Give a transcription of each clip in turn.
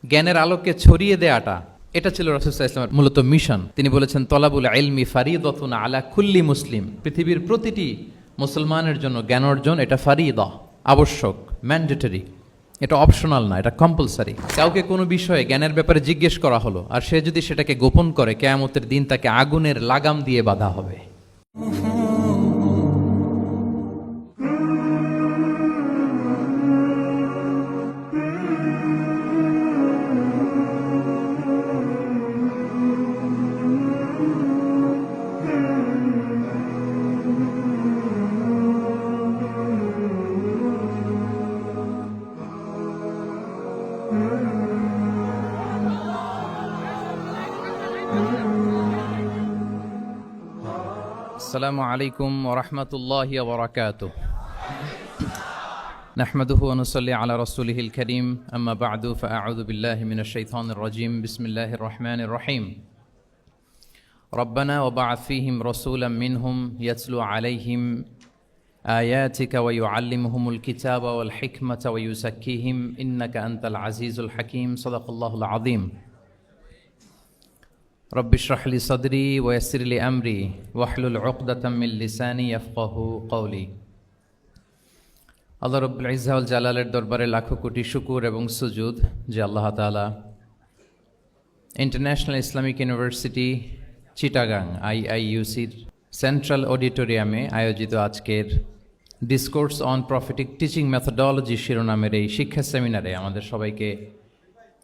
জ্ঞানের আলোকে ছড়িয়ে দেয়াটা, এটা ছিল রাসূল সাল্লাল্লাহু আলাইহি ওয়াসাল্লামের মূলত মিশন। তিনি বলেছেন তলাবুল ইলমি ফারিদাতুন আলা কুল্লি মুসলিম, পৃথিবীর প্রতিটি মুসলমানের জন্য জ্ঞান অর্জন এটা ফারিদা, আবশ্যক, ম্যান্ডেটরি, এটা অপশনাল না, এটা কম্পালসারি। কাউকে কোনো বিষয়ে জ্ঞানের ব্যাপারে জিজ্ঞেস করা হলো আর সে যদি সেটাকে গোপন করে, কিয়ামতের দিন তাকে আগুনের লাগাম দিয়ে বাঁধা হবে। আসসালামু আলাইকুম ওয়া রাহমাতুল্লাহি ওয়া বারাকাতুহু। নাহমাদুহু ওয়া নুসাল্লি আলা রাসূলিহিল কারীম, আম্মা বা'দু, ফাআউযু বিল্লাহি মিনাশ শাইতানির রাজীম। বিসমিল্লাহির রহমানির রহিম। রব্বানা ওয়া বা'আথ ফীহিম রাসূলাম মিনহুম ইয়াতলু আলাইহিম আয়াতিকা ওয়া ইউআল্লিমুহুমুল কিতাবা ওয়াল হিকমাতা ওয়া ইউযাক্কিহিম ইন্নাকা আনতাল আজিজুল হাকীম। সাদাকাল্লাহুল আযীম। রব্বি ইশরাহ লি সাদরি ওয়া ইয়াসসির লি আমরি ওয়াহলুল উকদাতাম মিন লিসানি ইয়াফকাহু কওলি। আল্লাহ রাব্বুল ইজ্জা ওয়াল জালালের দরবারে লাখো কোটি শুকর এবং সুজুদ যে আল্লাহ তাআলা ইন্টারন্যাশনাল ইসলামিক ইউনিভার্সিটি চিটাগাং IIUCর সেন্ট্রাল অডিটোরিয়ামে আয়োজিত আজকের discourse on prophetic teaching methodology শিরোনামের এই শিক্ষা সেমিনারে আমাদের সবাইকে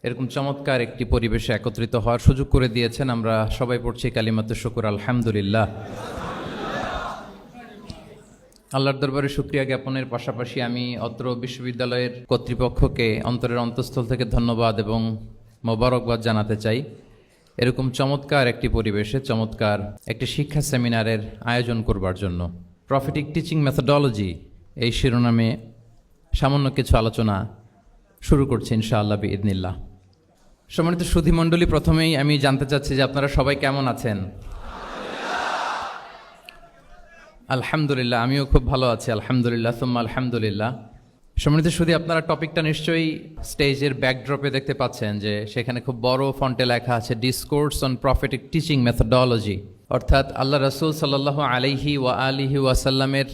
এরকম চমৎকার একটি পরিবেশে একত্রিত হওয়ার সুযোগ করে দিয়েছেন। আমরা সবাই পড়ছি কালিমাতু শুকর, আলহামদুলিল্লাহ। আল্লাহর দরবারে শুকরিয়া জ্ঞাপনের পাশাপাশি আমি অত্র বিশ্ববিদ্যালয়ের কর্তৃপক্ষকে অন্তরের অন্তঃস্থল থেকে ধন্যবাদ এবং মোবারকবাদ জানাতে চাই। এরকম চমৎকার একটি পরিবেশে চমৎকার একটি শিক্ষা সেমিনারের আয়োজন করবার জন্য। প্রফেটিক টিচিং মেথোডোলজি এই শিরোনামে সামান্য কিছু আলোচনা শুরু করছি ইনশাআল্লাহ বিইذনিল্লাহ। সম্মানিত সুধীমণ্ডলী, প্রথমেই আমি জানতে চাচ্ছি যে আপনারা সবাই কেমন আছেন? আলহামদুলিল্লাহ, আমিও খুব ভালো আছি আলহামদুলিল্লাহ, সুম্মা আলহামদুলিল্লাহ। সম্মানিত সুধী, আপনারা টপিকটা নিশ্চয়ই স্টেজের ব্যাকড্রপে দেখতে পাচ্ছেন যে সেখানে খুব বড় ফন্টে লেখা আছে discourse on prophetic teaching methodology, অর্থাৎ আল্লাহ রাসূল সাল্লাল্লাহু আলাইহি ওয়া আলিহি ওয়াসাল্লামের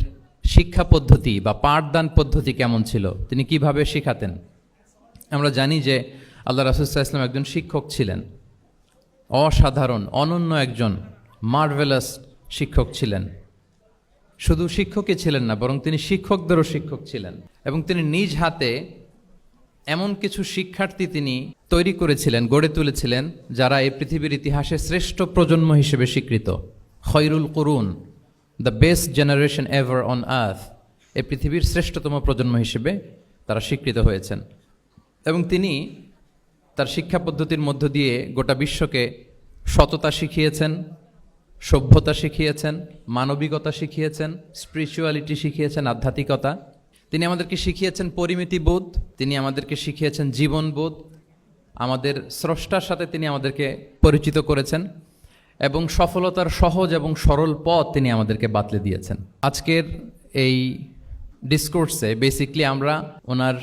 শিক্ষা পদ্ধতি বা পাঠদান পদ্ধতি কেমন ছিল, তিনি কিভাবে শিখাতেন। আমরা জানি যে আল্লাহ রাসূল সাল্লাল্লাহু আলাইহি ওয়াসাল্লাম একজন শিক্ষক ছিলেন, অসাধারণ অনন্য একজন মার্ভেলাস শিক্ষক ছিলেন। শুধু শিক্ষকই ছিলেন না, বরং তিনি শিক্ষকদেরও শিক্ষক ছিলেন এবং তিনি নিজ হাতে এমন কিছু শিক্ষার্থী তিনি তৈরি করেছিলেন, গড়ে তুলেছিলেন, যারা এই পৃথিবীর ইতিহাসে শ্রেষ্ঠ প্রজন্ম হিসেবে স্বীকৃত। খয়রুল কুরুন, the best generation ever on earth, এই পৃথিবীর শ্রেষ্ঠতম প্রজন্ম হিসেবে তারা স্বীকৃত হয়েছেন। এবং তিনি তার শিক্ষা পদ্ধতির মধ্য দিয়ে গোটা বিশ্বকে সততা শিখিয়েছেন, সভ্যতা শিখিয়েছেন, মানবিকতা শিখিয়েছেন, স্পিরিচুয়ালিটি শিখিয়েছেন, আধ্যাত্মিকতা। তিনি আমাদেরকে শিখিয়েছেন পরিমিতিবোধ, তিনি আমাদেরকে শিখিয়েছেন জীবনবোধ, আমাদের স্রষ্টার সাথে তিনি আমাদেরকে পরিচিত করেছেন এবং সফলতার সহজ এবং সরল পথ তিনি আমাদেরকে বাতলে দিয়েছেন। আজকের এই ডিসকোর্সে বেসিকলি আমরা ওনার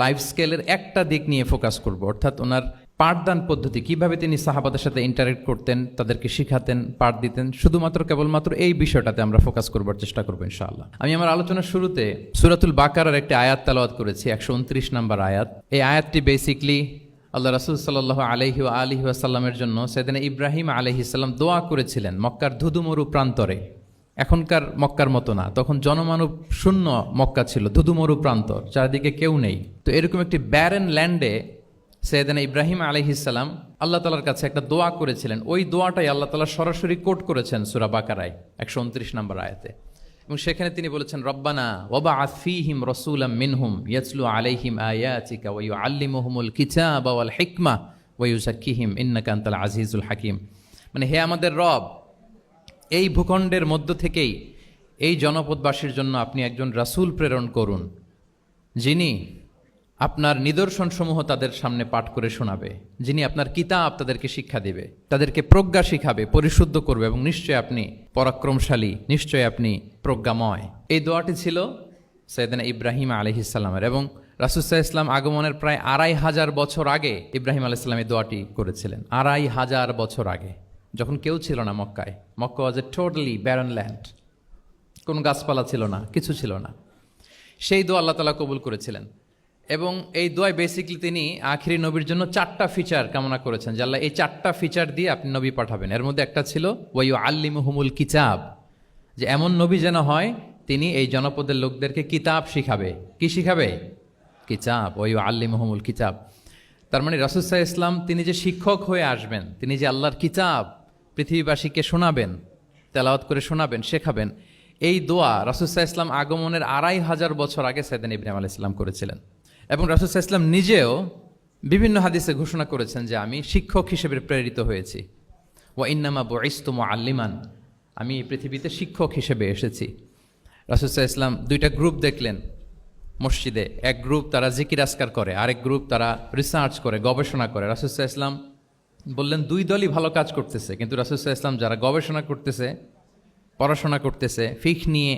লাইফ স্কেলের একটা দিক নিয়ে ফোকাস করব, অর্থাৎ ওনার পাঠদান পদ্ধতি, কিভাবে তিনি সাহাবাদের সাথে ইন্টারেক্ট করতেন, তাদেরকে শিখাতেন, পাঠ দিতেন। শুধুমাত্র কেবলমাত্র এই বিষয়টাতে আমরা ফোকাস করবার চেষ্টা করবো ইনশাআল্লাহ। আমি আমার আলোচনার শুরুতে সূরাতুল বাকারার একটি আয়াত তেলাওয়াত করেছি, 129 নম্বর আয়াত। এই আয়াতটি বেসিকলি আল্লাহ রাসূল সাল্লাল্লাহু আলাইহি ওয়া আলিহি ওয়াসাল্লামের জন্য সাইয়েদনা ইব্রাহিম আলাইহিস সালাম দোয়া করেছিলেন মক্কার ধুধুমরু প্রান্তরে। এখনকার মক্কার মতো না, তখন জনমানব শূন্য মক্কা ছিল, ধুধুমরু প্রান্তর, চারিদিকে কেউ নেই। তো এরকম একটি ব্যারেন ল্যান্ডে সাইয়েদনা ইব্রাহিম আলাইহিস সালাম আল্লাহ তাআলার কাছে একটা দোয়া করেছিলেন। ওই দোয়াটাই আল্লাহ তাআলা সরাসরি কোট করেছেন সূরা বাকারায় 129 নম্বর আয়াতে। এবং সেখানে তিনি বলেছেন রব্বানা ওয়াবআথ ফীহিম রাসূলাম মিনহুম ইয়াতলু আলাইহিম আয়াতিকা ওয়া ইউআল্লিমুহুমুল কিতাবা ওয়াল হিকমা ওয়া ইউযাক্কিহিম ইন্নাকা আনতাল আজিজুল হাকীম। মানে হে আমাদের রব, এই ভূখণ্ডের মধ্য থেকেই এই জনপদবাসীর জন্য আপনি একজন রাসূল প্রেরণ করুন, যিনি আপনার নিদর্শনসমূহ তাদের সামনে পাঠ করে শোনাবে, যিনি আপনার কিতাব তাদেরকে শিক্ষা দেবে, তাদেরকে প্রজ্ঞা শিখাবে, পরিশুদ্ধ করবে, এবং নিশ্চয় আপনি পরাক্রমশালী, নিশ্চয় আপনি প্রজ্ঞাময়। এই দোয়াটি ছিল সাইয়েদনা ইব্রাহিম আলাইহিস সালামের। এবং রাসূল সাল্লাল্লাহু আলাইহি ওয়াসাল্লাম আগমনের প্রায় ২৫০০ বছর আগে ইব্রাহিম আলাইহিস সালাম এই দোয়াটি করেছিলেন। ২৫০০ বছর আগে, যখন কেউ ছিল না মক্কায়। মক্কা ওয়াজ এ টোটালি ব্যারন ল্যান্ড, কোনো গাছপালা ছিল না, কিছু ছিল না। সেই দোয়া আল্লাহ তাআলা কবুল করেছিলেন এবং এই দোয়ায় বেসিক্যালি তিনি আখিরি নবীর জন্য ৪টা ফিচার কামনা করেছেন যে আল্লাহ এই ৪টা ফিচার দিয়ে আপনি নবী পাঠাবেন। এর মধ্যে একটা ছিল ওয়াইউ আল্লিমুহুমুল কিতাব, যে এমন নবী যেন হয় তিনি এই জনপদের লোকদেরকে কিতাব শিখাবে। কি শিখাবে? কিতাব। ওয়াইউ আল্লিমুহুমুল কিতাব, তার মানে রাসূল সাল্লাল্লাহু আলাইহি ওয়াসাল্লাম তিনি যে শিক্ষক হয়ে আসবেন, তিনি যে আল্লাহর কিতাব পৃথিবীবাসীকে শোনাবেন, তেলাওয়াত করে শোনাবেন, শেখাবেন, এই দোয়া রাসূল সাল্লাল্লাহু আলাইহি ওয়াসাল্লাম আগমনের ২৫০০ বছর আগে সাইয়েদনা ইব্রাহিম আলাইহিস সালাম করেছিলেন। এবং রাসূল সাল্লাল্লাহু আলাইহি ওয়াসাল্লাম নিজেও বিভিন্ন হাদিসে ঘোষণা করেছেন যে আমি শিক্ষক হিসেবে প্রেরিত হয়েছি। ওয়া ইন্নামা বুইসতু মুআল্লিমান, আমি এই পৃথিবীতে শিক্ষক হিসেবে এসেছি। রাসূল সাল্লাল্লাহু আলাইহি ওয়াসাল্লাম দুইটা গ্রুপ দেখলেন মসজিদে, এক গ্রুপ তারা জিকির আজকার করে, আরেক গ্রুপ তারা রিসার্চ করে, গবেষণা করে। রাসূল সাল্লাল্লাহু আলাইহি ওয়াসাল্লাম বললেন দুই দলই ভালো কাজ করতেছে, কিন্তু রাসূল সাল্লাল্লাহু আলাইহি ওয়াসাল্লাম যারা গবেষণা করতেছে, পড়াশোনা করতেছে, ফিকহ নিয়ে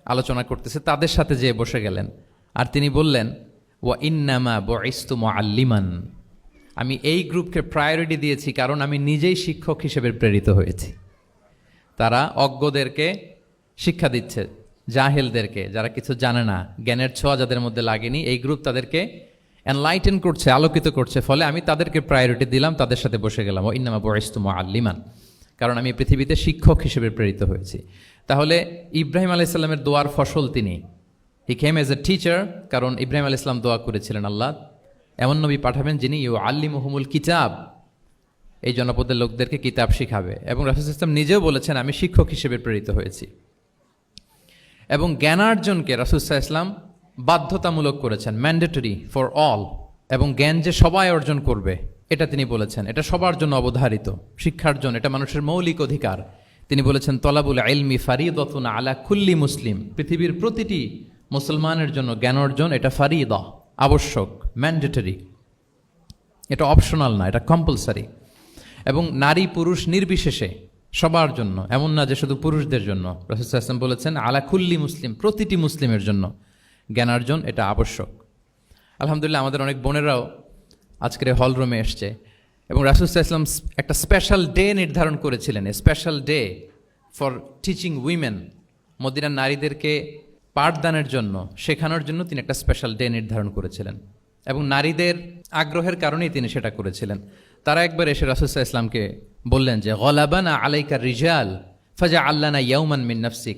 আলোচনা করতেছে, তাদের সাথে যেয়ে বসে গেলেন। আর তিনি বললেন ওয়া ইন্নামা বুইসতু মুআল্লিমান, আমি এই গ্রুপকে প্রায়োরিটি দিয়েছি কারণ আমি নিজেই শিক্ষক হিসেবে প্রেরিত হয়েছি। তারা অজ্ঞদেরকে শিক্ষা দিচ্ছে, জাহেলদেরকে, যারা কিছু জানে না, জ্ঞানের ছোঁয়া যাদের মধ্যে লাগেনি, এই গ্রুপ তাদেরকে এনলাইটেন করছে, আলোকিত করছে, ফলে আমি তাদেরকে প্রায়োরিটি দিলাম, তাদের সাথে বসে গেলাম। ও ইন্নামা বুইসতু মুআল্লিমান, কারণ আমি পৃথিবীতে শিক্ষক হিসেবে প্রেরিত হয়েছি। তাহলে ইব্রাহিম আলাইহিস সালামের দোয়ার ফসল তিনি, হি কেম এজ এ টিচার, কারণ ইব্রাহিম আলাইহিস সালাম দোয়া করেছিলেন আল্লাহ এমন নবী পাঠাবেন যিনি ইউ আল্লিমুহুমুল কিতাব, এই জনপদের লোকদেরকে কিতাব শিখাবে। এবং রাসূল সাল্লাল্লাহু আলাইহি ওয়াসাল্লাম নিজেও বলেছেন আমি শিক্ষক হিসেবে প্রেরিত হয়েছি। এবং জ্ঞানার্জনকে রাসূল সাল্লাল্লাহু আলাইহি ওয়াসাল্লাম বাধ্যতামূলক করেছেন, ম্যান্ডেটরি ফর অল। এবং জ্ঞান যে সবাই অর্জন করবে এটা তিনি বলেছেন, এটা সবার জন্য অবধারিত, শিক্ষার জন্য, এটা মানুষের মৌলিক অধিকার। তিনি বলেছেন তলাবুল ইলমি ফারিদাতুন আলা কুল্লি মুসলিম, পৃথিবীর প্রতিটি মুসলমানের জন্য জ্ঞান অর্জন এটা ফারিদা, আবশ্যক, ম্যান্ডেটরি, এটা অপশনাল না, এটা কম্পালসারি। এবং নারী পুরুষ নির্বিশেষে সবার জন্য, এমন না যে শুধু পুরুষদের জন্য। রাসূল সাল্লাল্লাহু আলাইহি ওয়াসাল্লাম বলেছেন আলা কুল্লি মুসলিম, প্রতিটি মুসলিমের জন্য জ্ঞানার্জন এটা আবশ্যক। আলহামদুলিল্লাহ আমাদের অনেক বোনেরাও আজকের হল রুমে এসছে এবং রাসূল সাল্লাল্লাহু আলাইহি ওয়াসাল্লাম একটা স্পেশাল ডে নির্ধারণ করেছিলেন, a special day for teaching women. মদিনার নারীদেরকে পাঠদানের জন্য, শেখানোর জন্য তিনি একটা স্পেশাল ডে নির্ধারণ করেছিলেন এবং নারীদের আগ্রহের কারণেই তিনি সেটা করেছিলেন। তারা একবার এসে রাসূল সাল্লাল্লাহু আলাইহি ওয়াসাল্লামকে বললেন যে গলাবানা আলাইকা রিজাল ফাজআল্লানা ইয়াওমান মিন নাফসিক,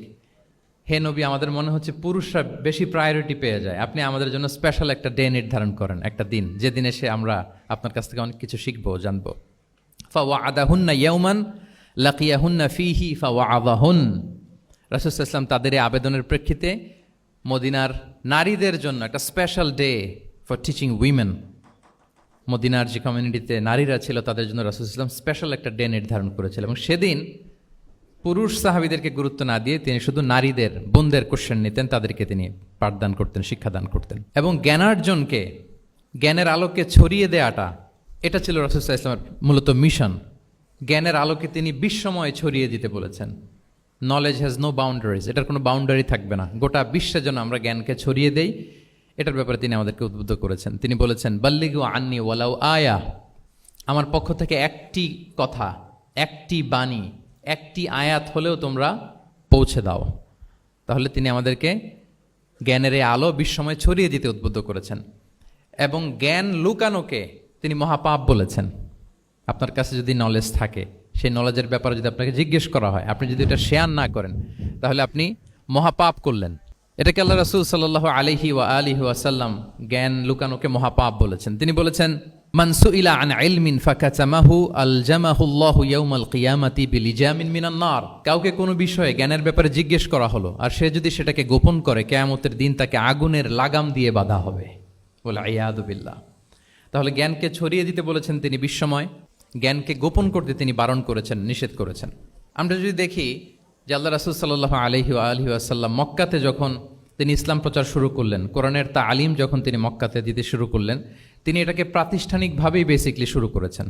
হে নবী আমাদের মনে হচ্ছে পুরুষরা বেশি প্রায়োরিটি পেয়ে যায়, আপনি আমাদের জন্য স্পেশাল একটা ডে নির্ধারণ করেন, একটা দিন, যে দিন এসে আমরা আপনার কাছ থেকে অনেক কিছু শিখবো, জানবো। ফাওয়াআদাহুন্না ইয়াওমান লাকিয়াহুন্না ফীহি ফাওয়াআদাহুন, রাসূল সাল্লাল্লাহু আলাইহি ওয়াসাল্লাম তাদের এই আবেদনের প্রেক্ষিতে মদিনার নারীদের জন্য একটা special day for teaching women, মদিনার যে কমিউনিটিতে নারীরা ছিল তাদের জন্য রাসূল সাল্লাল্লাহু আলাইহি ওয়াসাল্লাম স্পেশাল একটা ডে নির্ধারণ করেছিলেন। এবং সেদিন পুরুষ সাহাবীদেরকে গুরুত্ব না দিয়ে তিনি শুধু নারীদের, বোনদের কোশ্চেন নিতেন, তাদেরকে তিনি পাঠদান করতেন, শিক্ষাদান করতেন। এবং জ্ঞানার্জনকে, জ্ঞানের আলোকে ছড়িয়ে দেয়াটা, এটা ছিল রাসূল সাল্লাল্লাহু আলাইহি ওয়াসাল্লামের মূলত মিশন। জ্ঞানের আলোকে তিনি বিশ্বময় ছড়িয়ে দিতে বলেছেন। নলেজ হ্যাজ নো বাউন্ডারিজ, এটার কোনো বাউন্ডারি থাকবে না, গোটা বিশ্বের জন্য আমরা জ্ঞানকে ছড়িয়ে দেই, এটার ব্যাপারে তিনি আমাদেরকে উদ্বুদ্ধ করেছেন। তিনি বলেছেন বাল্লিগু আন্নি ওয়ালাউ আয়া, আমার পক্ষ থেকে একটি কথা, একটি বাণী, একটি আয়াত হলেও তোমরা পৌঁছে দাও। তাহলে তিনি আমাদেরকে জ্ঞানের এই আলো বিশ্বময় ছড়িয়ে দিতে উদ্বুদ্ধ করেছেন। এবং জ্ঞান লুকানোকে তিনি মহাপাপ বলেছেন। আপনার কাছে যদি নলেজ থাকে, সেই নলেজের ব্যাপারে যদি আপনাকে জিজ্ঞেস করা হয়, আপনি যদি এটা শেয়ার না করেন, তাহলে আপনি মহাপাপ করলেন। এটাকে আল্লাহ রাসূল সাল্লাল্লাহু আলাইহি ওয়া আলিহি ওয়াসাল্লাম জ্ঞান লুকানোকে মহাপাপ বলেছেন। তিনি বলেছেন মান সুইলা আন ইলমিন ফাকাতামাহু আলজামাহুল্লাহু ইয়াউমাল কিয়ামাতি বিলিজামিন মিনান নার, কাউকে কোনো বিষয়ে জ্ঞানের ব্যাপারে জিজ্ঞেস করা হলো আর সে যদি সেটাকে গোপন করে, কিয়ামতের দিন তাকে আগুনের লাগাম দিয়ে বাঁধা হবে, বলে ইয়াদু বিল্লাহ। তাহলে জ্ঞানকে ছড়িয়ে দিতে বলেছেন তিনি বিশ্বময়, জ্ঞানকে গোপন করতে তিনি বারণ করেছেন, নিষেধ করেছেন। আমরা যদি দেখি যে আল্লাহ রাসূল সাল্লাল্লাহু আলাইহি ওয়া আলিহি ওয়াসাল্লাম মক্কাতে যখন তিনি ইসলাম প্রচার শুরু করলেন, কোরআনের তালিম যখন তিনি মক্কাতে দিতে শুরু করলেন, তিনি এটাকে প্রাতিষ্ঠানিকভাবেই বেসিকলি শুরু করেছেন।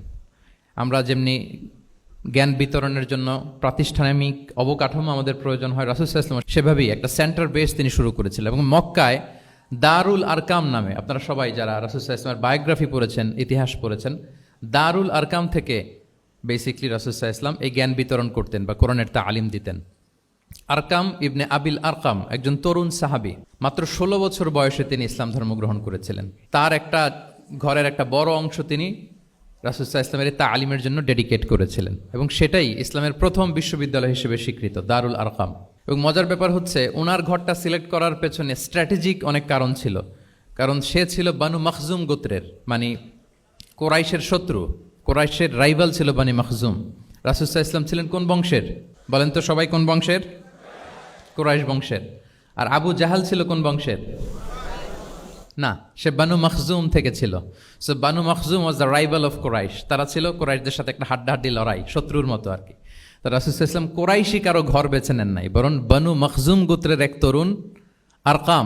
আমরা যেমনি জ্ঞান বিতরণের জন্য প্রাতিষ্ঠানিক অবকাঠামো আমাদের প্রয়োজন হয়, রাসূল সাল্লাল্লাহু আলাইহি ওয়াসাল্লাম সেভাবেই একটা সেন্টার বেস তিনি শুরু করেছিলেন। এবং মক্কায় দারুল আরকাম নামে, আপনারা সবাই যারা রাসূল সাল্লাল্লাহু আলাইহি ওয়াসাল্লামের বায়োগ্রাফি পড়েছেন, ইতিহাস পড়েছেন, দারুল আরকাম থেকে বেসিকলি রাসূল সাল্লাল্লাহু আলাইহি ওয়াসাল্লাম এই জ্ঞান বিতরণ করতেন বা কোরআনের তালিম দিতেন। আরকাম ইবনে আবিল আরকাম একজন তরুণ সাহাবী, মাত্র 16 বছর বয়সে তিনি ইসলাম ধর্ম গ্রহণ করেছিলেন। তার একটা ঘরের একটা বড় অংশ তিনি রাসূল সাল্লাল্লাহু আলাইহি ওয়াসাল্লামের তালিমের জন্য ডেডিকেট করেছিলেন, এবং সেটাই ইসলামের প্রথম বিশ্ববিদ্যালয় হিসেবে স্বীকৃত দারুল আরকাম। এবং মজার ব্যাপার হচ্ছে, ওনার ঘরটা সিলেক্ট করার পেছনে স্ট্র্যাটেজিক অনেক কারণ ছিল। কারণ সে ছিল বানু মাখজুম গোত্রের, মানে কোরাইশের শত্রু, কোরাইশের রাইভাল ছিল বানি মাখজুম। রাসূল সাল্লাল্লাহু আলাইহি ওয়াসাল্লাম ছিলেন কোন বংশের? বলেন তো সবাই, কোন বংশের? কোরাইশ বংশের। আর আবু জাহাল ছিল কোন বংশের? না, সে বানু মাখজুম থেকে ছিল। So Banu Makhzum was the rival of Quraish. তারা ছিল কোরাইশদের সাথে একটা হাড্ডাহাড্ডি লড়াই, শত্রুর মতো আর কি। তো রাসূল সাল্লাল্লাহু আলাইহি ওয়াসাল্লাম কোরাইশি কারো ঘর বেছে নেন নাই, বরং বানু মাখজুম গোত্রের এক তরুণ আরকাম,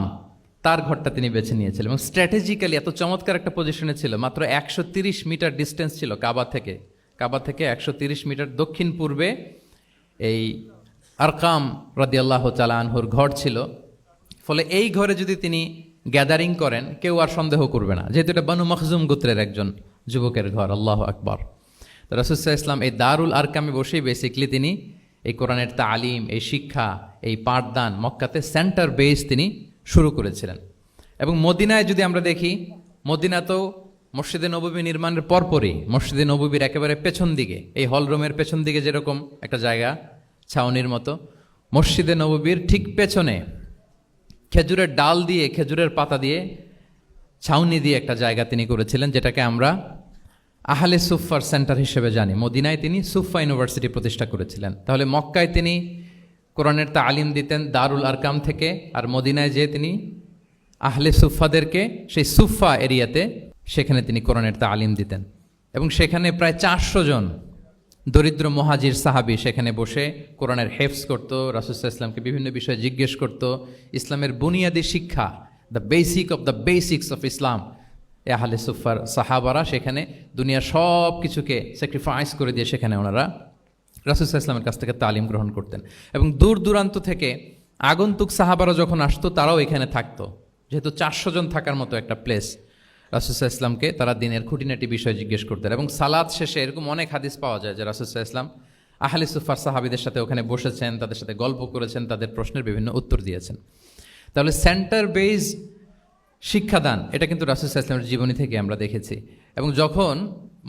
তার ঘরটা তিনি বেছে নিয়েছিলেন। এবং স্ট্র্যাটেজিক্যালি এত চমৎকার একটা পজিশনে ছিল, মাত্র 130 মিটার ডিস্টেন্স ছিল কাবা থেকে। কাবা থেকে 130 মিটার দক্ষিণ পূর্বে এই আরকাম রাদিয়াল্লাহু তাআলা আনহুর ঘর ছিল। ফলে এই ঘরে যদি তিনি গ্যাদারিং করেন, কেউ আর সন্দেহ করবে না, যেহেতু এটা বানু মাখজুম গোত্রের একজন যুবকের ঘর। আল্লাহু আকবার। তো রাসূল সাল্লাল্লাহু আলাইহি ওয়াসাল্লাম এই দারুল আরকামে বসেই বেসিকলি তিনি এই কোরআনের তালিম, এই শিক্ষা, এই পাঠদান মক্কাতে সেন্টার বেস তিনি শুরু করেছিলেন। এবং মদিনায় যদি আমরা দেখি, মদিনা তো মসজিদে নববী নির্মাণের পরপরই মসজিদে নববীর একেবারে পেছন দিকে, এই হলরুমের পেছন দিকে যেরকম একটা জায়গা ছাউনির মতো, মসজিদে নববীর ঠিক পেছনে খেজুরের ডাল দিয়ে, খেজুরের পাতা দিয়ে ছাউনি দিয়ে একটা জায়গা তিনি করেছিলেন, যেটাকে আমরা আহলে সুফার সেন্টার হিসেবে জানি। মদিনায় তিনি সুফা ইউনিভার্সিটি প্রতিষ্ঠা করেছিলেন। তাহলে মক্কায় তিনি কোরআনের তালিম দিতেন দারুল আরকাম থেকে, আর মদিনায় যেয়ে তিনি আহলে সুফাদেরকে সেই সুফা এরিয়াতে, সেখানে তিনি কোরআনের তালিম দিতেন। এবং সেখানে প্রায় 400 জন দরিদ্র মুহাজির সাহাবী সেখানে বসে কোরআনের হেফজ করত, রাসূল সাল্লাল্লাহু আলাইহি ওয়াসাল্লামকে বিভিন্ন বিষয়ে জিজ্ঞেস করত। ইসলামের বুনিয়াদি শিক্ষা, the basic of the basics of Islam, আহলে সুফার সাহাবারা সেখানে দুনিয়ার সব কিছুকে স্যাক্রিফাইস করে দিয়ে সেখানে ওনারা রাসূল সাল্লাল্লাহু আলাইহি ওয়াসাল্লামের কাছ থেকে তালিম গ্রহণ করতেন। এবং দূর দূরান্ত থেকে আগন্তুক সাহাবারা যখন আসতো, তারাও এখানে থাকতো। যেহেতু 400 জন থাকার মতো একটা প্লেস, রাসূল সাল্লাল্লাহু আলাইহি ওয়াসাল্লামকে তারা দিনের খুঁটিনাটি বিষয় জিজ্ঞেস করতেন। এবং সালাত শেষে এরকম অনেক হাদিস পাওয়া যায় যে রাসূল সাল্লাল্লাহু আলাইহি ওয়াসাল্লাম আহলে সুফার সাহাবীদের সাথে ওখানে বসেছেন, তাদের সাথে গল্প করেছেন, তাদের প্রশ্নের বিভিন্ন উত্তর দিয়েছেন। তাহলে সেন্টার বেজ শিক্ষাদান, এটা কিন্তু রাসূল সাল্লাল্লাহু আলাইহি ওয়াসাল্লামের জীবনী থেকে আমরা দেখেছি। এবং যখন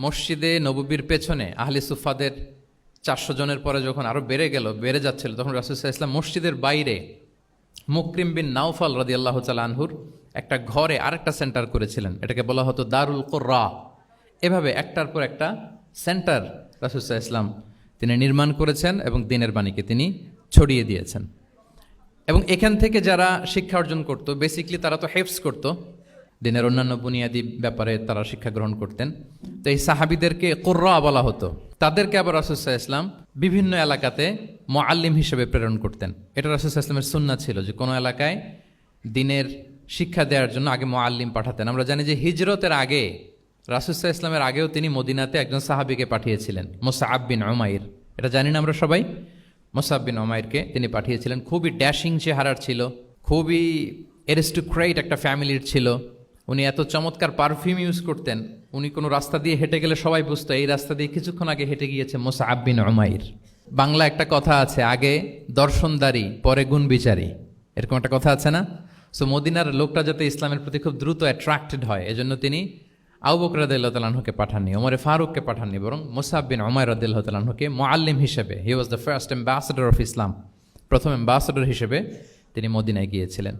মসজিদে নববীর পেছনে আহলে সুফাদের 400 জনের পরে যখন আরও বেড়ে যাচ্ছিল, তখন রাসূল সাল্লাল্লাহু আলাইহি ওয়াসাল্লাম মসজিদের বাইরে মুকরিম বিন নাওফাল রাদিয়াল্লাহু তাআলা আনহুর একটা ঘরে আরেকটা সেন্টার করেছিলেন। এটাকে বলা হতো দারুল কুররা। এভাবে একটার পর একটা সেন্টার রাসূল সাল্লাল্লাহু আলাইহি ওয়াসাল্লাম তিনি নির্মাণ করেছেন এবং দ্বীনের বাণীকে তিনি ছড়িয়ে দিয়েছেন। এবং এখান থেকে যারা শিক্ষা অর্জন করত, বেসিকলি তারা তো হেফজ করত, দ্বীনের অন্যান্য বুনিয়াদি ব্যাপারে তারা শিক্ষা গ্রহণ করতেন। তো এই সাহাবীদেরকে কুররা বলা হতো। তাদেরকে আবার রাসূল সাল্লাল্লাহু আলাইহি ওয়াসাল্লাম বিভিন্ন এলাকাতে মুআল্লিম হিসেবে প্রেরণ করতেন। এটা রাসূল সাল্লাল্লাহু আলাইহি ওয়াসাল্লামের সুন্নাহ ছিল যে কোনো এলাকায় দ্বীনের শিক্ষা দেওয়ার জন্য আগে মুআল্লিম পাঠাতেন। আমরা জানি যে হিজরতের আগে রাসূল সাল্লাল্লাহু আলাইহি ওয়াসাল্লামের আগেও তিনি মদিনাতে একজন সাহাবীকে পাঠিয়েছিলেন, মুসআব বিন উমাইর। এটা জানি না আমরা সবাই? মুসআব বিন উমাইরকে তিনি পাঠিয়েছিলেন। খুবই ড্যাশিং চেহারার ছিল, খুবই অ্যারিস্টোক্রেট একটা ফ্যামিলির ছিল। উনি এত চমৎকার পারফিউম ইউজ করতেন, উনি কোনো রাস্তা দিয়ে হেঁটে গেলে সবাই বুঝতো এই রাস্তা দিয়ে কিছুক্ষণ আগে হেঁটে গিয়েছে মুসআব বিন উমাইর। বাংলা একটা কথা আছে, আগে দর্শনদারি পরে গুণ বিচারী, এরকম একটা কথা আছে না? সো মদিনার লোকটা যাতে ইসলামের প্রতি খুব দ্রুত অ্যাট্রাক্টেড হয়, এজন্য তিনি আবু বকর রাদিয়াল্লাহু তাআলা আনহুকে পাঠাননি, ওমরে ফারুককে পাঠাননি, বরং মুসআব বিন উমাইর রাদিয়াল্লাহু তাআলা আনহুকে মুআল্লিম হিসেবে, he was the first ambassador of Islam, প্রথম অ্যাম্বাসেডর হিসেবে তিনি মদিনায় গিয়েছিলেন।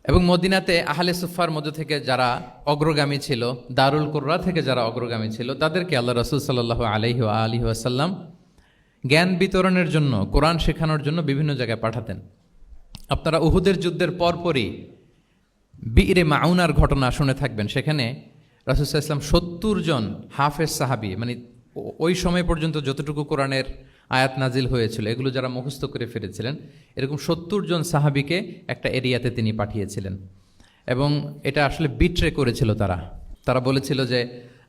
এবং মদিনাতে আহলে সুফার মধ্য থেকে যারা অগ্রগামী ছিল, দারুল কুররা থেকে যারা অগ্রগামী ছিল, তাদেরকে আল্লাহ রাসূল সাল্লাল্লাহু আলাইহি ওয়া আলিহি ওয়াসাল্লাম জ্ঞান বিতরণের জন্য, কোরআন শেখানোর জন্য বিভিন্ন জায়গায় পাঠাতেন। আপনারা উহুদের যুদ্ধের পরপরই বিরে মাউনার ঘটনা শুনে থাকবেন। সেখানে রাসূল সাল্লাল্লাহু আলাইহি ওয়াসাল্লাম 70 জন হাফেজ সাহাবী, মানে ওই সময় পর্যন্ত যতটুকু কোরআনের আয়াত নাজিল হয়েছিল এগুলো যারা মুখস্থ করে ফিরেছিলেন, এরকম 70 জন সাহাবীকে একটা এরিয়াতে তিনি পাঠিয়েছিলেন। এবং এটা আসলে বিট্রে করেছিল তারা বলেছিল যে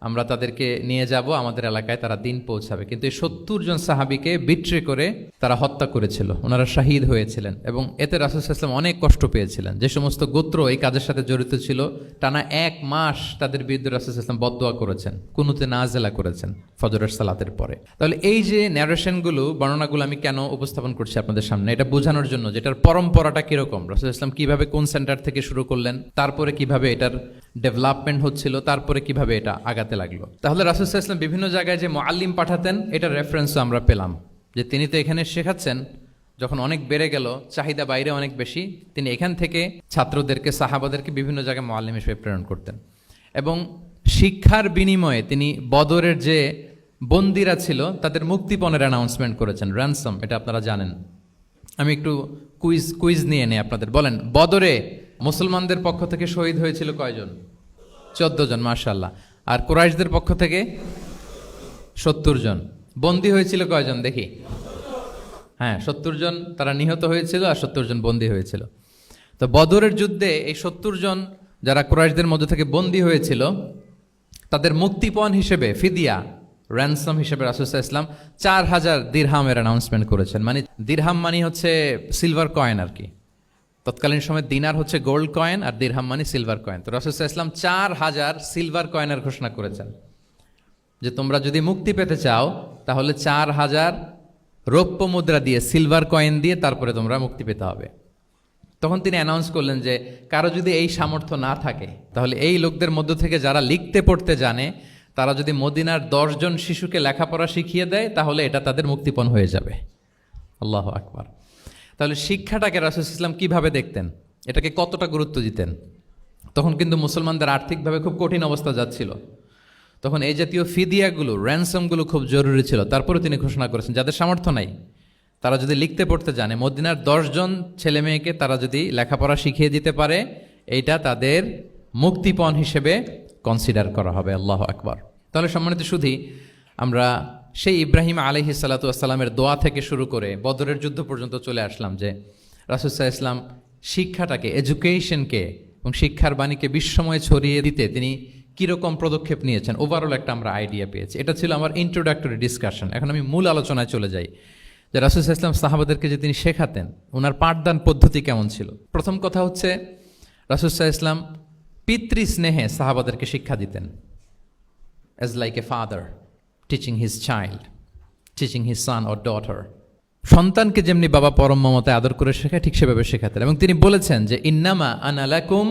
আমরা তাদেরকে নিয়ে যাব আমাদের এলাকায়, তারা দিন পৌঁছাবে। কিন্তু এই 70 জন সাহাবীকে বিট্রে করে তারা হত্যা করেছিল, ওনারা শাহিদ হয়েছিলেন এবং এতে রাসূল সাল্লাল্লাহু আলাইহি ওয়াসাল্লাম অনেক কষ্ট পেয়েছিলেন। যে সমস্ত গোত্র এই কাজের সাথে জড়িত ছিল টানা 1 মাস তাদের বিরুদ্ধে রাসূল সাল্লাল্লাহু আলাইহি ওয়াসাল্লাম বদদোয়া করেছেন, কুনুতে নাজেলা করেছেন ফজরের সালাতের পরে। তাহলে এই যে ন্যারেশনগুলো, বর্ণনাগুলো আমি কেন উপস্থাপন করছি আপনাদের সামনে, এটা বোঝানোর জন্য যেটার পরম্পরাটা কিরকম, রাসূল সাল্লাল্লাহু আলাইহি ওয়াসাল্লাম কিভাবে কোন সেন্টার থেকে শুরু করলেন, তারপরে কিভাবে এটার ডেভেলপমেন্ট হচ্ছিল, তারপরে কিভাবে এটা আগাতে লাগলো। তাহলে রাসূল সাল্লাল্লাহু আলাইহি ওয়াসাল্লাম বিভিন্ন জায়গায় যে মুআল্লিম পাঠাতেন, এটার রেফারেন্সও আমরা পেলাম যে তিনি তো এখানে শেখাচ্ছেন, যখন অনেক বেড়ে গেল, চাহিদা বাইরে অনেক বেশি, তিনি এখান থেকে ছাত্রদেরকে, সাহাবাদেরকে বিভিন্ন জায়গায় মুআল্লিম হিসেবে প্রেরণ করতেন। এবং শিক্ষার বিনিময়ে তিনি বদরের যে বন্দিরা ছিল তাদের মুক্তিপণের অ্যানাউন্সমেন্ট করেছেন, র্যানসম, এটা আপনারা জানেন। আমি একটু কুইজ নিয়ে নেই আপনাদের। বলেন, বদরে মুসলমানদের পক্ষ থেকে শহীদ হয়েছিল কয়জন? 14 জন, মাশাআল্লাহ। আর কুরাইশদের পক্ষ থেকে 70 জন। বন্দী হয়েছিল কয়জন দেখি? হ্যাঁ, 70 জন তারা নিহত হয়েছিল আর 70 জন বন্দী হয়েছিল। তো বদরের যুদ্ধে এই 70 জন যারা কুরাইশদের মধ্য থেকে বন্দী হয়েছিল তাদের মুক্তিপণ হিসেবে ফিদিয়া, র্যানসম হিসেবে রাসূল সাল্লাল্লাহু আলাইহি ওয়াসাল্লাম 4000 দিরহামের অ্যানাউন্সমেন্ট করেছেন। মানে দিরহাম মানে হচ্ছে সিলভার কয়েন আর কি। তৎকালীন সময় দিনার হচ্ছে গোল্ড কয়েন আর দিরহাম মানে সিলভার কয়েন। তো রাসূল সাল্লাল্লাহু আলাইহি ওয়াসাল্লাম 4000 সিলভার কয়েনের ঘোষণা করেছেন যে তোমরা যদি মুক্তি পেতে চাও তাহলে 4000 রৌপ্য মুদ্রা দিয়ে, সিলভার কয়েন দিয়ে তারপরে তোমরা মুক্তি পেতে হবে। তখন তিনি অ্যানাউন্স করলেন যে কারো যদি এই সামর্থ্য না থাকে তাহলে এই লোকদের মধ্য থেকে যারা লিখতে পড়তে জানে তারা যদি মদিনার 10 জন শিশুকে লেখাপড়া শিখিয়ে দেয় তাহলে এটা তাদের মুক্তিপণ হয়ে যাবে। আল্লাহু আকবার। তাহলে শিক্ষাটাকে রাসূল সাল্লাল্লাহু আলাইহি ওয়াসাল্লাম কিভাবে দেখতেন, এটাকে কতটা গুরুত্ব দিতেন? তখন কিন্তু মুসলমানদের আর্থিকভাবে খুব কঠিন অবস্থা যাচ্ছিল। তখন এই জাতীয় ফিদিয়াগুলো, র্যানসমগুলো খুব জরুরি ছিল। তারপরে তিনি ঘোষণা করেছেন যাদের সামর্থ্য নাই তারা যদি লিখতে পড়তে জানে, মদিনার 10 জন ছেলে মেয়েকে তারা যদি লেখাপড়া শিখিয়ে দিতে পারে, এইটা তাদের মুক্তিপণ হিসেবে কনসিডার করা হবে। আল্লাহু আকবার। তাহলে সম্মানিত সুধী, আমরা সেই ইব্রাহিম আলাইহিস সালাতু ওয়াস সালামের দোয়া থেকে শুরু করে বদরের যুদ্ধ পর্যন্ত চলে আসলাম যে রাসূল সাল্লাল্লাহু আলাইহি ওয়াসাল্লাম শিক্ষাটাকে, এডুকেশনকে এবং শিক্ষার বাণীকে বিশ্বময় ছড়িয়ে দিতে তিনি কীরকম পদক্ষেপ নিয়েছেন, ওভারঅল একটা আমরা আইডিয়া পেয়েছি। এটা ছিল আমার ইন্ট্রোডাক্টরি ডিসকাশন। এখন আমি মূল আলোচনায় চলে যাই যে রাসূল সাল্লাল্লাহু আলাইহি ওয়াসাল্লাম সাহাবাদেরকে যে তিনি শেখাতেন, ওনার পাঠদান পদ্ধতি কেমন ছিল। প্রথম কথা হচ্ছে রাসূল সাল্লাল্লাহু আলাইহি ওয়াসাল্লাম পিতৃ স্নেহে সাহাবাদেরকে শিক্ষা দিতেন, as like a father teaching his child, teaching his son or daughter. সন্তানকে যেমনি বাবা পরম মমতায় আদর করে শেখায় ঠিক সেভাবে শেখাতেন। এবং তিনি বলেছেন যে ইন্নামা আনা লাকুম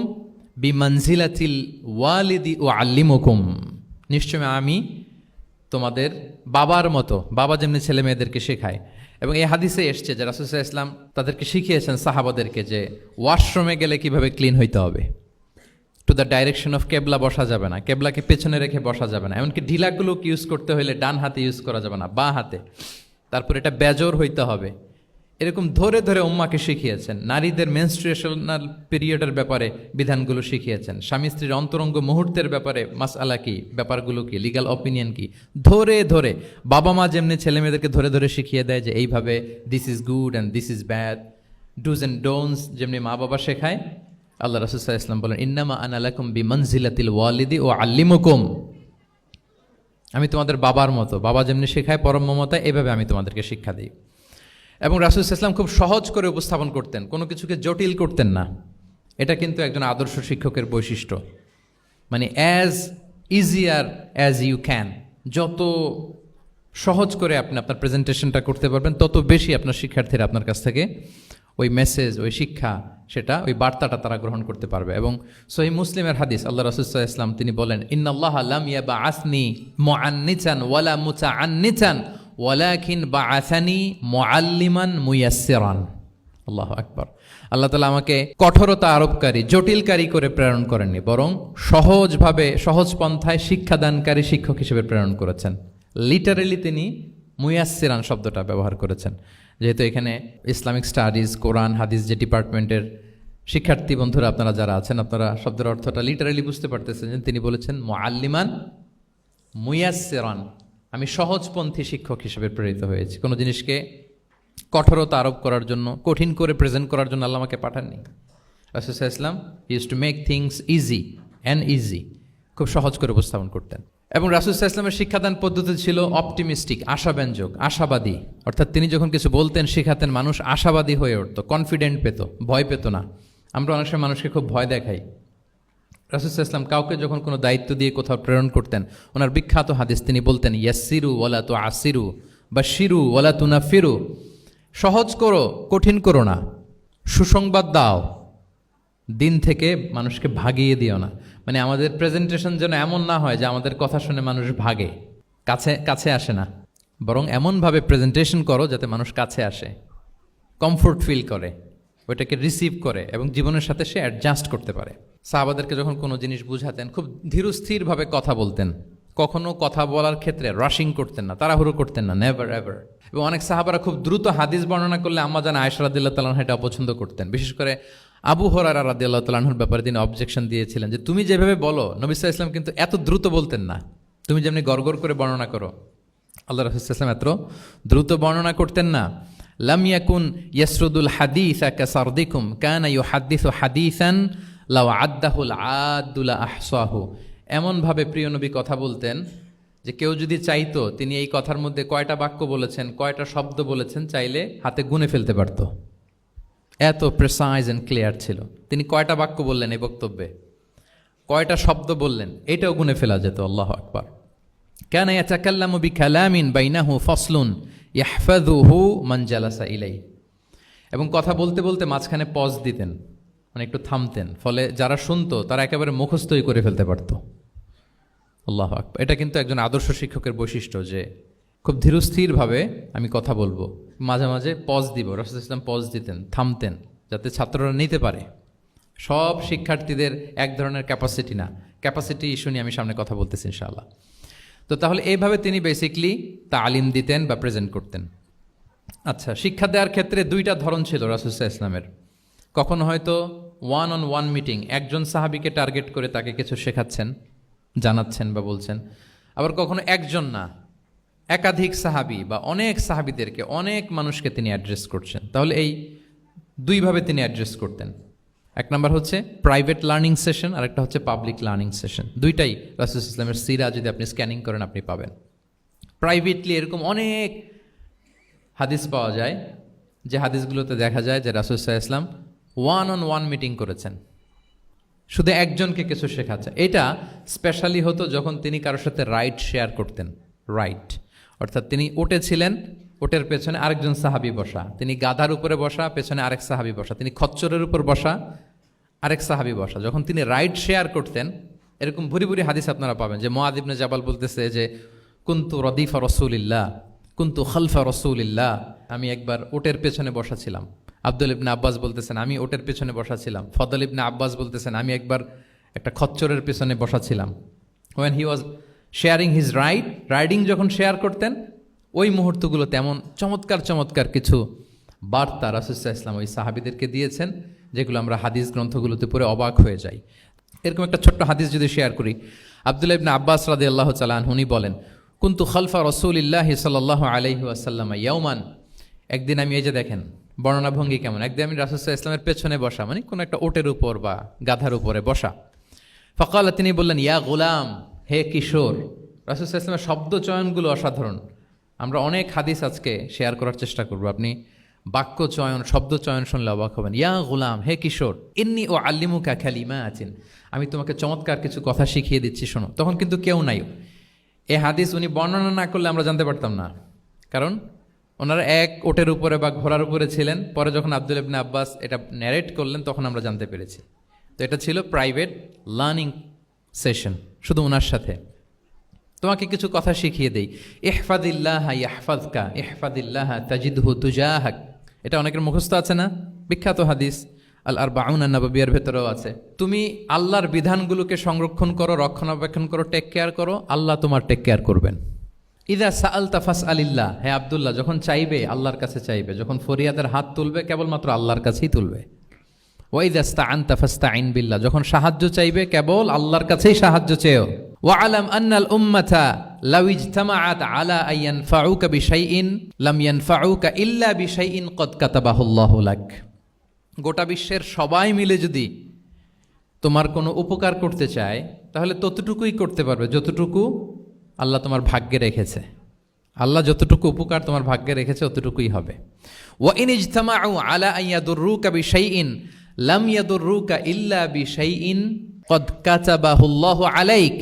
বিমানজিলাতিল ওয়ালিদি উআল্লিমুকুম, নিশ্চয় আমি তোমাদের বাবার মতো, বাবা যেমনি ছেলে মেয়েদেরকে শেখায়। এবং এই হাদিসে এসছে যে রাসূল সাল্লাল্লাহু আলাইহি ওয়াসাল্লাম তাদেরকে শিখিয়েছেন সাহাবাদেরকে যে ওয়াশরুমে গেলে কিভাবে ক্লিন হইতে হবে, টু দ্য ডাইরেকশন অফ কেবলা বসা যাবে না, কেবলাকে পেছনে রেখে বসা যাবে না, এমনকি ঢিলাগুলোকে ইউজ করতে হলে ডান হাতে ইউজ করা যাবে না, বাঁ হাতে। তারপর এটা বেজোর হইতে হবে। এরকম ধরে ধরে উম্মাকে শিখিয়েছেন। নারীদের মেনস্ট্রুয়েশনাল পিরিয়ডের ব্যাপারে বিধানগুলো শিখিয়েছেন। স্বামী স্ত্রীর অন্তরঙ্গ মুহূর্তের ব্যাপারে মাসআলা কি, ব্যাপারগুলো কি, লিগ্যাল অপিনিয়ন কি, ধরে ধরে বাবা মা যেমনি ছেলে মেয়েদেরকে ধরে ধরে শিখিয়ে দেয় যে এইভাবে this is good and this is bad, dos and don'ts যেমনি মা বাবা শেখায়, আল্লাহ রাসূল সাল্লাল্লাহু আলাইহি ওয়াসাল্লাম বলেন ইন্নামা আনা লাকুম বিমানজিলাতিল ওয়ালিদি উআল্লিমুকুম, আমি তোমাদের বাবার মতো, বাবা যেমনি শেখায় পরম মমতায়, এভাবে আমি তোমাদেরকে শিক্ষা দিই। এবং রাসূল সাল্লাল্লাহু আলাইহি ওয়াসাল্লাম খুব সহজ করে উপস্থাপন করতেন, কোনো কিছুকে জটিল করতেন না। এটা কিন্তু একজন আদর্শ শিক্ষকের বৈশিষ্ট্য। মানে as easier as you can, যত সহজ করে আপনি আপনার প্রেজেন্টেশনটা করতে পারবেন তত বেশি আপনার শিক্ষার্থীরা আপনার কাছ থেকে ওই মেসেজ, ওই শিক্ষা, সেটা ওই বার্তাটা তারা গ্রহণ করতে পারবে। এবং সহিহ মুসলিমের হাদিস, আল্লাহ রাসূল সাল্লাল্লাহু আলাইহি ওয়াসাল্লাম তিনি বলেন ইন্নাল্লাহা লাম ইয়াবআসনি মুআন্নিতান ওয়ালা মুতাআন্নিতান ওয়ালাকিন বাআসানি মুআল্লিমান মুয়াসসিরান। আল্লাহু আকবার। আল্লাহ তাআলা আমাকে কঠোরতা আরোপকারী, জটিলকারী করে প্রেরণ করেননি, বরং সহজভাবে, সহজ পন্থায় শিক্ষাদানকারী শিক্ষক হিসেবে প্রেরণ করেছেন। লিটারেলি তিনি মুয়াসসিরান শব্দটা ব্যবহার করেছেন। যেহেতু এখানে ইসলামিক স্টাডিজ, কোরআন, হাদিস যে ডিপার্টমেন্টের শিক্ষার্থী বন্ধুরা আপনারা যারা আছেন, আপনারা শব্দের অর্থটা লিটারেলি বুঝতে পারতেছেন যে তিনি বলেছেন মুআল্লিমান মুয়াসসিরান, আমি সহজপন্থী শিক্ষক হিসেবে প্রেরিত হয়েছি। কোনো জিনিসকে কঠোরতা আরোপ করার জন্য, কঠিন করে প্রেজেন্ট করার জন্য আল্লাহ আমাকে পাঠাননি। রাসূল সাল্লাল্লাহু আলাইহি ওয়াসাল্লাম use to make things easy and easy, খুব সহজ করে উপস্থাপন করতেন। এবং রাসূল সাল্লাল্লাহু আলাইহি ওয়াসাল্লামের শিক্ষাদান পদ্ধতি ছিল অপটিমিস্টিক, আশাব্যঞ্জক, আশাবাদী। অর্থাৎ তিনি যখন কিছু বলতেন, শেখাতেন, মানুষ আশাবাদী হয়ে উঠত, কনফিডেন্ট পেত, ভয় পেত না। আমরা অনেক সময় মানুষকে খুব ভয় দেখাই। রাসূল সাল্লাল্লাহু আলাইহি ওয়াসাল্লাম কাউকে যখন কোনো দায়িত্ব দিয়ে কোথাও প্রেরণ করতেন, ওনার বিখ্যাত হাদিস তিনি বলতেন, ইয়াসসিরু ওয়ালা তুআসসিরু বাশশিরু ওয়ালা তুনাফিরু, সহজ করো, কঠিন করো না, সুসংবাদ দাও, দিন থেকে মানুষকে ভাগিয়ে দিও না। মানে আমাদের প্রেজেন্টেশন যেন এমন না হয় যে আমাদের কথা শুনে মানুষ ভাগে, কাছে কাছে আসে না, বরং এমনভাবে প্রেজেন্টেশন করো যাতে মানুষ কাছে আসে, কমফোর্ট ফিল করে, ওইটাকে রিসিভ করে এবং জীবনের সাথে সে অ্যাডজাস্ট করতে পারে। সাহাবাদেরকে যখন কোনো জিনিস বুঝাতেন, খুব ধীরস্থিরভাবে কথা বলতেন, কখনো কথা বলার ক্ষেত্রে রাশিং করতেন না, তাড়াহুড়ো করতেন না, নেভার এভার। এবং অনেক সাহাবারা খুব দ্রুত হাদিস বর্ণনা করলে আম্মা জান আয়েশা রাদিয়াল্লাহু তাআলা আনহা এটা অপছন্দ করতেন। বিশেষ করে আবু হুরায়রা রাদিয়াল্লাহু তাআলা আনহুর ব্যাপারে তিনি অবজেকশন দিয়েছিলেন যে তুমি যেভাবে বলো, নবী সাল্লাল্লাহু আলাইহি ওয়াসাল্লাম কিন্তু এত দ্রুত বলতেন না, তুমি যেমনি গড়গড় করে বর্ণনা করো, আল্লাহ রাসূল সাল্লাল্লাহু আলাইহি ওয়াসাল্লাম এত দ্রুত বর্ণনা করতেন না। লাম ইয়াকুন ইয়াসরুদুল হাদিসা কাসারদিকুম কানা ইউহাদ্দিসু হাদিসান লাউ আদ্দাহুল আদ্দুলা আহসাহু। এমনভাবে প্রিয় নবী কথা বলতেন যে কেউ যদি চাইতো তিনি এই কথার মধ্যে কয়টা বাক্য বলেছেন, কয়টা শব্দ বলেছেন, চাইলে হাতে গুনে ফেলতে পারত। এত প্রেসাইজ অ্যান্ড ক্লিয়ার ছিল। তিনি কয়টা বাক্য বললেন এই বক্তব্যে, কয়টা শব্দ বললেন, এটাও গুনে ফেলা যেত। আল্লাহু আকবার। কানা ইয়াতাকাল্লামু বিকালামিন বাইনাহু ফাসলুন ইয়াহফাযুহু মান জালাসা ইলাই। এবং কথা বলতে বলতে মাঝখানে পজ দিতেন, মানে একটু থামতেন, ফলে যারা শুনতো তারা একেবারে মুখস্থই করে ফেলতে পারত। আল্লাহু আকবার। এটা কিন্তু একজন আদর্শ শিক্ষকের বৈশিষ্ট্য যে খুব ধীরস্থিরভাবে আমি কথা বলবো, মাঝে মাঝে পজ দিব। রাসূল সাল্লাল্লাহু আলাইহি ওয়াসাল্লাম পজ দিতেন, থামতেন, যাতে ছাত্ররা নিতে পারে। সব শিক্ষার্থীদের এক ধরনের ক্যাপাসিটি না, ক্যাপাসিটি ইস্যু নিয়ে আমি সামনে কথা বলতেছি ইনশাআল্লাহ। তো তাহলে এইভাবে তিনি বেসিকলি তালিম দিতেন বা প্রেজেন্ট করতেন। আচ্ছা, শিক্ষা দেওয়ার ক্ষেত্রে দুইটা ধরন ছিল রাসূল সাল্লাল্লাহু আলাইহি ওয়াসাল্লামের। কখনো হয়তো ওয়ান অন ওয়ান মিটিং, একজন সাহাবীকে টার্গেট করে তাকে কিছু শেখাচ্ছেন, জানাচ্ছেন বা বলছেন। আবার কখনো একজন না, একাধিক সাহাবী বা অনেক সাহাবীদেরকে, অনেক মানুষকে তিনি অ্যাড্রেস করছেন। তাহলে এই দুইভাবে তিনি অ্যাড্রেস করতেন। এক নাম্বার হচ্ছে প্রাইভেট লার্নিং সেশন, আর একটা হচ্ছে পাবলিক লার্নিং সেশন। দুইটাই রাসূল সাল্লাল্লাহু আলাইহি ওয়াসাল্লামের সিরা যদি আপনি স্ক্যানিং করেন আপনি পাবেন। প্রাইভেটলি এরকম অনেক হাদিস পাওয়া যায় যে হাদিসগুলোতে দেখা যায় যে রাসূল সাল্লাল্লাহু আলাইহি ওয়াসাল্লাম ওয়ান অন ওয়ান মিটিং করেছেন, শুধু একজনকে কিছু শেখাচ্ছে। এটা স্পেশালি হতো যখন তিনি কারোর সাথে রাইড শেয়ার করতেন। রাইট অর্থাৎ তিনি উটে ছিলেন, উটের পেছনে আরেকজন সাহাবী বসা, তিনি গাধার উপরে বসা, পেছনে আরেক সাহাবী বসা, তিনি খচ্চরের উপর বসা, আরেক সাহাবী বসা। যখন তিনি রাইড শেয়ার করতেন, এরকম ভুরি ভুরি হাদিস আপনারা পাবেন যে মুআয ইবনে জাবাল বলতেছে যে কুনতু রদিফা রাসূলিল্লাহ, কুনতু খালফা রাসূলিল্লাহ, আমি একবার উটের পেছনে বসা ছিলাম। আব্দুল ইবনে আব্বাস বলতেছেন আমি ওটের পেছনে বসা ছিলাম। ফদল ইবনে আব্বাস বলতেছেন আমি একবার একটা খচ্চরের পেছনে বসা ছিলাম। When he was sharing his riding যখন শেয়ার করতেন, ওই মুহূর্তগুলো তেমন চমৎকার চমৎকার কিছু বার্তা রাসূল সাল্লাল্লাহু আলাইহি ওয়াসাল্লাম ওই সাহাবীদেরকে দিয়েছেন, যেগুলো আমরা হাদিস গ্রন্থগুলোতে পড়ে অবাক হয়ে যাই। এরকম একটা ছোট্ট হাদিস যদি শেয়ার করি, আব্দুল্লাহ ইবনে আব্বাস রাদিয়াল্লাহু তাআলা আনহু উনি বলেন, কুনতু খালফা রাসূলিল্লাহি সাল্লাল্লাহু আলাইহি ওয়াসাল্লাম ইয়াওমান, একদিন আমি, এই যে দেখেন বর্ণনা ভঙ্গি কেমন, একদিন আমি রাসূল সাল্লাল্লাহু আলাইহি ওয়াসাল্লামের পেছনে বসা, মানে কোনো একটা ওটের উপর বা গাধার উপরে বসা। ফাকালা, তিনি বললেন, ইয়া গোলাম, হে কিশোর। রাসূল সাল্লাল্লাহু আলাইহি ওয়াসাল্লামের শব্দ চয়নগুলো অসাধারণ। আমরা অনেক হাদিস আজকে শেয়ার করার চেষ্টা করব, আপনি বাক্য চয়ন, শব্দ চয়ন শুনলে অবাক হবেন। ইয়া গোলাম, হে কিশোর, ইন্নী ও আল্লিমুকা কালিমাতিন, আমি তোমাকে চমৎকার কিছু কথা শিখিয়ে দিচ্ছি, শোনো। তখন কিন্তু কেউ নাই। এই হাদিস উনি বর্ণনা না করলে আমরা জানতে পারতাম না, কারণ ওনারা এক ওটের উপরে বা ঘোড়ার উপরে ছিলেন। পরে যখন আব্দুল ইবনে আব্বাস এটা ন্যারেট করলেন তখন আমরা জানতে পেরেছি। তো এটা ছিল প্রাইভেট লার্নিং সেশন, শুধু ওনার সাথে। তোমাকে কিছু কথা শিখিয়ে দেই। ইহফাদিল্লাহ ইয়াহফাযকা, ইহফাদিল্লাহ তাজিদহু তুজাহাক। এটা অনেকের মুখস্থ আছে না, বিখ্যাত হাদিস আল আরবাউন আন-নববিয়ার ভেতরেও আছে। তুমি আল্লাহর বিধানগুলোকে সংরক্ষণ করো, রক্ষণাবেক্ষণ করো, টেক কেয়ার করো, আল্লাহ তোমার টেক কেয়ার করবেন। ইদা সাআলতা ফাসআলিল্লাহ, হে আব্দুল্লাহ, যখন চাইবে আল্লাহর কাছে চাইবে, যখন ফরিয়াদের হাত তুলবে কেবলমাত্র আল্লাহর কাছেই তুলবে। ওয়া ইদা ইসতাআনতা ফাসতাঈন বিল্লাহ, যখন সাহায্য চাইবে কেবল আল্লাহর কাছেই সাহায্য চেও। ওয়া আলাম আন্নাল উম্মাতা লাউ ইজতামাআত আলা আন ইয়ানফাউকা বিশাইইন লাম ইয়ানফাউকা ইল্লা বিশাইইন ক্বাদ কাতাবাহুল্লাহু লাক। গোটা বিশ্বের সবাই মিলে যদি তোমার কোনো উপকার করতে চায় তাহলে ততটুকুই করতে পারবে যতটুকু আল্লাহ তোমার ভাগ্যে রেখেছে। আল্লাহ যতটুকু উপকার তোমার ভাগ্যে রেখেছে অতটুকুই হবে। ওয়া ইন ইজতামাউ আলা আন ইয়াদুররুকা বিশাইইন লাম ইয়াদুররুকা ইল্লা বিশাইইন ক্বাদ কাতাবাহুল্লাহু আলাইক।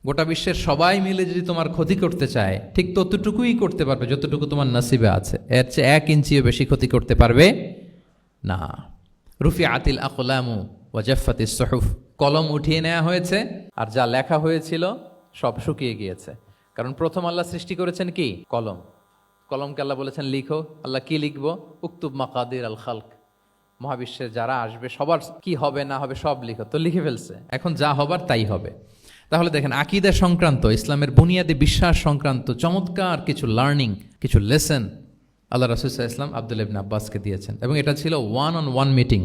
গোটা বিশ্বের সবাই মিলে যদি তোমার ক্ষতি করতে চায় ঠিক ততটুকুই করতে পারবে যতটুকু তোমার নসিবে আছে, এর চেয়ে 1 ইঞ্চিও বেশি ক্ষতি করতে পারবে না। রুফিআতিল আকলামু ওয়া জাফফাতিস সুহুফ, কলম উঠিয়ে নেওয়া হয়েছে আর যা লেখা হয়েছিল সব শুকিয়ে গিয়েছে। কারণ প্রথম আল্লাহ সৃষ্টি করেছেন কি? কলম। কলমকে আল্লাহ বলেছেন লিখো। আল্লাহ কি লিখবো? উকতুব মাকাদির আল খালক, মহাবিশ্বের যারা আসবে সবার কি হবে না হবে সব লিখো। তো লিখে ফেলছে, এখন যা হবার তাই হবে। তাহলে দেখেন, আকীদা সংক্রান্ত, ইসলামের বুনিয়াদী বিশ্বাস সংক্রান্ত চমৎকার কিছু লার্নিং, কিছু লেসন আল্লাহ রাসূল সাল্লাল্লাহু আলাইহি ওয়াসাল্লাম আব্দুল্লাহ ইবনে আব্বাসকে দিয়েছেন। এবং এটা ছিল 1-on-1 meeting,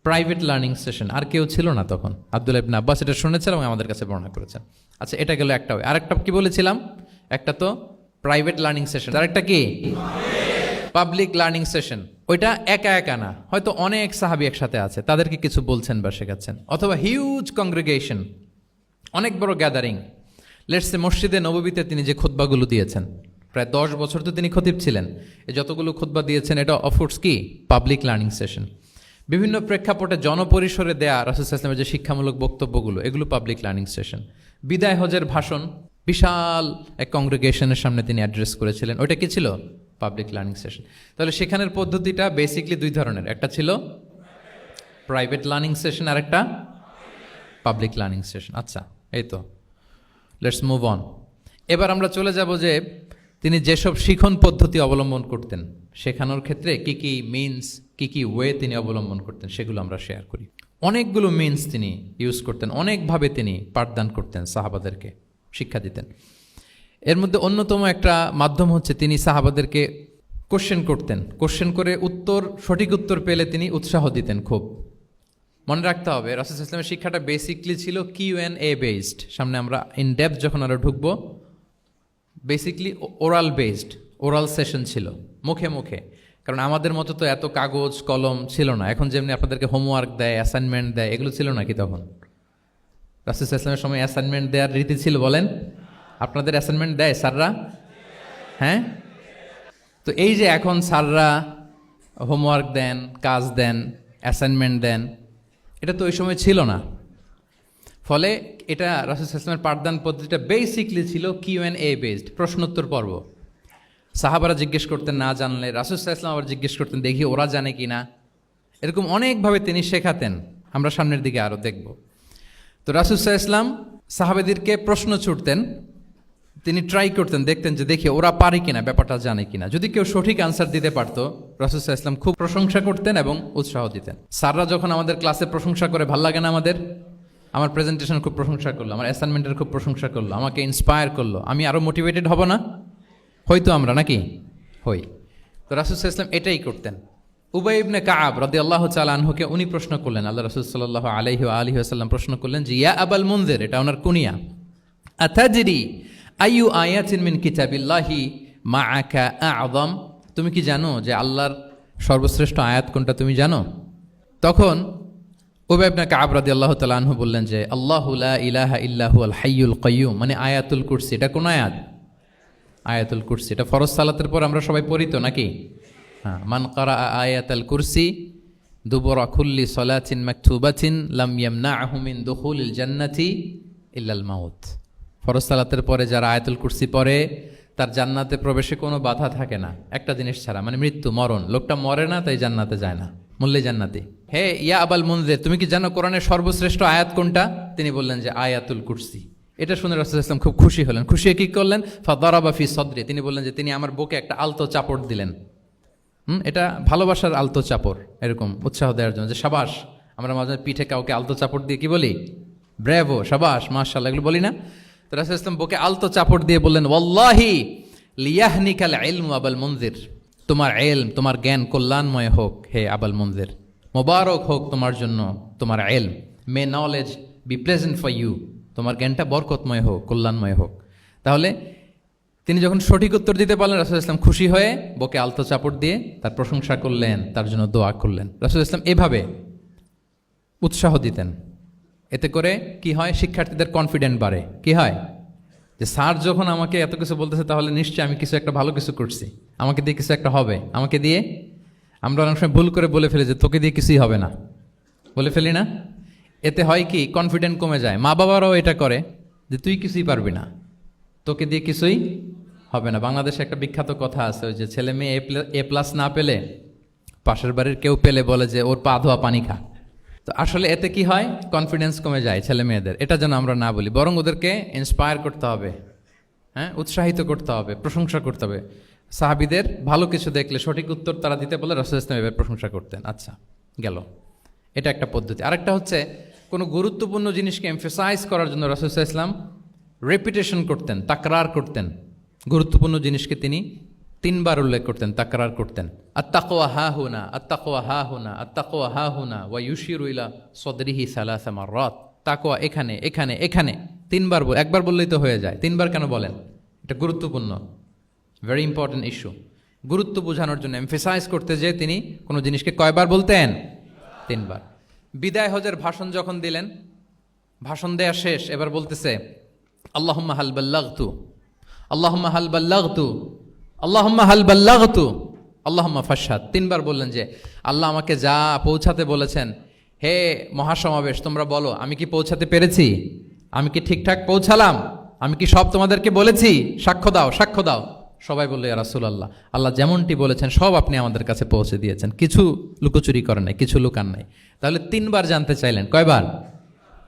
private learning session. আর কেউ ছিল না তখন। আব্দুল্লাহ ইবনে আব্বাস এটা শুনেছেন এবং আমাদের কাছে বর্ণনা করেছেন। আচ্ছা, এটা গেল একটা। আরেকটা কি বলেছিলাম? একটা তো প্রাইভেট লার্নিং সেশন, আরেকটা কি পাবলিক লার্নিং সেশন। ওইটা একা একা না, হয়তো অনেক সাহাবী একসাথে আছে, তাদেরকে কিছু বলছেন বা শেখাচ্ছেন। অথবা হিউজ কংগ্রেগেশন, অনেক বড় গ্যাদারিং। লেটস সে মসজিদে নববীতে তিনি যে খুতবাগুলো দিয়েছেন, প্রায় 10 বছর তো তিনি খতিব ছিলেন, এই যতগুলো খুতবা দিয়েছেন এটা অফকোর্স কি পাবলিক লার্নিং সেশন। বিভিন্ন প্রেক্ষাপটে জনপরিসরে দেয়া রাসূল সাল্লাল্লাহু আলাইহি ওয়াসাল্লামের যে শিক্ষামূলক বক্তব্যগুলো, এগুলো পাবলিক লার্নিং সেশন। বিদায় হজের ভাষণ বিশাল এক কংগ্রেগেশনের সামনে তিনি অ্যাড্রেস করেছিলেন, ওইটা কি ছিল? Public learning session. তাহলে সেখানের পদ্ধতিটা বেসিকলি 2 ধরনের, একটা ছিল প্রাইভেট লার্নিং সেশন আর একটা পাবলিক লার্নিং সেশন। আচ্ছা, এই তো, লেটস মুভ অন। এবার আমরা চলে যাব যে তিনি যেসব শিখন পদ্ধতি অবলম্বন করতেন, শেখানোর ক্ষেত্রে কি কি মিনস, কি কি ওয়ে তিনি অবলম্বন করতেন, সেগুলো আমরা শেয়ার করি। অনেকগুলো মিনস তিনি ইউজ করতেন, অনেকভাবে তিনি পাঠদান করতেন, সাহাবাদেরকে শিক্ষা দিতেন। এর মধ্যে অন্যতম একটা মাধ্যম হচ্ছে তিনি সাহাবাদেরকে কোশ্চেন করতেন। কোশ্চেন করে সঠিক উত্তর পেলে তিনি উৎসাহ দিতেন খুব। মনে রাখতে হবে রাসূল সাল্লাল্লাহু আলাইহি ওয়াসাল্লামের শিক্ষাটা বেসিকলি ছিল Q&A বেসড। সামনে আমরা ইন ডেপথ যখন আরো ঢুকবো, basically oral based, oral session ছিল, মুখে মুখে। কারণ আমাদের মতো তো এত কাগজ কলম ছিল না। এখন যেমনি আপনাদেরকে হোমওয়ার্ক দেয়, অ্যাসাইনমেন্ট দেয়, এগুলো ছিল নাকি তখন? রাসূল সাল্লাল্লাহু আলাইহি ওয়াসাল্লামের সময় অ্যাসাইনমেন্ট দেওয়ার রীতি ছিল? বলেন, আপনাদের অ্যাসাইনমেন্ট দেয় স্যাররা? হ্যাঁ। তো এই যে এখন স্যাররা হোমওয়ার্ক দেন, কাজ দেন, অ্যাসাইনমেন্ট দেন, এটা তো ওই সময় ছিল না। ফলে এটা রাসূল সাল্লাল্লাহু আলাইহি ওয়াসাল্লামের পাঠদান পদ্ধতিটা বেসিকলি ছিল Q&A বেসড, প্রশ্নোত্তর পর্ব। সাহাবারা জিজ্ঞেস করতেন, না জানলে রাসূল সাল্লাল্লাহু আলাইহি ওয়াসাল্লাম আবার জিজ্ঞেস করতেন, দেখি ওরা জানে কি না। এরকম অনেকভাবে তিনি শেখাতেন, আমরা সামনের দিকে আরও দেখব। তো রাসূল সাল্লাল্লাহু আলাইহি ওয়াসাল্লাম সাহাবাদেরকে প্রশ্ন ছুড়তেন, তিনি ট্রাই করতেন, দেখতেন যে দেখি ওরা পারে কিনা, ব্যাপারটা জানে কিনা। যদি কেউ সঠিক আনসার দিতে পারতো, রাসূল সাল্লাল্লাহু আলাইহি ওয়াসাল্লাম খুব প্রশংসা করতেন এবং উৎসাহ দিতেন। স্যাররা যখন আমাদের ক্লাসে প্রশংসা করে, ভাল লাগে না আমাদের? আমার প্রেজেন্টেশন খুব প্রশংসা করলো, আমার অ্যাসাইনমেন্টের খুব প্রশংসা করলো, আমাকে ইন্সপায়ার করলো, আমি আরও মোটিভেটেড হব না? হয়তো আমরা নাকি হই। তো রাসূল সাল্লাল্লাহু আলাইহি ওয়াসাল্লাম এটাই করতেন। উবাই ইবনে কাআব রাদিয়াল্লাহু তাআলা আনহুকে উনি প্রশ্ন করলেন, আল্লাহ রাসূল সাল্লাল্লাহু আলাইহি ওয়া আলিহি ওয়াসাল্লাম প্রশ্ন করলেন যে, ইয়া আবাল মুনজির, এটা ওনার কুনিয়া, আতাদরি আইয়ু আয়াতিন মিন কিতাবিল্লাহি মাআকা আ'যাম, তুমি কি জানো যে আল্লাহর সর্বশ্রেষ্ঠ আয়াত কোনটা, তুমি জানো? তখন উবাই ইবনে কাআব রাদিয়াল্লাহু তাআলা আনহু বললেন যে, আল্লাহু লা ইলাহা ইল্লা হুয়াল হাইয়ুল কাইয়্যুম, মানে আয়াতুল কুরসি। এটা কোন আয়াত? আয়াতুল কুরসি। এটা ফরজ সালাতের পর আমরা সবাই পড়ি তো নাকি? হ্যাঁ, মান কারা আয়াতুল কুরসি দুবরা কুল্লি সালাতিন মাকতুবাতিন লাম ইয়ামনাহু মিন দুখুলিল জান্নাতি ইল্লাল মাউত। ফরজ সালাতের পরে যারা আয়াতুল কুরসি পড়ে, তার জান্নাতে প্রবেশে কোনো বাধা থাকে না, একটা জিনিস ছাড়া, মানে মৃত্যু, মরণ। লোকটা মরে না, তাই জান্নাতে যায় না, মূল্যে জান্নাতি। হে ইয়া আবাল মুনজির, তুমি কি জানো কোরআনের সর্বশ্রেষ্ঠ আয়াত কোনটা? তিনি বললেন যে আয়াতুল কুরসি। এটা শুনে রাসূল সাল্লাল্লাহু আলাইহি ওয়াসাল্লাম খুব খুশি হলেন। খুশি হয়ে কি করলেন? ফাদারাবা ফি সদরি, তিনি বললেন যে তিনি আমার বুকে একটা আলতো চাপড় দিলেন। এটা ভালোবাসার আলতো চাপড়, এরকম উৎসাহ দেওয়ার জন্য, যে সাবাস। আমরা মাঝে পিঠে কাউকে আলতো চাপড় দিয়ে কি বলি? ব্রেভো, সাবাস, মাশাআল্লাহ, এগুলো বলি না? তো রাসূল সাল্লাল্লাহু আলাইহি ওয়াসাল্লাম বুকে আলতো চাপড় দিয়ে বললেন, ওয়াল্লাহি লিয়াহনিকাল ইলমু আবাল মুনজির, তোমার ইলম, তোমার জ্ঞান কল্যাণময় হোক হে আবাল মুনজির, মোবারক হোক তোমার জন্য তোমার ইলম। May knowledge be pleasant for you, তোমার জ্ঞানটা বরকতময় হোক, কল্যাণময় হোক। তাহলে তিনি যখন সঠিক উত্তর দিতে পারলেন, রাসূল সাল্লাল্লাহু আলাইহি ওয়াসাল্লাম খুশি হয়ে বুকে আলতো চাপড় দিয়ে তার প্রশংসা করলেন, তার জন্য দোয়া করলেন। রাসূল সাল্লাল্লাহু আলাইহি ওয়াসাল্লাম এভাবে উৎসাহ দিতেন। এতে করে কি হয়? শিক্ষার্থীদের কনফিডেন্ট বাড়ে। কি হয়? যে স্যার যখন আমাকে এত কিছু বলতেছে তাহলে নিশ্চয়ই আমি কিছু একটা ভালো কিছু করছি, আমাকে দিয়ে কিছু একটা হবে, আমাকে দিয়ে। আমরা অনেক সময় ভুল করে বলে ফেলি যে তোকে দিয়ে কিছুই হবে না, বলে ফেলি না? এতে হয় কি, কনফিডেন্ট কমে যায়। মা বাবারাও এটা করে যে তুই কিছুই পারবি না, তোকে দিয়ে কিছুই হবে না। বাংলাদেশে একটা বিখ্যাত কথা আছে, ওই যে ছেলে মেয়ে এ প্লাস না পেলে পাশের বাড়ির কেউ পেলে বলে যে ওর পা ধোয়া পানি খা। তো আসলে এতে কি হয়, কনফিডেন্স কমে যায় ছেলে মেয়েদের। এটা যেন আমরা না বলি, বরং ওদেরকে ইন্সপায়ার করতে হবে, হ্যাঁ, উৎসাহিত করতে হবে, প্রশংসা করতে হবে। সাহাবীদের ভালো কিছু দেখলে সঠিক উত্তর তারা দিতে বলে রাসূল ইসলাম এভাবে প্রশংসা করতেন। আচ্ছা, গেল, এটা একটা পদ্ধতি। আরেকটা হচ্ছে কোনো গুরুত্বপূর্ণ জিনিসকে এমফেসাইজ করার জন্য রাসূল ইসলাম রেপিটেশন করতেন, তাকরার করতেন। গুরুত্বপূর্ণ জিনিসকে তিনি 3 বার উল্লেখ করতেন, তাকরার করতেন। আত্তাকওয়া হা হুনা, আত্তাকওয়া হা হুনা, আত্তাকওয়া হা হুনা, ওয়া ইউশিরু ইলা সদরিহি সালাসা মাররাত। তাকওয়া এখানে, এখানে, এখানে 3 বার। একবার বললেই তো হয়ে যায়, 3 বার কেন বলেন? এটা গুরুত্বপূর্ণ, ভেরি ইম্পর্টেন্ট ইস্যু। গুরুত্ব বোঝানোর জন্য এমফেসাইজ করতে যে তিনি কোনো জিনিসকে কয়বার বলতেন? 3 বার। বিদায় হজের ভাষণ যখন দিলেন, ভাষণ দেয়া শেষ, এবার বলতেছে আল্লাহুম্মা হাল বাল্লাগতু, আল্লাহুম্মা হাল বাল্লাগতু, আল্লাহুম্মা হাল বাল্লাগতু, আল্লাহুম্মা ফাশহাদ। 3 বার বললেন যে আল্লাহ আমাকে যা পৌঁছাতে বলেছেন, হে মহাসমাবেশ তোমরা বলো আমি কি পৌঁছাতে পেরেছি? আমি কি ঠিকঠাক পৌঁছালাম? আমি কি সব তোমাদেরকে বলেছি? সাক্ষ্য দাও, সাক্ষ্য দাও। সবাই বললো ইয়া রাসূলুল্লাহ, আল্লাহ যেমনটি বলেছেন সব আপনি আমাদের কাছে পৌঁছে দিয়েছেন, কিছু লুকোচুরি করেন নাই, কিছু লুকান নাই। তাহলে 3 বার জানতে চাইলেন, কয়বার?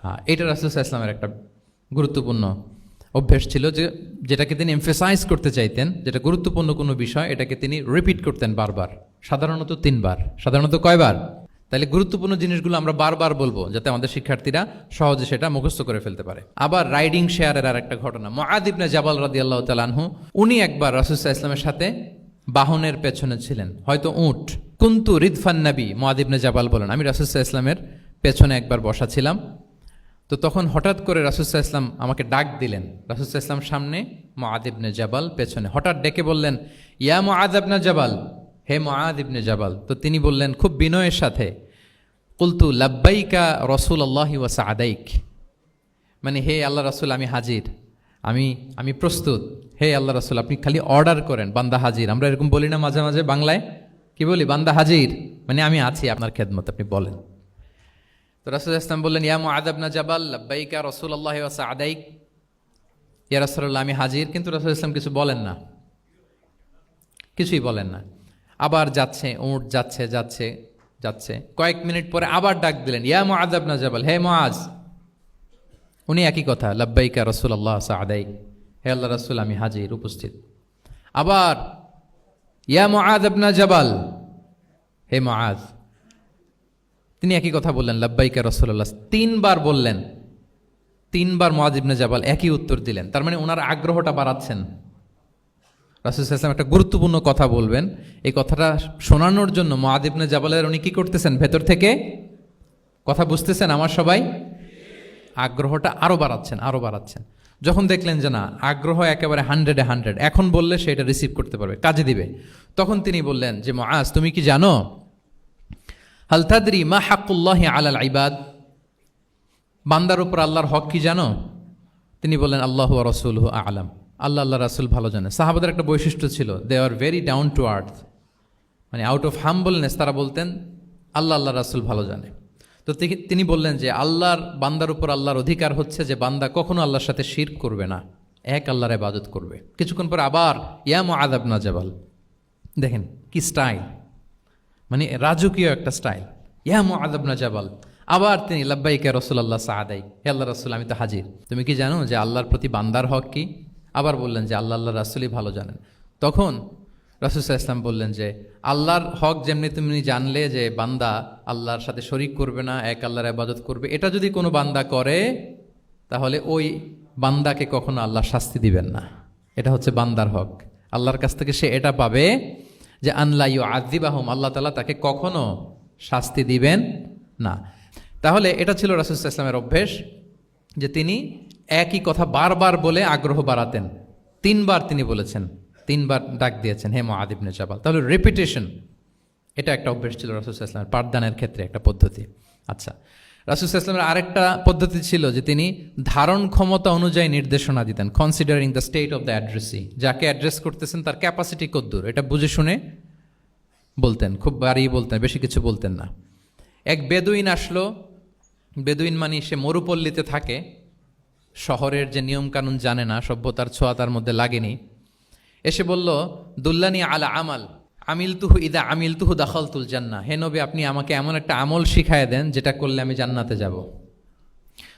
হ্যাঁ, এটা রাসূল সাল্লাল্লাহু আলাইহি ওয়াসাল্লামের একটা গুরুত্বপূর্ণ অভ্যেস ছিল, যে যেটাকে তিনি এমফেসাইজ করতে চাইতেন, যেটা গুরুত্বপূর্ণ কোনো বিষয় এটাকে তিনি রিপিট করতেন বারবার, সাধারণত 3 বার। সাধারণত কয়বার? তাহলে গুরুত্বপূর্ণ জিনিসগুলো আমরা বারবার বলবো যাতে আমাদের শিক্ষার্থীরা সহজে সেটা মুখস্থ করে ফেলতে পারে। আবার রাইডিং শেয়ারের আর একটা ঘটনা, মুআয ইবনে জাবাল রাদিয়াল্লাহু তাআলা আনহু, উনি একবার রাসূল সাল্লাল্লাহু আলাইহি ওয়াসাল্লামের সাথে বাহনের পেছনে ছিলেন, হয়তো উট। কুনতু রিদফান নবী, মুআয ইবনে জাবাল বলেন আমি রাসূল সাল্লাল্লাহু আলাইহি ওয়াসাল্লামের পেছনে একবার বসা ছিলাম। তো তখন হঠাৎ করে রাসূল সাল্লাল্লাহু আলাইহি ওয়াসাল্লাম আমাকে ডাক দিলেন। রাসূল সাল্লাল্লাহু আলাইহি ওয়াসাল্লাম সামনে, মুআয ইবনে জাবাল পেছনে। হঠাৎ ডেকে বললেন ইয়া মুআয ইবনে জাবাল, হে মুআয ইবনে জাবাল। তো তিনি বললেন খুব বিনয়ের সাথে, কুলতু লাব্বাইকা রাসূলুল্লাহি ওয়া সাআদাইক, মানে হে আল্লাহ রাসূল আমি হাজির, আমি প্রস্তুত। হে আল্লাহ রাসূল আপনি খালি অর্ডার করেন, বান্দা হাজির। আমরা এরকম বলি না মাঝে মাঝে বাংলায়, কি বলি? বান্দা হাজির, মানে আমি আছি আপনার খেদমত, আপনি বলেন। তো রাসূল ইসলাম বললেন ইয়া মুআয ইবনে জাবাল লাব্বাইকা রাসূলুল্লাহি ওয়া সাআদাইক, ইয়া রাসূলুল্লাহ আমি হাজির। কিন্তু রাসূল ইসলাম কিছু বলেন না, কিছুই বলেন না। আবার যাচ্ছে উট, যাচ্ছে যাচ্ছে যাচ্ছে, কয়েক মিনিট পরে আবার ডাক দিলেন ইয়া মুআয ইবনে জাবাল, হে মুআয। উনি একই কথা, লাব্বাইকা রাসূলুল্লাহ সাআদাইক, হে আল্লাহ রাসূল আমি হাজির, উপস্থিত। আবার ইয়া মুআয ইবনে জাবাল, হে মুআয। তিনি একই কথা বললেন লাব্বাইকা রাসূলুল্লাহ, 3 বার বললেন। 3 বার মুআয ইবনে জাবাল একই উত্তর দিলেন। তার মানে ওনার আগ্রহটা বাড়াচ্ছেন। রাসূল সাল্লাল্লাহু আলাইহি ওয়াসাল্লাম একটা গুরুত্বপূর্ণ কথা বলবেন, এই কথাটা শোনানোর জন্য মুআয ইবনে জাবালের উনি কি করতেছেন? ভেতর থেকে কথা বুঝতেছেন আমার সবাই? আগ্রহটা আরো বাড়াচ্ছেন, আরো বাড়াচ্ছেন। যখন দেখলেন যে না, আগ্রহ একেবারে 100-এ 100, এখন বললে সে এটা রিসিভ করতে পারবে, কাজে দিবে, তখন তিনি বললেন যে মুআয তুমি কি জানো হাল তাদরি মা হাক্কুল্লাহি আলাল ইবাদ, বান্দার উপর আল্লাহর হক কি জানো? তিনি বললেন আল্লাহু ওয়া রাসূলুহু আ'লাম, আল্লাহ আল্লাহ রাসূল ভালো জানে। সাহাবাদের একটা বৈশিষ্ট্য ছিল, they are very down to earth, মানে আউট অফ হাম্বলনেস তারা বলতেন আল্লাহ আল্লাহ রাসূল ভালো জানে। তো তিনি বললেন যে আল্লাহর, বান্দার উপর আল্লাহর অধিকার হচ্ছে যে বান্দা কখনো আল্লাহর সাথে শিরক করবে না, এক আল্লাহর ইবাদত করবে। কিছুক্ষণ পর আবার ইয়া মুআয ইবনে জাবাল, দেখেন কি স্টাইল, মানে রাজকীয় একটা স্টাইল। ইয়া মুআয ইবনে জাবাল, আবার তিনি লাব্বাইকা রাসূলুল্লাহ সাআদাইক, হে আল্লাহ রাসূল আমি তো হাজির, তুমি কি জানো যে আল্লাহর প্রতি বান্দার হক কি? আবার বললেন যে আল্লাহ আল্লাহ রাসূলই ভালো জানেন। তখন রাসূল সাল্লাল্লাহু আলাইহি ওয়াসাল্লাম বললেন যে আল্লাহর হক যেমনি তুমি জানলে যে বান্দা আল্লাহর সাথে শরীক করবে না, এক আল্লাহর ইবাদত করবে, এটা যদি কোনো বান্দা করে তাহলে ওই বান্দাকে কখনো আল্লাহ শাস্তি দিবেন না। এটা হচ্ছে বান্দার হক, আল্লাহর কাছ থেকে সে এটা পাবে যে আনলা ইউআযিবাহুম, আল্লাহ তাআলা তাকে কখনো শাস্তি দিবেন না। তাহলে এটা ছিল রাসূল সাল্লাল্লাহু আলাইহি ওয়াসাল্লামের অভ্যেস, যে তিনি একই কথা বারবার বলে আগ্রহ বাড়াতেন। 3 বার তিনি বলেছেন, 3 বার ডাক দিয়েছেন হে মুআয ইবনে জাবাল। তাহলে রিপিটেশন এটা একটা অভ্যেস ছিল রাসূল সাল্লাল্লাহু আলাইহি ওয়াসাল্লামের, পাঠদানের ক্ষেত্রে একটা পদ্ধতি। আচ্ছা, রাসূল সাল্লাল্লাহু আলাইহি ওয়াসাল্লামের আরেকটা পদ্ধতি ছিল যে তিনি ধারণ ক্ষমতা অনুযায়ী নির্দেশনা দিতেন, considering the state of the addressee. যাকে অ্যাড্রেস করতেছেন তার ক্যাপাসিটি কতদূর এটা বুঝে শুনে বলতেন, খুব বাড়িয়ে বলতেন, বেশি কিছু বলতেন না। এক বেদুইন আসলো, বেদুইন মানে সে মরুপল্লীতে থাকে, শহরের যে নিয়মকানুন জানে না, সভ্যতার ছোঁয়া তার মধ্যে লাগেনি। এসে বলল, দুল্লানি আলা আমাল আমিলতুহু ইদা আমিলতুহু দাখালতুল জান্নাহ। হে নবী, আপনি আমাকে এমন একটা আমল শিখায় দেন যেটা করলে আমি জান্নাতে যাব।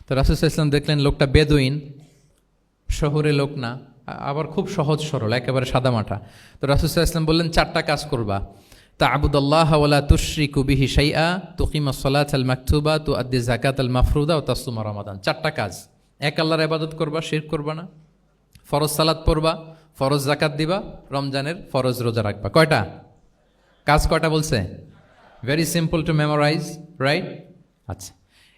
তো রাসূল সাল্লাল্লাহু আলাইহি ওয়াসাল্লাম দেখলেন লোকটা বেদুইন, শহরে লোক না, আবার খুব সহজ সরল, একেবারে সাদামাটা। তো রাসূল সাল্লাল্লাহু আলাইহি ওয়াসাল্লাম বললেন, চারটা কাজ করবা। তা'বুদাল্লাহ ওয়ালা তুশরিকু বিহি শাইআ, তুকিমাস সালাতাল মাকতুবা, তুআদ্দি যাকাতাল মাফরুদা ওয়া তাসুমা রমাদান। চারটা কাজ। এক, আল্লাহর ইবাদত করবা, শিরক করবা না। ফরজ সালাত পড়বা, ফরজ যাকাত দিবা, রমজানের ফরজ রোজা রাখবা। কয়টা কাজ? কয়টা বলছে? Very simple to memorize, right? আচ্ছা,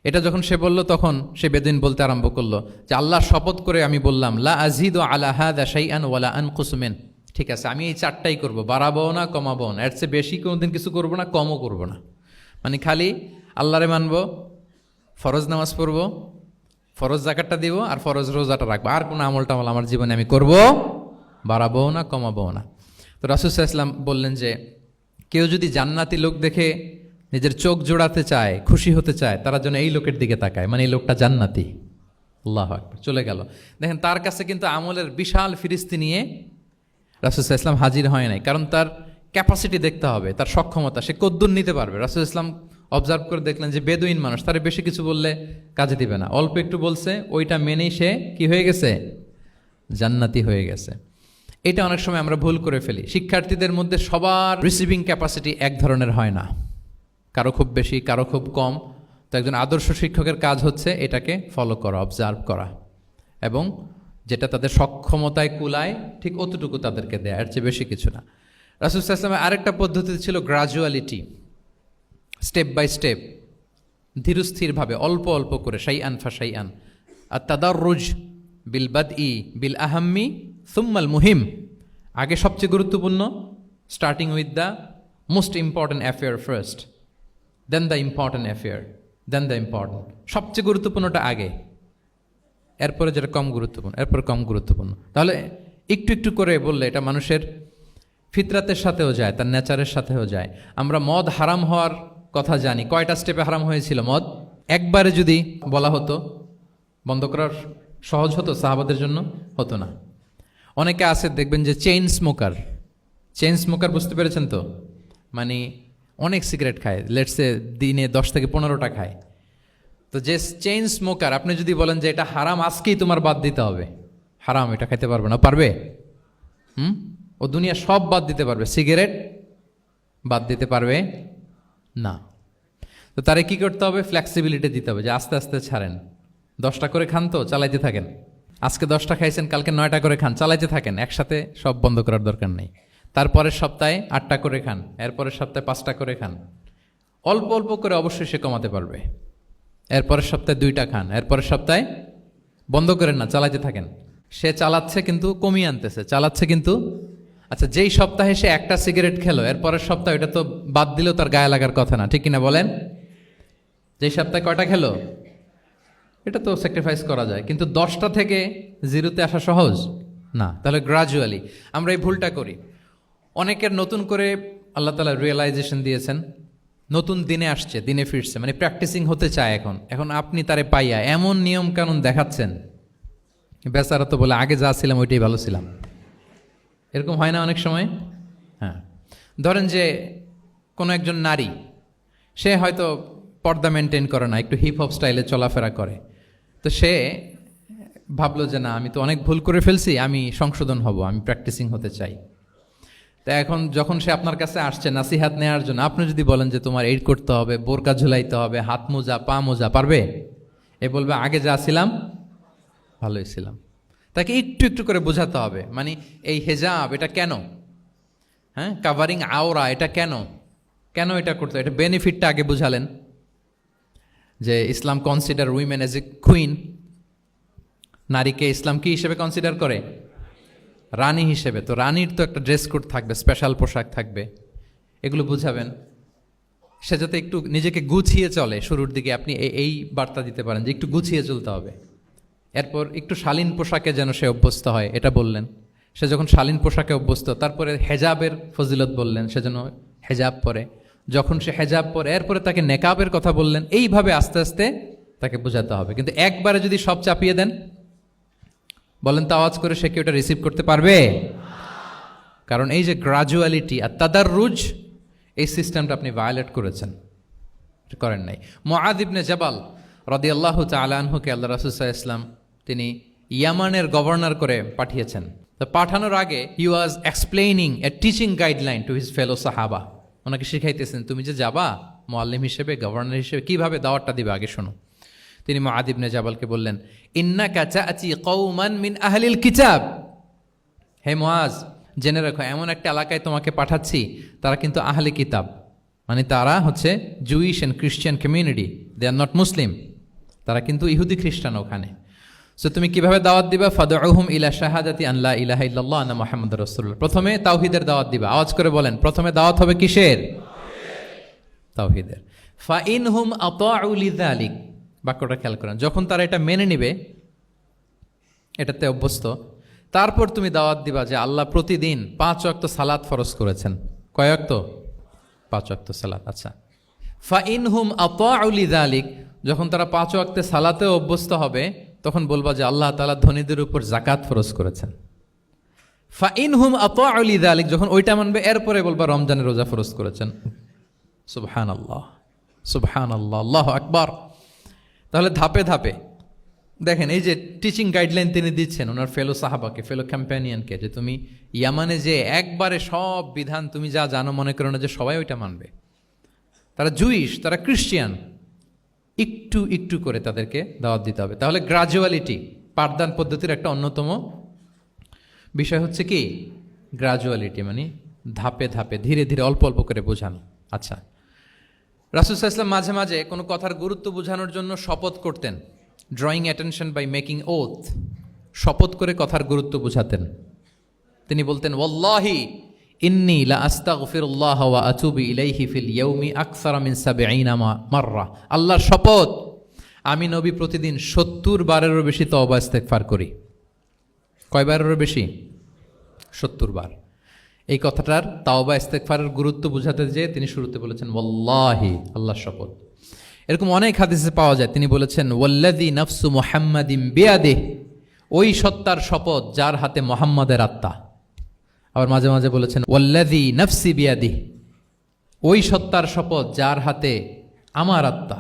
এটা যখন সে বলল তখন সে বেদিন বলতে আরম্ভ করলো যে আল্লাহ শপথ করে আমি বললাম, লা আযীদু আলা হাযা শাইআন ওয়ালা আনকুসু মিন। ঠিক আছে, আমি এই চারটাই করব, বাড়াবো না কমাবো না, এর চেয়ে বেশি কোনোদিন কিছু করবো না, কমও করবো না। মানে খালি আল্লাহরে মানবো, ফরজ নামাজ পড়বো, ফরজ যাকাতটা দিব, আর ফরজ রোজাটা রাখবো। আর কোনো আমল টামল আমার জীবনে আমি করব, বাড়াবো না কমাবো না। তো রাসূল সাল্লাল্লাহু আলাইহি ওয়াসাল্লাম বললেন যে কেউ যদি জান্নাতি লোক দেখে নিজের চোখ জোড়াতে চায়, খুশি হতে চায়, তারা যেন এই লোকের দিকে তাকায়, মানে এই লোকটা জান্নাতি। আল্লাহু আকবার, চলে গেল। দেখেন তার কাছে কিন্তু আমলের বিশাল ফিরিস্তি নিয়ে রাসূল সাল্লাল্লাহু আলাইহি ওয়াসাল্লাম হাজির হয় নাই, কারণ তার ক্যাপাসিটি দেখতে হবে, তার সক্ষমতা, সে কদ্দুর নিতে পারবে। রাসূল সাল্লাল্লাহু আলাইহি ওয়াসাল্লাম অবজার্ভ করে দেখলেন যে বেদুইন মানুষ, তার বেশি কিছু বললে কাজে দিবে না, অল্প একটু বলছে, ওইটা মেনেই সে কি হয়ে গেছে? জান্নাতি হয়ে গেছে। এটা অনেক সময় আমরা ভুল করে ফেলি। শিক্ষার্থীদের মধ্যে সবার রিসিভিং ক্যাপাসিটি এক ধরনের হয় না, কারো খুব বেশি, কারো খুব কম। তো একজন আদর্শ শিক্ষকের কাজ হচ্ছে এটাকে ফলো করা, অবজার্ভ করা, এবং যেটা তাদের সক্ষমতায় কুলায় ঠিক অতটুকু তাদেরকে দেয়, এর চেয়ে বেশি কিছু না। রাসূল সাল্লাল্লাহু আলাইহি ওয়াসাল্লামের আরেকটা পদ্ধতি ছিল গ্রাজুয়ালিটি, স্টেপ বাই স্টেপ, ধীরস্থিরভাবে, অল্প অল্প করে, শাইআন ফা শাইআন। আর তাদাররুজ বিল বাদই বিল আহাম্মি সুম্মাল মুহিম। আগে সবচেয়ে গুরুত্বপূর্ণ, starting with the most important affair first, then the important affair, then the important. সবচেয়ে গুরুত্বপূর্ণটা আগে, এরপরে যেটা কম গুরুত্বপূর্ণ, এরপরে কম গুরুত্বপূর্ণ। তাহলে একটু একটু করে বললে এটা মানুষের ফিতরাতের সাথেও যায়, তার নেচারের সাথেও যায়। আমরা মদ হারাম হওয়ার কথা জানি, কয়টা স্টেপে হারাম হয়েছিল মদ? একবারে যদি বলা হতো বন্ধ করার সহজ হতো সাহাবাদের জন্য? হতো না। অনেকে আছে দেখবেন যে চেইন স্মোকার, চেইন স্মোকার বুঝতে পেরেছেন তো? মানে অনেক সিগারেট খায়, লেটসে দিনে 10 থেকে 15টা খায়। তো যে চেইন স্মোকার, আপনি যদি বলেন যে এটা হারাম, আজকেই তোমার বাদ দিতে হবে, হারাম, এটা খাইতে পারবে না, পারবে? ও দুনিয়া সব বাদ দিতে পারবে, সিগারেট বাদ দিতে পারবে না। তো তারে কি করতে হবে? ফ্লেক্সিবিলিটি দিতে হবে, যে আস্তে আস্তে ছাড়েন, 10টা করে খান তো চালাইতে থাকেন, আজকে 10টা খাইছেন, কালকে 9টা করে খান, চালাইতে থাকেন, একসাথে সব বন্ধ করার দরকার নেই। তারপরের সপ্তাহে 8টা করে খান, এরপরের সপ্তাহে 5টা করে খান, অল্প অল্প করে অবশ্যই সে কমাতে পারবে। এরপরের সপ্তাহে 2টা খান, এরপরের সপ্তাহে বন্ধ করেন না, চালাইতে থাকেন। সে চালাচ্ছে কিন্তু কমিয়ে আনতেছে, চালাচ্ছে কিন্তু। আচ্ছা, যেই সপ্তাহে সে একটা সিগারেট খেলো, এরপরের সপ্তাহে এটা তো বাদ দিলেও তার গায়ে লাগার কথা না, ঠিক কিনা বলেন? যেই সপ্তাহে কয়টা খেলো, এটা তো স্যাক্রিফাইস করা যায়, কিন্তু 10টা থেকে 0তে আসা সহজ না। তাহলে গ্রাজুয়ালি আমরা এই ভুলটা করি। অনেকের নতুন করে আল্লাহ তাআলা রিয়েলাইজেশন দিয়েছেন, নতুন দিনে আসছে, দিনে ফিরছে, মানে প্র্যাকটিসিং হতে চায়। এখন আপনি তারে পাইয়া এমন নিয়ম কানুন দেখাচ্ছেন, বেচারা তো বলে আগে যা ছিলাম ওইটাই ভালো ছিলাম। এরকম হয় না অনেক সময়? হ্যাঁ, ধরেন যে কোনো একজন নারী, সে হয়তো পর্দা মেনটেন করে না, একটু হিপ হপ স্টাইলে চলাফেরা করে। তো সে ভাবলো যে না, আমি তো অনেক ভুল করে ফেলছি, আমি সংশোধন হব, আমি প্র্যাকটিসিং হতে চাই। তা এখন যখন সে আপনার কাছে আসছে নাসিহাত নেওয়ার জন্য, আপনি যদি বলেন যে তোমার এই করতে হবে, বোরকা ঝুলাইতে হবে, হাত মোজা, পা মোজা, পারবে? এ বলবে আগে যা ছিলাম ভালোই ছিলাম। তাকে একটু একটু করে বোঝাতে হবে, মানে এই হেজাব এটা কেন, হ্যাঁ, কাভারিং আওরা এটা কেন, কেন এটা করতে, এটা বেনিফিটটা আগে বুঝালেন। যে Islam consider women as a queen, নারীকে ইসলাম কি হিসেবে কনসিডার করে? রানী হিসেবে। তো রানীর তো একটা ড্রেস কোড থাকবে, স্পেশাল পোশাক থাকবে, এগুলো বুঝাবেন। সে যাতে একটু নিজেকে গুছিয়ে চলে, শুরুর দিকে আপনি এই বার্তা দিতে পারেন যে একটু গুছিয়ে চলতে হবে। এরপর একটু শালীন পোশাকে যেন সে অভ্যস্ত হয়, এটা বললেন। সে যখন শালীন পোশাকে অভ্যস্ত, তারপরে হেজাবের ফজিলত বললেন, সে যেন হেজাব পরে। যখন সে হেজাব পরে, এরপরে তাকে নেকাবের কথা বললেন। এইভাবে আস্তে আস্তে তাকে বোঝাতে হবে। কিন্তু একবারে যদি সব চাপিয়ে দেন, বলেন তো আওয়াজ করে, সে কি ওটা রিসিভ করতে পারবে? কারণ এই যে গ্রাজুয়ালিটি আর তাদাররুজ, এই সিস্টেমটা আপনি ভায়োলেট করেছেন, করেন নাই। মুআয ইবনে জাবাল রাদিয়াল্লাহু তাআলা আনহুকে আল্লাহ রাসূল সাল্লাল্লাহু আলাইহি ওয়াসাল্লাম তিনি ইয়ামানের গভর্নর করে পাঠিয়েছেন। তো পাঠানোর আগে he was explaining a teaching guideline to his fellow সাহাবা। ওনাকে শিখাইতেছেন, তুমি যে যাবা মুআল্লিম হিসেবে, গভর্নর হিসেবে, কিভাবে দাওয়াতটা দিবে আগে শোনো। তিনি মুআয ইবনে জাবালকে বললেন, ইন্নাকা তা'তি কওমান মিন আহলিল কিতাব। হে মুআয, জেনে রাখো, এমন একটা এলাকায় তোমাকে পাঠাচ্ছি, তারা কিন্তু আহলে কিতাব, মানে তারা হচ্ছে Jewish and Christian community, they are not Muslim, তারা কিন্তু ইহুদি খ্রিস্টান ওখানে। সো তুমি কিভাবে দাওয়াত দিবা? ফাদউহুম ইলা শাহাদাতি আন লা ইলাহা ইল্লাল্লাহ আন্না মুহাম্মাদুর রাসূলুল্লাহ। প্রথমে তাওহীদের দাওয়াত দিবা। আওয়াজ করে বলেন, প্রথমে দাওয়াত হবে কিসের? তাওহীদের। ফাইনহুম আতাউ লিযালিক, বাক্যটা খেয়াল করেন, যখন তারা এটা মেনে নিবে, এটাতে অভ্যস্ত, তারপর তুমি দাওয়াত দিবা যে আল্লাহ প্রতিদিন 5 ওয়াক্ত সালাত ফরজ করেছেন। কয় ওয়াক্ত? 5 ওয়াক্ত সালাত। আচ্ছা, ফাইনহুম আতাউ লিযালিক, যখন তারা 5 ওয়াক্তে সালাতে অভ্যস্ত হবে, তখন বলবা যে আল্লাহ তাআলা ধনীদের উপর যাকাত ফরজ করেছেন। ফাইনহুম আতাউ লিযালিক, যখন ওইটা মানবে, এরপরে বলবা রমজানের রোজা ফরজ করেছেন। সুবহানাল্লাহ, সুবহানাল্লাহ, আল্লাহু আকবার। তাহলে ধাপে ধাপে দেখেন, এই যে টিচিং গাইডলাইন তিনি দিচ্ছেন ওনার ফেলো সাহাবাকে, ফেলো ক্যাম্পেনিয়নকে, যে তুমি ইয়ামানে যে একবারে সব বিধান তুমি যা জানো, মনে করো না যে সবাই ওইটা মানবে। তারা জুইশ, তারা ক্রিশ্চিয়ান, একটু একটু করে তাদেরকে দাওয়াত দিতে হবে। তাহলে গ্রাজুয়ালিটি, পাঠদান পদ্ধতির একটা অন্যতম বিষয় হচ্ছে কি গ্রাজুয়ালিটি, মানে ধাপে ধাপে, ধীরে ধীরে, অল্প অল্প করে বোঝানো। আচ্ছা, রাসূল সাল্লাল্লাহু আলাইহি ওয়াসাল্লাম মাঝে মাঝে কোনো কথার গুরুত্ব বোঝানোর জন্য শপথ করতেন। Drawing attention by making oath, শপথ করে কথার গুরুত্ব বোঝাতেন। তিনি বলতেন, ওয়াল্লাহি ইন্নী লা আস্তাগফিরুল্লাহ ওয়া আতুবু ইলাইহি ফিল ইয়াউমি আকসারা মিন ৭০ মাররা। আল্লাহর শপথ, আমি নবী প্রতিদিন ৭০ বারেরও বেশি তওবা ইস্তেগফার করি। কয়বারেরও বেশি? ৭০ বার। এই কথাটার তাওবা ইস্তেগফারের গুরুত্ব বোঝাতে যেয়ে তিনি শুরুতে বলেছেন ওয়াল্লাহি, আল্লাহর শপথ। এরকম অনেক হাদিসে পাওয়া যায়, তিনি বলেছেন ওয়াল্লাযী নাফসু মুহাম্মাদিন বিয়াদিহি, ওই সত্তার শপথ যার হাতে মুহাম্মাদের আত্মা। আবার মাঝে মাঝে বলেছেন ওয়াল্লাযী নাফসি বিয়াদিহি, ওই সত্তার শপথ যার হাতে আমার আত্মা।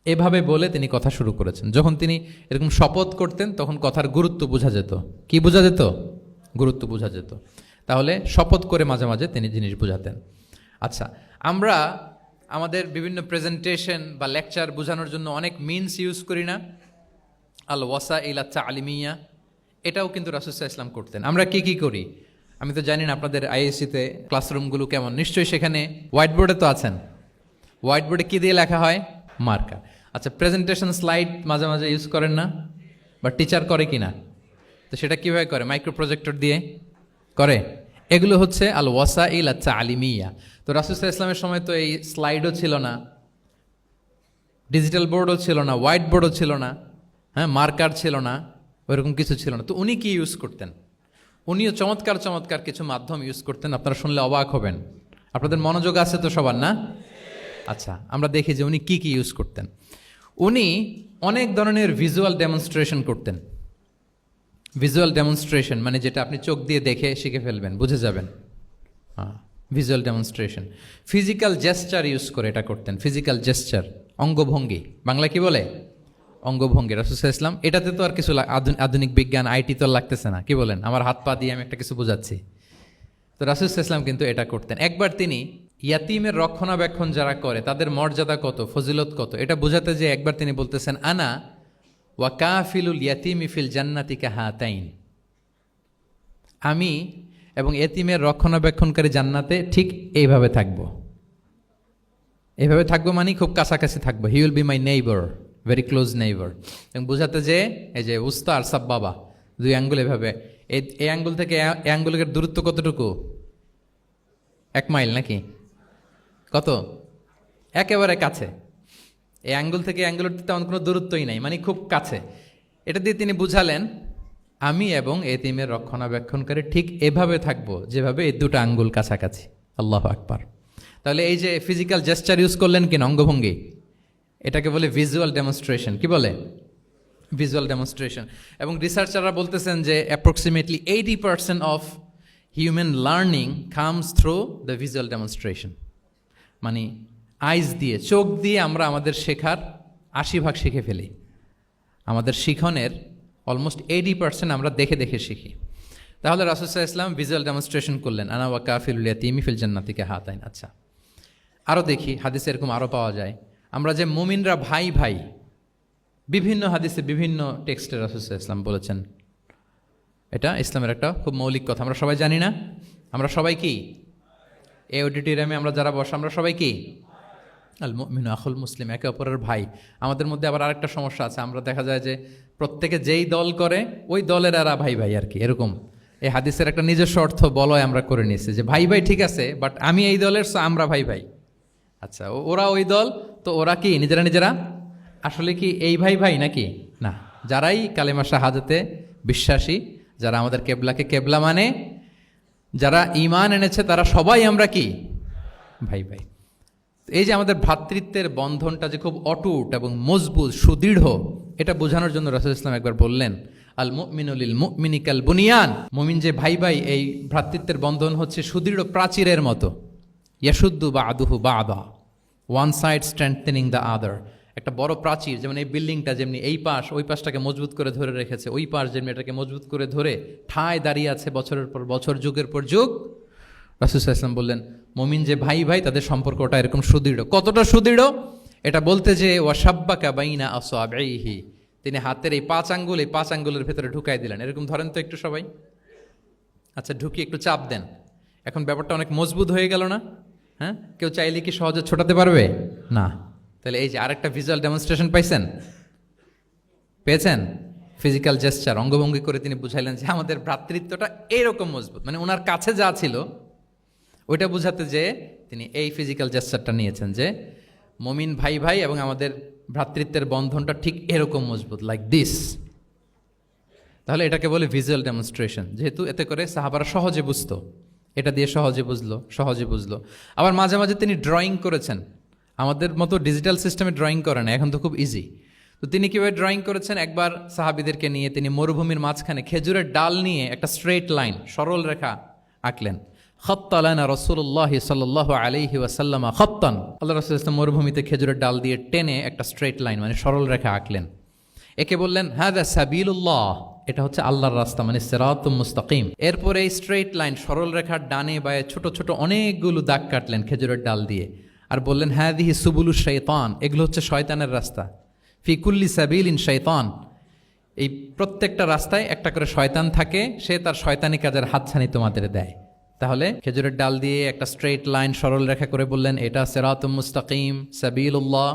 এভাবে বলে তিনি কথা শুরু করেছেন। যখন তিনি এরকম শপথ করতেন, তখন কথার গুরুত্ব বোঝা যেত। কি বোঝা যেত? গুরুত্ব বোঝা যেত। তাহলে শপথ করে মাঝে মাঝে তিনি জিনিস বোঝাতেন। আচ্ছা, আমরা আমাদের বিভিন্ন প্রেজেন্টেশন বা লেকচার বোঝানোর জন্য অনেক মিনস ইউজ করি না? আল ওয়াসাইল তালিমিয়া, এটাও কিন্তু রাসূল সাল্লাল্লাহু আলাইহি ওয়াসাল্লাম করতেন। আমরা কি কি করি? আমি তো জানি না আপনাদের আইএসসিতে ক্লাসরুমগুলো কেমন, নিশ্চয়ই সেখানে হোয়াইট বোর্ডে তো আছেন। হোয়াইট বোর্ডে কী দিয়ে লেখা হয়? মার্কার। আচ্ছা, প্রেজেন্টেশন স্লাইড মাঝে মাঝে ইউজ করেন না? বা টিচার করে কি না? তো সেটা কীভাবে করে? মাইক্রো প্রজেক্টর দিয়ে করে। এগুলো হচ্ছে আল ওয়াসাইল তালিমিয়া। তো রাসূল সাল্লাল্লাহু আলাইহি ওয়াসাল্লামের সময় তো এই স্লাইডও ছিল না, ডিজিটাল বোর্ডও ছিল না, হোয়াইট বোর্ডও ছিল না, হ্যাঁ, মার্কার ছিল না, ওইরকম কিছু ছিল না। তো উনি কি ইউজ করতেন? উনিও চমৎকার চমৎকার কিছু মাধ্যম ইউজ করতেন, আপনারা শুনলে অবাক হবেন। আপনাদের মনোযোগ আছে তো সবার, না? আচ্ছা, আমরা দেখি যে উনি কি কি ইউজ করতেন। উনি অনেক ধরনের ভিজুয়াল ডেমনস্ট্রেশন করতেন। ভিজুয়াল ডেমনস্ট্রেশন মানে যেটা আপনি চোখ দিয়ে দেখে শিখে ফেলবেন, বুঝে যাবেন। হ্যাঁ, visual demonstration. Physical gesture use করে এটা করতেন। ফিজিক্যাল জেস্চার, অঙ্গভঙ্গি, বাংলা কি বলে? অঙ্গভঙ্গি। রাসূল সাল্লাল্লাহু আলাইহি ওয়াসাল্লাম, এটাতে তো আর কিছু আধুনিক বিজ্ঞান, আইটি তো লাগতেছে না, কি বলেন? আমার হাত পা দিয়ে আমি একটা কিছু বোঝাচ্ছি। তো রাসূল সাল্লাল্লাহু আলাইহি ওয়াসাল্লাম কিন্তু এটা করতেন। একবার তিনি ইয়াতিমের রক্ষণাবেক্ষণ যারা করে তাদের মর্যাদা কত, ফজিলত কত, এটা বোঝাতে যে একবার তিনি বলতেছেন, আনা ওয়া কাফিলুল ইয়াতিমি ফিল জান্নাতি কাহাতাইন, আমি এবং এতিমের রক্ষণাবেক্ষণকারী জান্নাতে ঠিক এইভাবে থাকবো। এইভাবে থাকবো মানে খুব কাছাকাছি থাকবো। He will be my neighbour, very close neighbour. এবং বোঝাতে যে এই যে উস্তা আর সাব বাবা, দুই আঙ্গুল এভাবে, এই আঙ্গুল থেকে এই আঙ্গুলের দূরত্ব কতটুকু? 1 মাইল নাকি? কত? একেবারে কাছে, এই আঙ্গুল থেকে অ্যাঙ্গুলের তেমন কোনো দূরত্বই নাই, মানে খুব কাছে। এটা দিয়ে তিনি বুঝালেন আমি এবং এতিমের রক্ষণাবেক্ষণকারী ঠিক এভাবে থাকবো যেভাবে এই দুটো আঙ্গুল কাছাকাছি। আল্লাহু আকবার। তাহলে এই যে ফিজিক্যাল জেস্টার ইউজ করলেন কিনা, অঙ্গভঙ্গি, এটাকে বলে ভিজুয়াল ডেমনস্ট্রেশন। কি বলে? Visual demonstration. এবং রিসার্চাররা বলতেছেন যে approximately 80% of human learning comes through the visual demonstration. মানে আইজ দিয়ে, চোখ দিয়ে আমরা আমাদের শেখার 80% শিখে ফেলি। আমাদের শিখনের অলমোস্ট 80% আমরা দেখে দেখে শিখি। তাহলে রাসূল সাল্লাল্লাহু আলাইহি ওয়াসাল্লাম ভিজুয়াল ডেমনস্ট্রেশন করলেন, আনা ওয়া কাফিলুল ইয়াতীমি ফিল জান্নাতি কাহাতাইন। আচ্ছা, আরও দেখি হাদিসে এরকম আরও পাওয়া যায়। আমরা যে মুমিনরা ভাই ভাই, বিভিন্ন হাদিসে বিভিন্ন টেক্সটে রাসূল সাল্লাল্লাহু আলাইহি ওয়াসাল্লাম বলেছেন। এটা ইসলামের একটা খুব মৌলিক কথা, আমরা সবাই জানি না? আমরা সবাই কি এই অডিটোরিয়ামে আমরা যারা বসে আমরা সবাই কি? আল মুমিনু আখুল মুসলিম, একে অপরের ভাই। আমাদের মধ্যে আবার আরেকটা সমস্যা আছে, আমরা দেখা যায় যে প্রত্যেকে যেই দল করে ওই দলের এরা ভাই ভাই আর কি, এরকম। এই হাদিসের একটা নিজস্ব অর্থ বলয় আমরা করে নিয়েছি যে ভাই ভাই ঠিক আছে, বাট আমি এই দলের, সো আমরা ভাই ভাই। আচ্ছা, ওরা ওই দল, তো ওরা কি নিজেরা নিজেরা আসলে কি এই ভাই ভাই নাকি? না, যারাই কালেমা শাহাদাতে বিশ্বাসী, যারা আমাদের কেবলাকে কেবলা মানে, যারা ঈমান এনেছে, তারা সবাই আমরা কি ভাই ভাই। এই যে আমাদের ভ্রাতৃত্বের বন্ধনটা যে খুব অটুট এবং মজবুত সুদৃঢ়, এটা বোঝানোর জন্য রাসূল ইসলাম একবার বললেন আল মুমিনু লিল মুমিনি কাল বুনিয়ান। মুমিন যে ভাই ভাই, এই ভ্রাতৃত্বের বন্ধন হচ্ছে সুদৃঢ় প্রাচীরের মতো। ইয়াশুদ্দু বা'দুহু বা'দা, one side strengthening the other. একটা বড় প্রাচীর, যেমন এই বিল্ডিংটা যেমনি এই পাশ ওই পাশটাকে মজবুত করে ধরে রেখেছে, ওই পাশ যেমনি এটাকে মজবুত করে ধরে ঠায় দাঁড়িয়ে আছে বছরের পর বছর, যুগের পর যুগ। রাসূল সাল্লাল্লাহু আলাইহি ওয়াসাল্লাম বললেন মুমিন যে ভাই ভাই, তাদের সম্পর্কটা এরকম সুদৃঢ়। কতটা সুদৃঢ় এটা বলতে যে ওয়াশাব্বাকা বাইনা আসওয়াবিহি, তিনি হাতের এই 5 আঙ্গুল, এই 5 আঙ্গুলের ভেতরে ঢুকাই দিলেন। এরকম ধরেন তো একটু সবাই। আচ্ছা, ঢুকিয়ে একটু চাপ দেন, এখন ব্যাপারটা অনেক মজবুত হয়ে গেল না? হ্যাঁ, কেউ চাইলে কি সহজে ছোটাতে পারবে? না। তাহলে এই যে আরেকটা ভিজুয়াল ডেমনস্ট্রেশন পাইছেন, পেয়েছেন? ফিজিক্যাল জেস্চার, অঙ্গভঙ্গি করে তিনি বুঝাইলেন যে আমাদের ভ্রাতৃত্বটা এইরকম মজবুত। মানে ওনার কাছে যা ছিল ওইটা বুঝাতে যে তিনি এই ফিজিক্যাল জেস্চারটা নিয়েছেন যে মুমিন ভাই ভাই এবং আমাদের ভ্রাতৃত্বের বন্ধনটা ঠিক এরকম মজবুত, লাইক দিস। তাহলে এটাকে বলে ভিজুয়াল ডেমনস্ট্রেশন, যেহেতু এতে করে সাহাবারা সহজে বুঝতো, এটা দিয়ে সহজে বুঝলো। আবার মাঝে মাঝে তিনি ড্রয়িং করেছেন, আমাদের মতো ডিজিটাল সিস্টেমে ড্রয়িং করে না, এখন তো খুব ইজি। তো তিনি কীভাবে ড্রয়িং করেছেন, একবার সাহাবিদেরকে নিয়ে তিনি মরুভূমির মাঝখানে খেজুরের ডাল নিয়ে একটা স্ট্রেট লাইন, সরল রেখা আঁকলেন। খাত্তা লানা রাসূলুল্লাহ সাল্লাল্লাহু আলাইহি ওয়াসাল্লাম খাত্তান, আল্লাহ রাসূল সাল্লাল্লাহু আলাইহি ওয়াসাল্লাম মরুভূমিতে খেজুরের ডাল দিয়ে টেনে একটা স্ট্রেট লাইন, মানে সরল রেখা আঁকলেন। একে বললেন হাযা সাবিলুল্লাহ, এটা হচ্ছে আল্লাহর রাস্তা, মানে সিরাতুম মুস্তাকিম। এরপরে এই স্ট্রেট লাইন, সরল রেখার ডানে বায়ে ছোট ছোট অনেকগুলো দাগ কাটলেন খেজুরের ডাল দিয়ে, আর বললেন হাযিহি সুবুলুশ শাইতান, এগুলো হচ্ছে শয়তানের রাস্তা। ফি কুল্লি সাবিলিন শাইতান, এই প্রত্যেকটা রাস্তায় একটা করে শয়তান থাকে, সে তার শয়তানি কাজের হাতছানি তোমাদের দেয়। তাহলে খেজুরের ডাল দিয়ে একটা স্ট্রেট লাইন সরল রেখা করে বললেন এটা সিরাতুম মুস্তাকিম সাবিলুল্লাহ,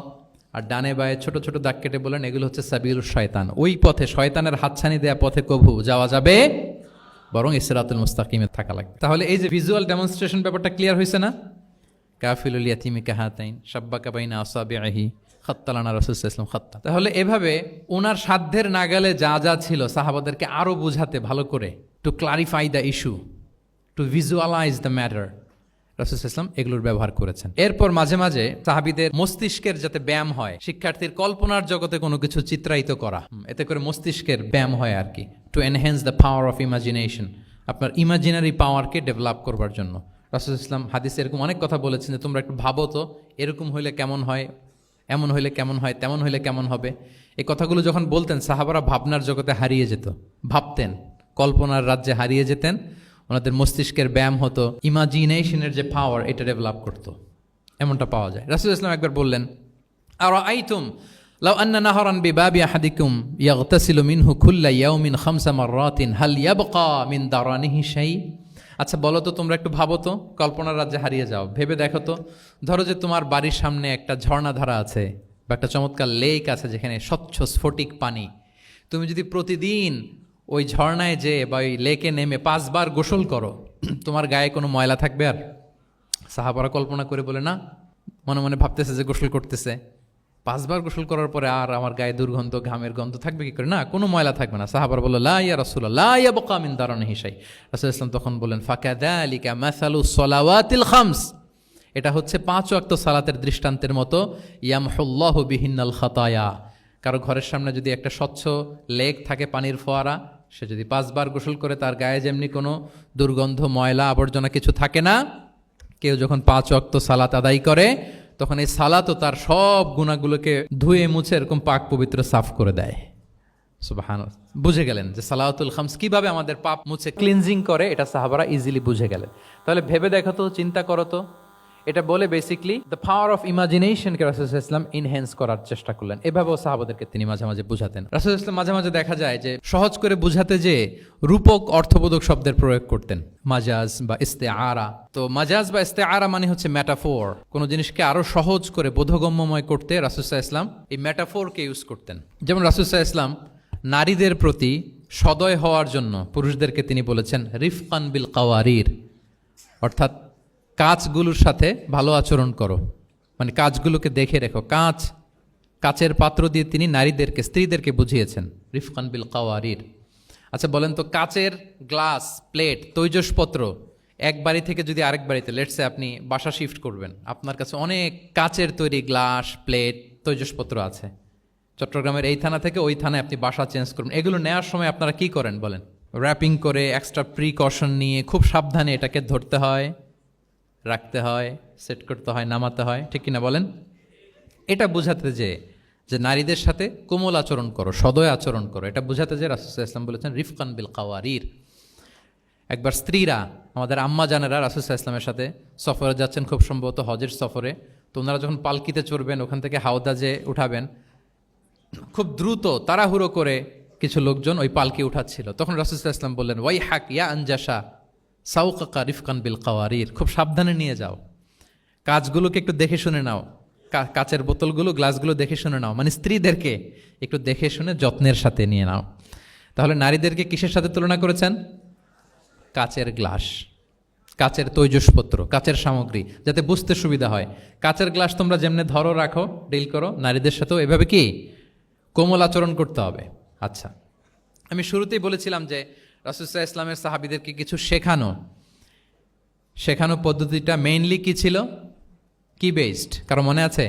আর ডানে বায়ে ছোট ছোট দাগ কেটে বললেন এগুলো হচ্ছে সাবিলুশ শয়তান। ওই পথে, শয়তানের হাতছানি দেয়া পথে কভু যাওয়া যাবে, বরং সিরাতুল মুস্তাকিমে থাকা লাগবে। তাহলে এই যে ভিজুয়াল ডেমনস্ট্রেশন ব্যাপারটা ক্লিয়ার হয়েছে না? কাফিলুল ইয়াতীমি কাহাতাইন শাব্বাকা বাইনা আসাবিহি খাত্তা লানা রাসূল সাল্লাল্লাহু আলাইহি ওয়াসাল্লাম খাত্তা। তাহলে এভাবে ওনার সাধ্যের নাগালে যা যা ছিল সাহাবাদেরকে আরো বুঝাতে, ভালো করে to clarify the issue, to visualize the matter, রাসূল সাল্লাল্লাহু আলাইহি ওয়াসাল্লাম এগুলোর ব্যবহার করেছেন। এরপর মাঝে মাঝে সাহাবীদের মস্তিষ্কের যাতে ব্যায়াম হয়, শিক্ষার্থীর কল্পনার জগতে কোনো কিছু চিত্রায়িত করা, এতে করে মস্তিষ্কের ব্যায়াম হয় আর কি, to enhance the power of imagination, আপনার ইমাজিনারি পাওয়ারকে ডেভেলপ করবার জন্য। রাসূল সাল্লাল্লাহু আলাইহি ওয়াসাল্লাম হাদিসে এরকম অনেক কথা বলেছেন যে তোমরা একটু ভাবো তো, এরকম হইলে কেমন হয়, এমন হইলে কেমন হয়, তেমন হইলে কেমন হবে। এই কথাগুলো যখন বলতেন সাহাবারা ভাবনার জগতে হারিয়ে যেত, ভাবতেন, কল্পনার রাজ্যে হারিয়ে যেতেন, ওনাদের মস্তিষ্কের ব্যায়াম হতো, ইমাজিনেশনের যে পাওয়ার এটা ডেভেলপ করতো, এমনটা পাওয়া যায়। রাসূল ইসলাম একবার বললেন আরাআইতুম লাউ আন্না নাহরান বিবাবি আহাদিকুম ইয়াগতাসিলু মিনহু কুল্লা ইয়াউমিন খামসা মাররাতিন হাল ইয়াবকা মিন দারানিহি শাই। আচ্ছা বলো তো, তোমরা একটু ভাবো তো, কল্পনার রাজ্যে হারিয়ে যাও, ভেবে দেখো তো, ধরো যে তোমার বাড়ির সামনে একটা ঝর্ণাধারা আছে বা একটা চমৎকার লেক আছে যেখানে স্বচ্ছ স্ফটিক পানি, তুমি যদি প্রতিদিন ওই ঝর্ণায় যে বা ওই লেকে নেমে 5 বার গোসল করো, তোমার গায়ে কোনো ময়লা থাকবে আর? সাহাবারা কল্পনা করে বলে না, মনে মনে ভাবতেছে যে গোসল করতেছে, 5 বার গোসল করার পরে আর আমার গায়ে দুর্গন্ধ, ঘামের গন্ধ থাকবে কি করে? না, কোনো ময়লা থাকবে না। সাহাবার বলল, লা ইয়া রাসূলুল্লাহ, লা ইয়াবকা মিন দারানিহি শাই। রাসূল ইসলাম তখন বললেন, ফাকাযালিকা মাসালু সলাওয়াতিল খামস, এটা হচ্ছে 5 ওয়াক্ত সালাতের দৃষ্টান্তের মতো। ইয়ামহুল্লাহু বিহিন্নাল খাতায়া, কারো ঘরের সামনে যদি একটা স্বচ্ছ লেক থাকে, পানির ফোয়ারা, সে যদি 5 বার গোসল করে, তার গায়ে যেমনি কোনো দুর্গন্ধ, ময়লা, আবর্জনা কিছু থাকে না, কেউ যখন 5 ওয়াক্ত সালাত আদায় করে তখন এই সালাতও তার সব গুনাহগুলোকে ধুয়ে মুছে এরকম পাক পবিত্র সাফ করে দেয়। সুবহানাল্লাহ। বুঝে গেলেন যে সালাওয়াতুল খামস কিভাবে আমাদের পাপ মুছে ক্লিনজিং করে, এটা সাহাবারা ইজিলি বুঝে গেলেন। তাহলে ভেবে দেখো তো, চিন্তা করো তো, এটা বলে বেসিকলি দ্য পাওয়ার অফ ইমাজিনেশনকে রাসূল সাল্লাল্লাহু আলাইহি ওয়াসাল্লাম এনহ্যান্স করার চেষ্টা করলেন। এভাবেও সাহাবাদেরকে তিনি মাঝে মাঝে বুঝাতেন। রাসূল সাল্লাল্লাহু আলাইহি ওয়াসাল্লাম মাঝে মাঝে দেখা যায় যে সহজ করে বুঝাতে যে রূপক অর্থবোধক শব্দের প্রয়োগ করতেন, মাজাজ বা ইস্তেআরা। তো মাজাজ বা ইস্তেআরা মানে হচ্ছে মেটাফোর। কোনো জিনিসকে আরো সহজ করে বোধগম্যময় করতে রাসূল সাল্লাল্লাহু আলাইহি ওয়াসাল্লাম এই মেটাফোরকে ইউজ করতেন। যেমন রাসূল সাল্লাল্লাহু আলাইহি ওয়াসাল্লাম নারীদের প্রতি সদয় হওয়ার জন্য পুরুষদেরকে তিনি বলেছেন রিফকান বিল কাওয়ারির, অর্থাৎ কাঁচগুলোর সাথে ভালো আচরণ করো, মানে কাঁচগুলোকে দেখে রেখো। কাচের পাত্র দিয়ে তিনি নারীদেরকে, স্ত্রীদেরকে বুঝিয়েছেন রিফকান বিল কাওয়ারির। আচ্ছা বলেন তো, কাচের গ্লাস, প্লেট, তৈজসপত্র এক বাড়ি থেকে যদি আরেক বাড়িতে, লেটসে আপনি বাসা শিফট করবেন, আপনার কাছে অনেক কাচের তৈরি গ্লাস, প্লেট, তৈজসপত্র আছে। চট্টগ্রামের এই থানা থেকে ওই থানায় আপনি বাসা চেঞ্জ করবেন, এগুলো নেওয়ার সময় আপনারা কি করেন বলেন? র্যাপিং করে, এক্সট্রা প্রিকশন নিয়ে খুব সাবধানে এটাকে ধরতে হয়, রাখতে হয়, সেট করতে হয়, নামাতে হয়, ঠিক কিনা বলেন? এটা বোঝাতে যে নারীদের সাথে কোমল আচরণ করো, সদয় আচরণ করো, এটা বোঝাতে যে রাসূল সাল্লাল্লাহু আলাইহি ওয়াসাল্লাম বলেছেন রিফকান বিল কাওয়ারির। একবার স্ত্রীরা, আমাদের আম্মা জানেরা রাসূল সাল্লাল্লাহু আলাইহি ওয়াসাল্লামের সাথে সফরে যাচ্ছেন, খুব সম্ভবত হজের সফরে। তো ওনারা যখন পালকিতে চড়বেন, ওখান থেকে হাওদাজে উঠাবেন, খুব দ্রুত তাড়াহুড়ো করে কিছু লোকজন ওই পালকি উঠাচ্ছিল। তখন রাসূল সাল্লাল্লাহু আলাইহি ওয়াসাল্লাম বললেন, ওয়াই হাক ইয়া আনজাসা সাউকাকা রিফকান বিল কাওয়ারির, খুব সাবধানে নিয়ে যাও, কাজগুলোকে একটু দেখে শুনে নাও, কাচের বোতলগুলো, গ্লাসগুলো দেখে শুনে নাও, মানে স্ত্রীদেরকে একটু দেখে শুনে যত্নের সাথে নিয়ে নাও। তাহলে নারীদেরকে কিসের সাথে তুলনা করেছেন? কাচের গ্লাস, কাচের তৈজসপত্র, কাচের সামগ্রী, যাতে বুঝতে সুবিধা হয়। কাচের গ্লাস তোমরা যেমনি ধরো, রাখো, ডিল করো, নারীদের সাথেও এভাবে কি কোমল আচরণ করতে হবে। আচ্ছা, আমি শুরুতেই বলেছিলাম যে রাসূল সাল্লাল্লাহু আলাইহি ওয়াসাল্লামের সাহাবীদেরকে কিছু শেখানো পদ্ধতিটা মেইনলি কি ছিল? কি বেসড? কারো মনে আছে?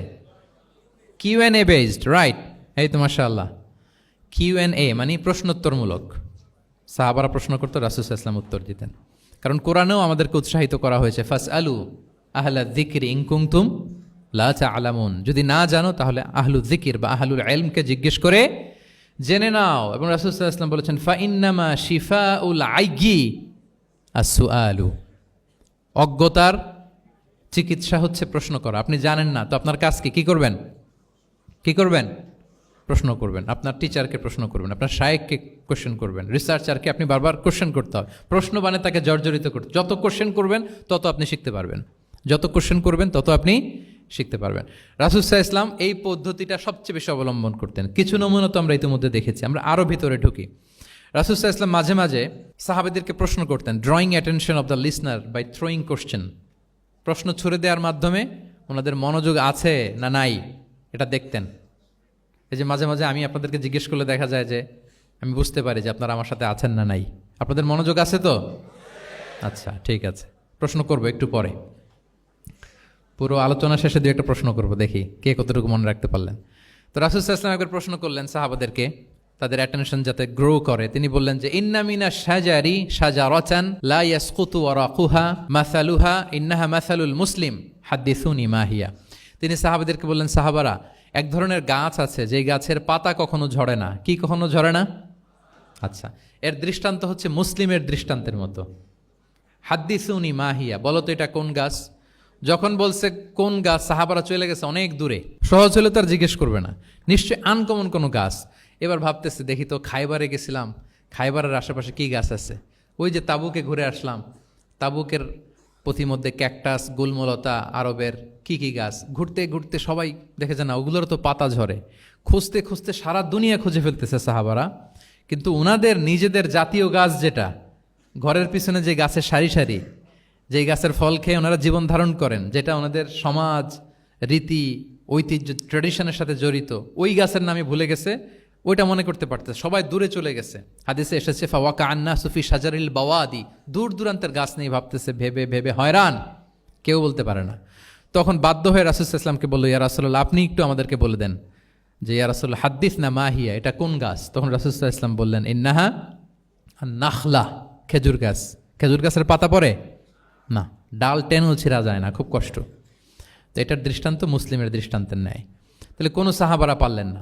Q&A based, right? এই তো মাশাআল্লাহ। Q&A মানে প্রশ্নোত্তরমূলক। সাহাবারা প্রশ্ন করতো, রাসূল সাল্লাল্লাহু আলাইহি ওয়াসাল্লাম উত্তর দিতেন। কারণ কোরআনেও আমাদেরকে উৎসাহিত করা হয়েছে, ফাসআলু আহলা যিকরি ইন কুনতুম লা তা'লামুন, যদি না জানো তাহলে আহলু যিকির বা আহলুল ইলমকে জিজ্ঞেস করে জেনে নাও। এবং রাসূল সাল্লাল্লাহু আলাইহি ওয়াসাল্লাম বলেছেন, ফাইন্নামা শিফাউল আইয়ি আস-সুআলু, অজ্ঞতার চিকিৎসা হচ্ছে প্রশ্ন করা। আপনি জানেন না তো আপনার কাজ কি করবেন? প্রশ্ন করবেন। আপনার টিচারকে প্রশ্ন করবেন, আপনার শায়েখকে কোশ্চেন করবেন, রিসার্চারকে আপনি বারবার কোশ্চেন করতে হবে। প্রশ্ন মানে তাকে জর্জরিত করতে, যত কোশ্চেন করবেন তত আপনি শিখতে পারবেন, যত কোশ্চেন করবেন তত আপনি শিখতে পারবেন। রাসূল সাল্লাল্লাহু আলাইহি ওয়াসাল্লাম এই পদ্ধতিটা সবচেয়ে বেশি অবলম্বন করতেন। কিছু নমুনা তো আমরা ইতিমধ্যে দেখেছি। আমরা আরও ভিতরে ঢুকি। রাসূল সাল্লাল্লাহু আলাইহি ওয়াসাল্লাম মাঝে মাঝে সাহাবাদেরকে প্রশ্ন করতেন, drawing attention of the listener by throwing question. প্রশ্ন ছুড়ে দেওয়ার মাধ্যমে ওনাদের মনোযোগ আছে না নাই এটা দেখতেন। এই যে মাঝে মাঝে আমি আপনাদেরকে জিজ্ঞেস করলে দেখা যায় যে আমি বুঝতে পারি যে আপনারা আমার সাথে আছেন না নাই। আপনাদের মনোযোগ আছে তো? আচ্ছা, ঠিক আছে, প্রশ্ন করবো একটু পরে। পুরো আলোচনা শেষে দিয়ে একটা প্রশ্ন করবো, দেখি কে কতটুকু মনে রাখতে পারলেন। তো রাসূল সাল্লাল্লাহু আলাইহি ওয়াসাল্লাম একবার প্রশ্ন করলেন সাহাবাদেরকে, তাদের অ্যাটেনশন যাতে গ্রো করে। তিনি বললেন যে ইন্না মিনা শাজারি শাজারাতান লা ইয়াসকুতু ওয়ারাকুহা মাসালুহা ইন্নাহা মাসালুল মুসলিম হাদ্দিসুনি মা হিয়া। তিনি সাহাবাদেরকে বললেন, সাহাবারা, এক ধরনের গাছ আছে যেই গাছের পাতা কখনো ঝরে না। কি কখনো ঝরে না? আচ্ছা, এর দৃষ্টান্ত হচ্ছে মুসলিমের দৃষ্টান্তের মতো। হাদ্দিসুনি মা হিয়া, বলো তো এটা কোন গাছ? যখন বলছে কোন গাছ, সাহাবারা চলে গেছে অনেক দূরে। সহজ হলে তার জিজ্ঞেস করবে না, নিশ্চয়ই আনকমন কোনো গাছ। এবার ভাবতেছে, দেখি তো খাইবারে গেছিলাম, খাইবারের আশেপাশে কি গাছ আছে। ওই যে তাবুকে ঘুরে আসলাম, তাবুকের পথিমধ্যে ক্যাকটাস, গুলমলতা, আরবের কি কি গাছ। ঘুরতে ঘুরতে সবাই দেখেছে না ওগুলোর তো পাতা ঝরে। খুঁজতে খুঁজতে সারা দুনিয়া খুঁজে ফেলতেছে সাহাবারা, কিন্তু ওনাদের নিজেদের জাতীয় গাছ যেটা, ঘরের পিছনে যে গাছের সারি সারি, যেই গাছের ফল খেয়ে ওনারা জীবন ধারণ করেন, যেটা ওনাদের সমাজ, রীতি ঐতিহ্য ট্র্যাডিশনের সাথে জড়িত, ওই গাছের নামে ভুলে গেছে, ওইটা মনে করতে পারতেছে, সবাই দূরে চলে গেছে। হাদিসে এসেছে ফাওয়াকা আন্না সুফি সাজারিল বাওয়াদি, দূর দূরান্তের গাছ নিয়ে ভাবতেছে, ভেবে ভেবে হয়রান, কেউ বলতে পারে না। তখন বাধ্য হয়ে রাসূল সাল্লাল্লাহু আলাইহি ওয়াসাল্লামকে বলল, ইয়া রাসূলুল্লাহ আপনি একটু আমাদেরকে বলে দেন যে ইয়া রাসূলুল্লাহ হাদ্দিস না মাহিয়া, এটা কোন গাছ? তখন রাসূল সাল্লাল্লাহু আলাইহি ওয়াসাল্লাম বললেন ইন্নাহা নাখলা, খেজুর গাছ। খেজুর গাছের পাতা পড়ে না, ডাল টেনেও ছিঁড়া যায় না, খুব কষ্ট। তো এটার দৃষ্টান্ত মুসলিমের দৃষ্টান্তের ন্যায়। তাহলে কোনো সাহাবারা পারলেন না।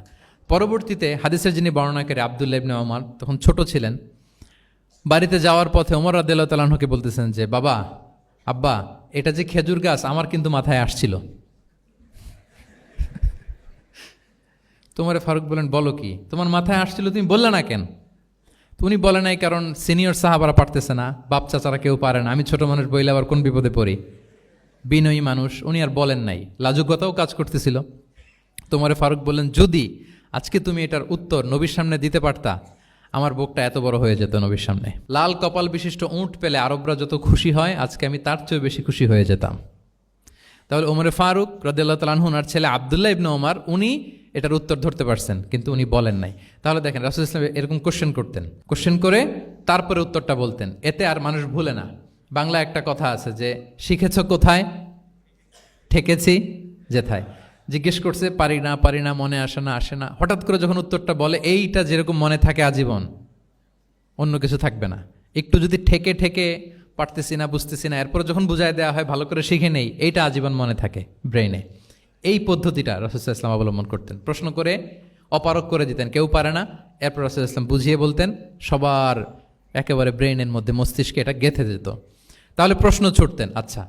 পরবর্তীতে হাদিসের যিনি বর্ণনাকারী আব্দুল্লাহ ইবনে ওমর তখন ছোট ছিলেন, বাড়িতে যাওয়ার পথে ওমর রাদিয়াল্লাহু তাআলা আনহুকে বলতেছেন যে বাবা, আব্বা, এটা যে খেজুর গাছ আমার কিন্তু মাথায় আসছিল। তোমারে ফারুক বলেন, বলো কি, তোমার মাথায় আসছিল, তুমি বললে না কেন? উনি বলে নাই কারণ সিনিয়র সাহাবারা পারতেছে না, বাপ চাচারা কেউ পারে না, আমি ছোট মানুষ বইলে আবার কোন বিপদে পড়ি, বিনয়ী মানুষ, উনি আর বলেন নাই, লাজুকতাও কাজ করতেছিল। তোমারে ফারুক বললেন, যদি আজকে তুমি এটার উত্তর নবীর সামনে দিতে পারতা, আমার বুকটা এত বড় হয়ে যেত নবীর সামনে। লাল কপাল বিশিষ্ট উট পেলে আরবরা যত খুশি হয়, আজকে আমি তার চেয়েও বেশি খুশি হয়ে যেতাম। তাহলে ওমরে ফারুক রাদিয়াল্লাহু তাআলা আনহু আর ছেলে আব্দুল্লাহ ইবনে ওমর, উনি এটার উত্তর ধরতে পারছেন, কিন্তু উনি বলেন নাই। তাহলে দেখেন রাসূল সাল্লাল্লাহু আলাইহি ওয়াসাল্লাম এরকম কোশ্চেন করতেন, কোশ্চেন করে তারপরে উত্তরটা বলতেন, এতে আর মানুষ ভুলে না। বাংলা একটা কথা আছে যে শিখেছ কোথায়, ঠেকেছি যেথায়। জিজ্ঞেস করছে, পারি না, মনে আসে না, হঠাৎ করে যখন উত্তরটা বলে, এইটা যেরকম মনে থাকে আজীবন, অন্য কিছু থাকবে না। একটু যদি ঠেকে ঠেকে পারতেছি না, বুঝতেছি না, এরপর যখন বুঝায় দেওয়া হয়, ভালো করে শিখে নেই, এইটা আজীবন মনে থাকে ব্রেইনে। এই পদ্ধতিটা রাসূল সাল্লাল্লাহু আলাইহি ওয়াসাল্লাম অবলম্বন করতেন। প্রশ্ন করে অপারক করে দিতেন, কেউ পারে না, এরপর রাসূল সাল্লাল্লাহু আলাইহি ওয়াসাল্লাম বুঝিয়ে বলতেন, সবার একেবারে ব্রেইনের মধ্যে, মস্তিষ্কে এটা গেঁথে যেত। তাহলে প্রশ্ন ছুটতেন। আচ্ছা,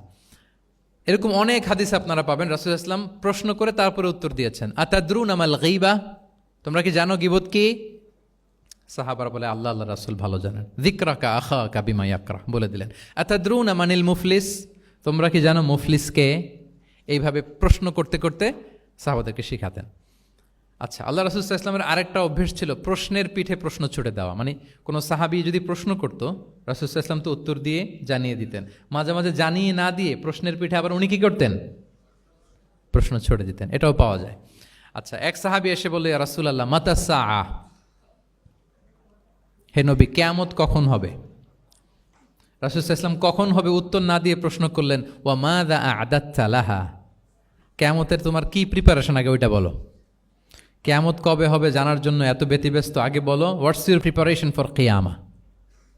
এরকম অনেক হাদিস আপনারা পাবেন রাসূল সাল্লাল্লাহু আলাইহি ওয়াসাল্লাম প্রশ্ন করে তারপরে উত্তর দিয়েছেন। আতাদরুনা মাল গীবা, তোমরা কি জানো গীবত কি? সাহাবারা বলে, আল্লাহ আল্লাহ রাসূল ভালো জানেন। যিকরাকা আখাকা বিমা ইয়াকরা, বলে দিলেন। আতাদরুনা মানিল মুফলিস, তোমরা কি জানো মুফলিস কে? এইভাবে প্রশ্ন করতে করতে সাহাবাদেরকে শিখাতেন। আচ্ছা, আল্লাহ রাসূল সাল্লাল্লাহু আলাইহি ওয়াসাল্লামের আরেকটা অভ্যেস ছিল প্রশ্নের পিঠে প্রশ্ন ছুড়ে দেওয়া। মানে কোনো সাহাবী যদি প্রশ্ন করতো, রাসূল সাল্লাল্লাহু আলাইহি ওয়াসাল্লাম তো উত্তর দিয়ে জানিয়ে দিতেন। মাঝে মাঝে জানিয়ে না দিয়ে প্রশ্নের পিঠে আবার উনি কি করতেন? প্রশ্ন ছুড়ে দিতেন। এটাও পাওয়া যায়। আচ্ছা, এক সাহাবী এসে বলল, ইয়া রাসূলুল্লাহ মাতা সাআ, হে নবী কিয়ামত কখন হবে? রাসূল সাল্লাল্লাহু আলাইহি ওয়াসাল্লাম কখন হবে উত্তর না দিয়ে প্রশ্ন করলেন, ওয়া মাযা আ'দাত্তা লাহা, কিয়ামতের তোমার কি প্রিপারেশন, আগে ওইটা বলো। কিয়ামত কবে হবে জানার জন্য এত ব্যতিব্যস্ত, আগে বলো হোয়াটস ইউর প্রিপারেশন ফর কিয়ামা,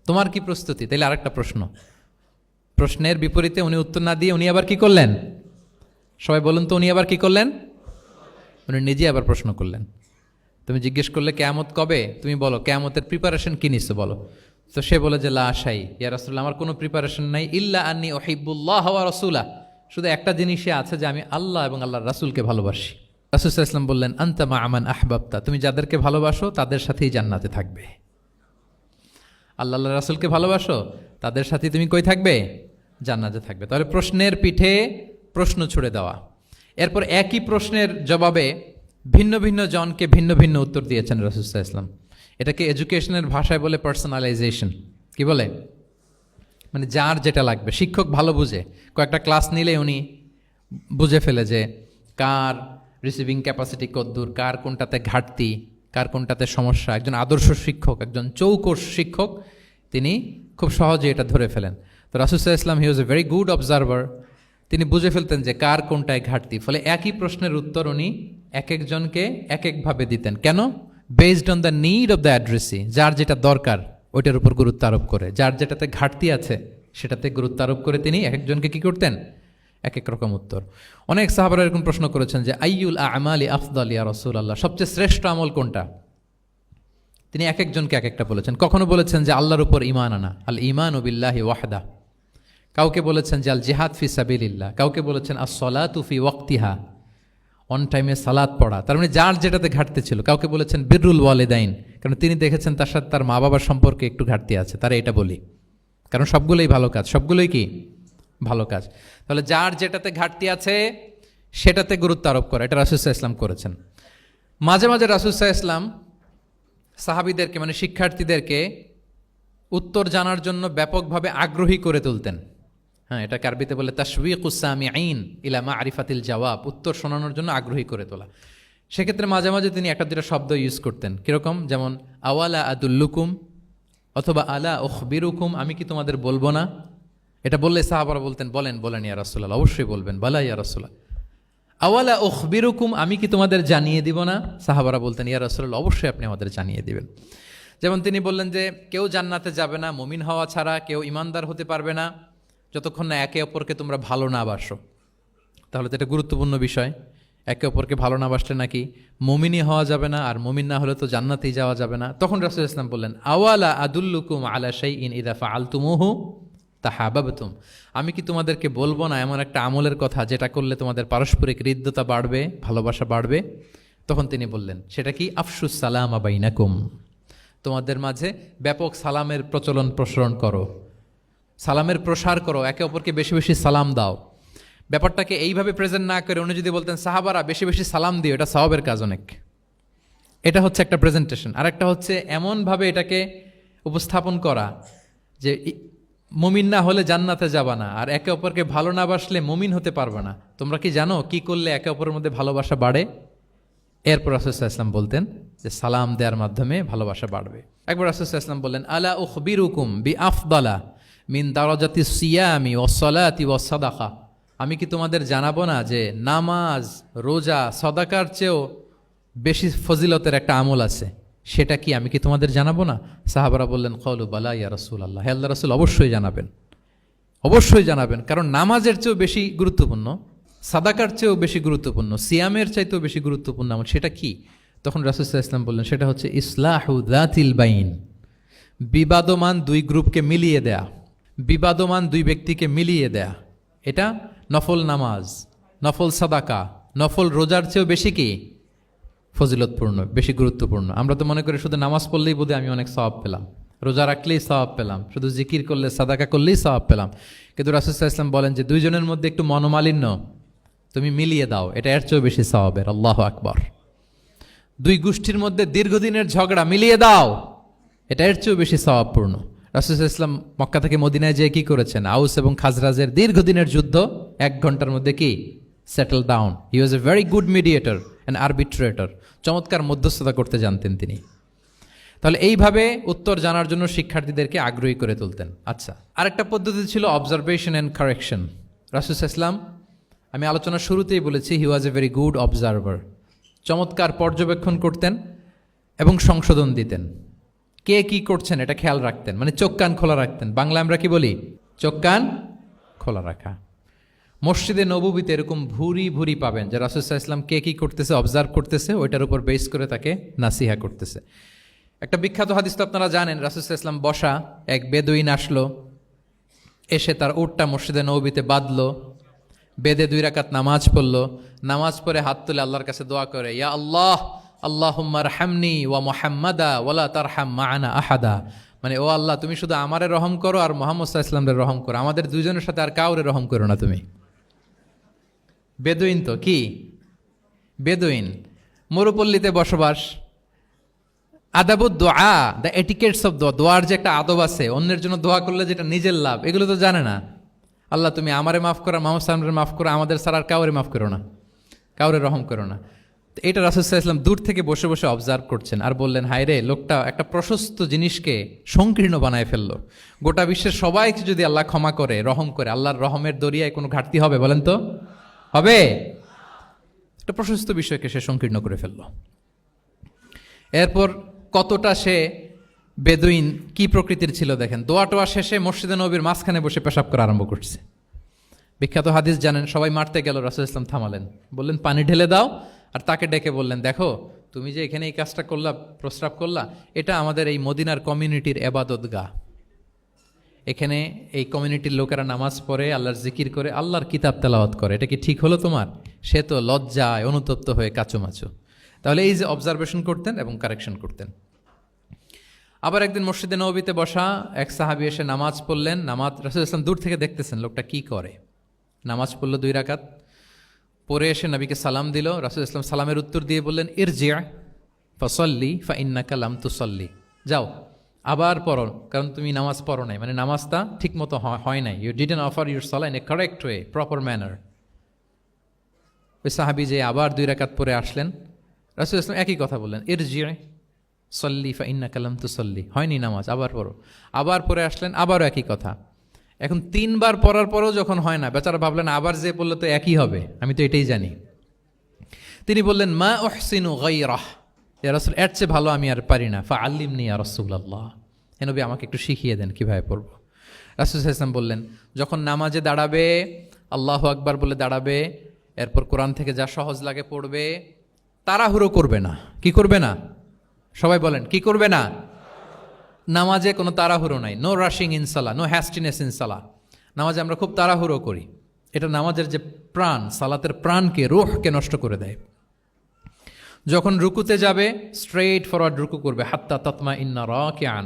তোমার কি প্রস্তুতি? তাইলে আরেকটা প্রশ্ন। প্রশ্নের বিপরীতে উনি উত্তর না দিয়ে উনি আবার কি করলেন? সবাই বলুন তো, উনি আবার কি করলেন? উনি নিজে আবার প্রশ্ন করলেন। তুমি জিজ্ঞেস করলে কিয়ামত কবে, তুমি বলো কিয়ামতের প্রিপারেশন কি নিচ্ছ বলো। তো সে বলে যে লা শাই ইয়া রাসূলুল্লাহ, আমার কোনো প্রিপারেশন নাই, ইল্লা আন্নী উহিব্বুল্লাহ ওয়া রাসূলাহ, শুধু একটা জিনিসই আছে যে আমি আল্লাহ এবং আল্লাহর রাসূলকে ভালোবাসি। রাসূল সাল্লাল্লাহু আলাইহি ওয়াসাল্লাম বললেন, আনতা মা আমান আহবাবতা, তুমি যাদেরকে ভালোবাসো তাদের সাথেই জান্নাতে থাকবে। আল্লাহ আল্লাহ রাসূলকে ভালোবাসো, তাদের সাথে তুমি কই থাকবে? জান্নাতে থাকবে। তাহলে প্রশ্নের পিঠে প্রশ্ন ছুড়ে দেওয়া। এরপর একই প্রশ্নের জবাবে ভিন্ন ভিন্ন জনকে ভিন্ন ভিন্ন উত্তর দিয়েছেন রাসূল সাল্লাল্লাহু আলাইহি ওয়াসাল্লাম। এটাকে এডুকেশনের ভাষায় বলে পার্সোনালাইজেশন। কি বলে? মানে যার যেটা লাগবে। শিক্ষক ভালো বুঝে, কয়েকটা ক্লাস নিলে উনি বুঝে ফেলে যে কার রিসিভিং ক্যাপাসিটি কতদূর, কার কোনটাতে ঘাটতি, কার কোনটাতে সমস্যা। একজন আদর্শ শিক্ষক, একজন চৌকস শিক্ষক, তিনি খুব সহজে এটা ধরে ফেলেন। তো রাসূল সাল্লাল্লাহু আলাইহি ওয়াসাল্লাম হি was a very good observer. তিনি বুঝে ফেলতেন যে কার কোনটায় ঘাটতি। ফলে একই প্রশ্নের উত্তর উনি এক একজনকে এক একভাবে দিতেন। কেন? Based on the need of the addressee, যার যেটা দরকার ওইটার উপর গুরুত্ব আরোপ করে, যার যেটাতে ঘাটতি আছে সেটাতে গুরুত্ব আরোপ করে তিনি এক একজনকে কী করতেন? এক এক রকম উত্তর। অনেক সাহাবারা এরকম প্রশ্ন করেছেন যে আইয়ুল আ'মালি আফদাল ইয়া রাসূলুল্লাহ, সবচেয়ে শ্রেষ্ঠ আমল কোনটা? তিনি এক একজনকে এক একটা বলেছেন। কখনো বলেছেন যে আল্লাহর উপর ঈমান আনা, আল ঈমানু বিল্লাহি ওয়াহদা। কাউকে বলেছেন যে আল জিহাদ ফি সাবিলিল্লাহ, কাউকে বলেছেন আস-সালাতু ফি ওয়াক্তিহা, অন টাইমে সালাত পড়া। তার মানে যার যেটাতে ঘাটতি ছিল। কাউকে বলেছেন বিররুল ওয়ালিদাইন, কারণ তিনি দেখেছেন তার সাথে তার মা বাবার সম্পর্কে একটু ঘাটতি আছে, তারা এটা বলি, কারণ সবগুলোই ভালো কাজ, সবগুলোই কি ভালো কাজ। তাহলে যার যেটাতে ঘাটতি আছে সেটাতে গুরুত্ব আরোপ করা, এটা রাসূল সাল্লাল্লাহু আলাইহি ওয়াসাল্লাম করেছেন। মাঝে মাঝে রাসূল সাল্লাল্লাহু আলাইহি ওয়াসাল্লাম সাহাবীদেরকে, মানে শিক্ষার্থীদেরকে উত্তর জানার জন্য ব্যাপকভাবে আগ্রহী করে তুলতেন। হ্যাঁ, এটা আরবিতে বলে তাশওয়িকুস সামিঈন ইলা মারিফাতিল জওয়াব, উত্তর শোনানোর জন্য আগ্রহী করে তোলা। সেক্ষেত্রে মাঝে মাঝে তিনি একটা দুটো শব্দ ইউজ করতেন, কিরকম, যেমন আওয়ালা আদুল্লুকুম অথবা আলা উখবিরুকুম, আমি কি তোমাদের বলবো না। এটা বললে সাহাবারা বলতেন বলেন বলেন ইয়া রাসূলুল্লাহ, অবশ্যই বলবেন, বালা ইয়া রাসূলুল্লাহ। আওয়ালা উখবিরুকুম, আমি কি তোমাদের জানিয়ে দিব না। সাহাবারা বলতেন ইয়া রাসূলুল্লাহ, অবশ্যই আপনি আমাদের জানিয়ে দিবেন। যেমন তিনি বললেন যে কেউ জান্নাতে যাবে না মুমিন হওয়া ছাড়া, কেউ ইমানদার হতে পারবে না যতক্ষণ না একে অপরকে তোমরা ভালো না বাসো। তাহলে তো এটা গুরুত্বপূর্ণ বিষয়, একে অপরকে ভালো না বাসলে নাকি মুমিনই হওয়া যাবে না, আর মুমিন না হলে তো জান্নাতেই যাওয়া যাবে না। তখন রাসূলুল্লাহ সাল্লাল্লাহু আলাইহি ওয়াসাল্লাম বললেন আওয়ালা আদুল্লুকুম আলা শাইইন ইযা ফাআলতুমুহু তাহাবাবতুম, আমি কি তোমাদেরকে বলবো না এমন একটা আমলের কথা যেটা করলে তোমাদের পারস্পরিক হৃদ্যতা বাড়বে, ভালোবাসা বাড়বে। তখন তিনি বললেন সেটা কি, আফশুস সালামা বাইনাকুম, তোমাদের মাঝে ব্যাপক সালামের প্রসারণ করো, সালামের প্রসার করো, একে অপরকে বেশি বেশি সালাম দাও। ব্যাপারটাকে এইভাবে প্রেজেন্ট না করে উনি যদি বলতেন সাহাবারা বেশি বেশি সালাম দিও, এটা সওয়াবের কাজ অনেক। এটা হচ্ছে একটা প্রেজেন্টেশন। আর একটা হচ্ছে এমনভাবে এটাকে উপস্থাপন করা যে মুমিন না হলে জান্নাতে যাবা না, আর একে অপরকে ভালো না বাসলে মুমিন হতে পারবে না। তোমরা কি জানো কি করলে একে অপরের মধ্যে ভালোবাসা বাড়ে? এরপর রাসূলুল্লাহ সাল্লাল্লাহু আলাইহি ওয়াসাল্লাম বলতেন যে সালাম দেওয়ার মাধ্যমে ভালোবাসা বাড়বে। একবার রাসূলুল্লাহ সাল্লাল্লাহু আলাইহি ওয়াসাল্লাম বললেন আলা উখবিরুকুম বিআফদালা মিন দারাজাতিস সিয়ামি ওয়াস সালাতি ওয়াস সাদাকা, আমি কি তোমাদের জানাবো না যে নামাজ, রোজা, সাদাকার চেয়েও বেশি ফজিলতের একটা আমল আছে, সেটা কি আমি কি তোমাদের জানাবো না। সাহাবারা বললেন ক্বালু বালা ইয়া রাসূলুল্লাহ, হে আল্লাহর রাসূল অবশ্যই জানাবেন, অবশ্যই জানাবেন। কারণ নামাজের চেয়েও বেশি গুরুত্বপূর্ণ, সাদাকার চেয়েও বেশি গুরুত্বপূর্ণ, সিয়ামের চাইতেও বেশি গুরুত্বপূর্ণ আমল, সেটা কি। তখন রাসূল সাল্লাল্লাহু আলাইহি ওয়াসাল্লাম বললেন সেটা হচ্ছে ইসলাহু যাতিল বাইন, বিবাদমান দুই গ্রুপকে মিলিয়ে দেয়া, বিবাদমান দুই ব্যক্তিকে মিলিয়ে দেয়া। এটা নফল নামাজ, নফল সাদাকা, নফল রোজার চেয়েও বেশি কি ফজিলতপূর্ণ, বেশি গুরুত্বপূর্ণ। আমরা তো মনে করি শুধু নামাজ পড়লেই বোধহয় আমি অনেক সওয়াব পেলাম, রোজা রাখলেই সওয়াব পেলাম, শুধু জিকির করলে সাদাকা করলেই সওয়াব পেলাম। কিন্তু রাসূল সাল্লাল্লাহু আলাইহি ওয়াসাল্লাম বলেন যে দুইজনের মধ্যে একটু মনোমালিন্য তুমি মিলিয়ে দাও, এটা এর চেয়েও বেশি সওয়াবের। আল্লাহু আকবার। দুই গোষ্ঠীর মধ্যে দীর্ঘদিনের ঝগড়া মিলিয়ে দাও, এটা এর চেয়েও বেশি সওয়াবপূর্ণ। রাসূল সাল্লাল্লাহু আলাইহি ওয়াসাল্লাম মক্কা থেকে মদিনায় যেয়ে কি করেছেন, আউস এবং খাজরাজের দীর্ঘদিনের যুদ্ধ 1 ঘন্টার মধ্যে কি settle down. He was a very good mediator and arbitrator, চমৎকার মধ্যস্থতা করতে জানতেন তিনি। তাহলে এইভাবে উত্তর জানার জন্য শিক্ষার্থীদেরকে আগ্রহী করে তুলতেন। আচ্ছা, আরেকটা পদ্ধতি ছিল অবজারভেশন অ্যান্ড কারেকশন। রাসূল সাল্লাল্লাহু আলাইহি ওয়াসাল্লাম, আমি আলোচনার শুরুতেই বলেছি, হি was a very good observer, চমৎকার পর্যবেক্ষণ করতেন এবং সংশোধন দিতেন। কে কি করছেন এটা খেয়াল রাখতেন, মানে চোখ কান খোলা রাখতেন। বাংলা আমরা কি বলি, চোখ কান খোলা রাখা। মসজিদে নববীতে এরকম ভুরি ভুরি পাবেন যে রাসূল সাল্লাল্লাহু আলাইহি ওয়াসাল্লাম কে কি করতেছে অবজার্ভ করতেছে, ওইটার উপর বেস করে তাকে নাসিহা করতেছে। একটা বিখ্যাত হাদিস তো আপনারা জানেন, রাসূল সাল্লাল্লাহু আলাইহি ওয়াসাল্লাম বসা, এক বেদুইন আসলো, এসে তার উটটা মসজিদে নববীতে বাঁধলো, বেদে 2 রাকাত নামাজ পড়লো, নামাজ পড়ে হাত তুলে আল্লাহর কাছে দোয়া করে, ইয়া আল্লাহ আল্লাহুম্মা আরহামনি ওয়া মুহাম্মাদা ওয়ালা তারহাম মা'ানা আহাদা, মানে ও আল্লাহ তুমি শুধু আমারে রহম করো আর মুহাম্মদ সাল্লাল্লাহু আলাইহি ওয়াসাল্লামের রহম করো, আমাদের দুইজনের সাথে আর কাউরে রহম করো না তুমি। বেদুইন তো কি, বেদুইন, মরুপল্লীতে বসবাস। আদাবুদ দোয়া, দ্য এটিকেটস অফ দোয়া, দোয়ার যে একটা আদব আছে, অন্যের জন্য দোয়া করলে যেটা নিজের লাভ, এগুলো তো জানে না। আল্লাহ তুমি আমারে মাফ করো, মুহাম্মদ সাল্লাল্লাহু আলাইহি ওয়াসাল্লামের মাফ করো, আমাদের ছাড়া আর কাউরে মাফ করো না, কাউরে রহম করো না। এটা রাসূল সাল্লাল্লাহু আলাইহি ওয়াসাল্লাম দূর থেকে বসে বসে অবজার্ভ করছেন আর বললেন, হায় রে, লোকটা একটা প্রশস্ত জিনিসকে সংকীর্ণ বানায় ফেললো। গোটা বিশ্বের সবাইকে যদি আল্লাহ ক্ষমা করে, রহম করে, আল্লাহর রহমের দরিয়ায় কোনো ঘাটতি হবে বলেন তো? হবে? একটা প্রশস্ত বিষয়কে সে সংকীর্ণ করে ফেললো। এরপর কতটা সে বেদুইন, কি প্রকৃতির ছিল দেখেন। দোয়া টোয়া শেষে মসজিদে নববীর মাঝখানে বসে পেশাব করা আরম্ভ করছে। বিখ্যাত হাদিস জানেন, সবাই মারতে গেল, রাসূল সাল্লাল্লাহু আলাইহি ওয়াসাল্লাম থামালেন, বললেন পানি ঢেলে দাও, আর তাকে ডেকে বললেন, দেখো তুমি যে এখানে এই কাজটা করলা, প্রস্রাব করলা, এটা আমাদের এই মদিনার কমিউনিটির ইবাদতগাহ। এখানে এই কমিউনিটির লোকেরা নামাজ পড়ে, আল্লাহর জিকির করে, আল্লাহর কিতাব তেলাওয়াত করে, এটা কি ঠিক হলো তোমার? সে তো লজ্জায় অনুতপ্ত হয়ে কাচুমাচু। তাহলে এই যে অবজারভেশন করতেন এবং কারেকশন করতেন। আবার একদিন মসজিদে নববীতে বসা এক সাহাবী এসে নামাজ পড়লেন। নামাজ রাসূল সাল্লাল্লাহু আলাইহি ওয়াসাল্লাম দূর থেকে দেখতেছেন লোকটা কি করে। নামাজ পড়লো 2 রাকাত, পরে এসে নবীকে সালাম দিল। রাসূল সাল্লাল্লাহু আলাইহি ওয়াসাল্লাম সালামের উত্তর দিয়ে বললেন, ইরজি' ফাসাল্লি ফা ইন্নাকা লাম তুসাল্লি, যাও আবার পড়ো, কারণ তুমি নামাজ পড়ো নাই, মানে নামাজটা ঠিক মতো হয় নাই। ইউ ডিডন্ট অফার ইউর সালাহ in a correct way, proper manner. ওই সাহাবি যে আবার 2 রাকাত পরে আসলেন, রাসূল ইসলাম একই কথা বললেন, ইরজি সল্লি ফা ইন্নাকা লাম তুসল্লি, হয়নি নামাজ, আবার পড়ো। আবার পরে আসলেন, আবারও একই কথা। এখন 3 বার পড়ার পরেও যখন হয় না, বেচারা ভাবলেন আবার যে পড়লে তো একই হবে, আমি তো এটাই জানি। তিনি বললেন, মা উহসিনু গায়রাহ, ইয়া রাসূল, এর চেয়ে ভালো আমি আর পারি না, ফা আল্লিমনি ইয়া রাসূলুল্লাহ, হে নবী আমাকে একটু শিখিয়ে দেন কিভাবে পড়ব। রাসূল সাল্লাল্লাহু আলাইহি ওয়াসাল্লাম বললেন, যখন নামাজে দাঁড়াবে, আল্লাহু আকবার বলে দাঁড়াবে, এরপর কোরআন থেকে যা সহজ লাগে পড়বে, তাড়াহুড়ো করবে না। কি করবে না? সবাই বলেন, কি করবে না? নামাজে কোনো তাড়াহুড়ো নাই, no rushing in salah, no hastiness in salah. নামাজে আমরা খুব তাড়াহুড়ো করি, এটা নামাজের যে প্রাণ, সালাতের প্রাণকে, রূহকে নষ্ট করে দেয়। যখন রুকুতে যাবে, স্ট্রেইট ফরওয়ার্ড রুকু করবে, হাত্তা তাতমা ইন্না রাকিআন।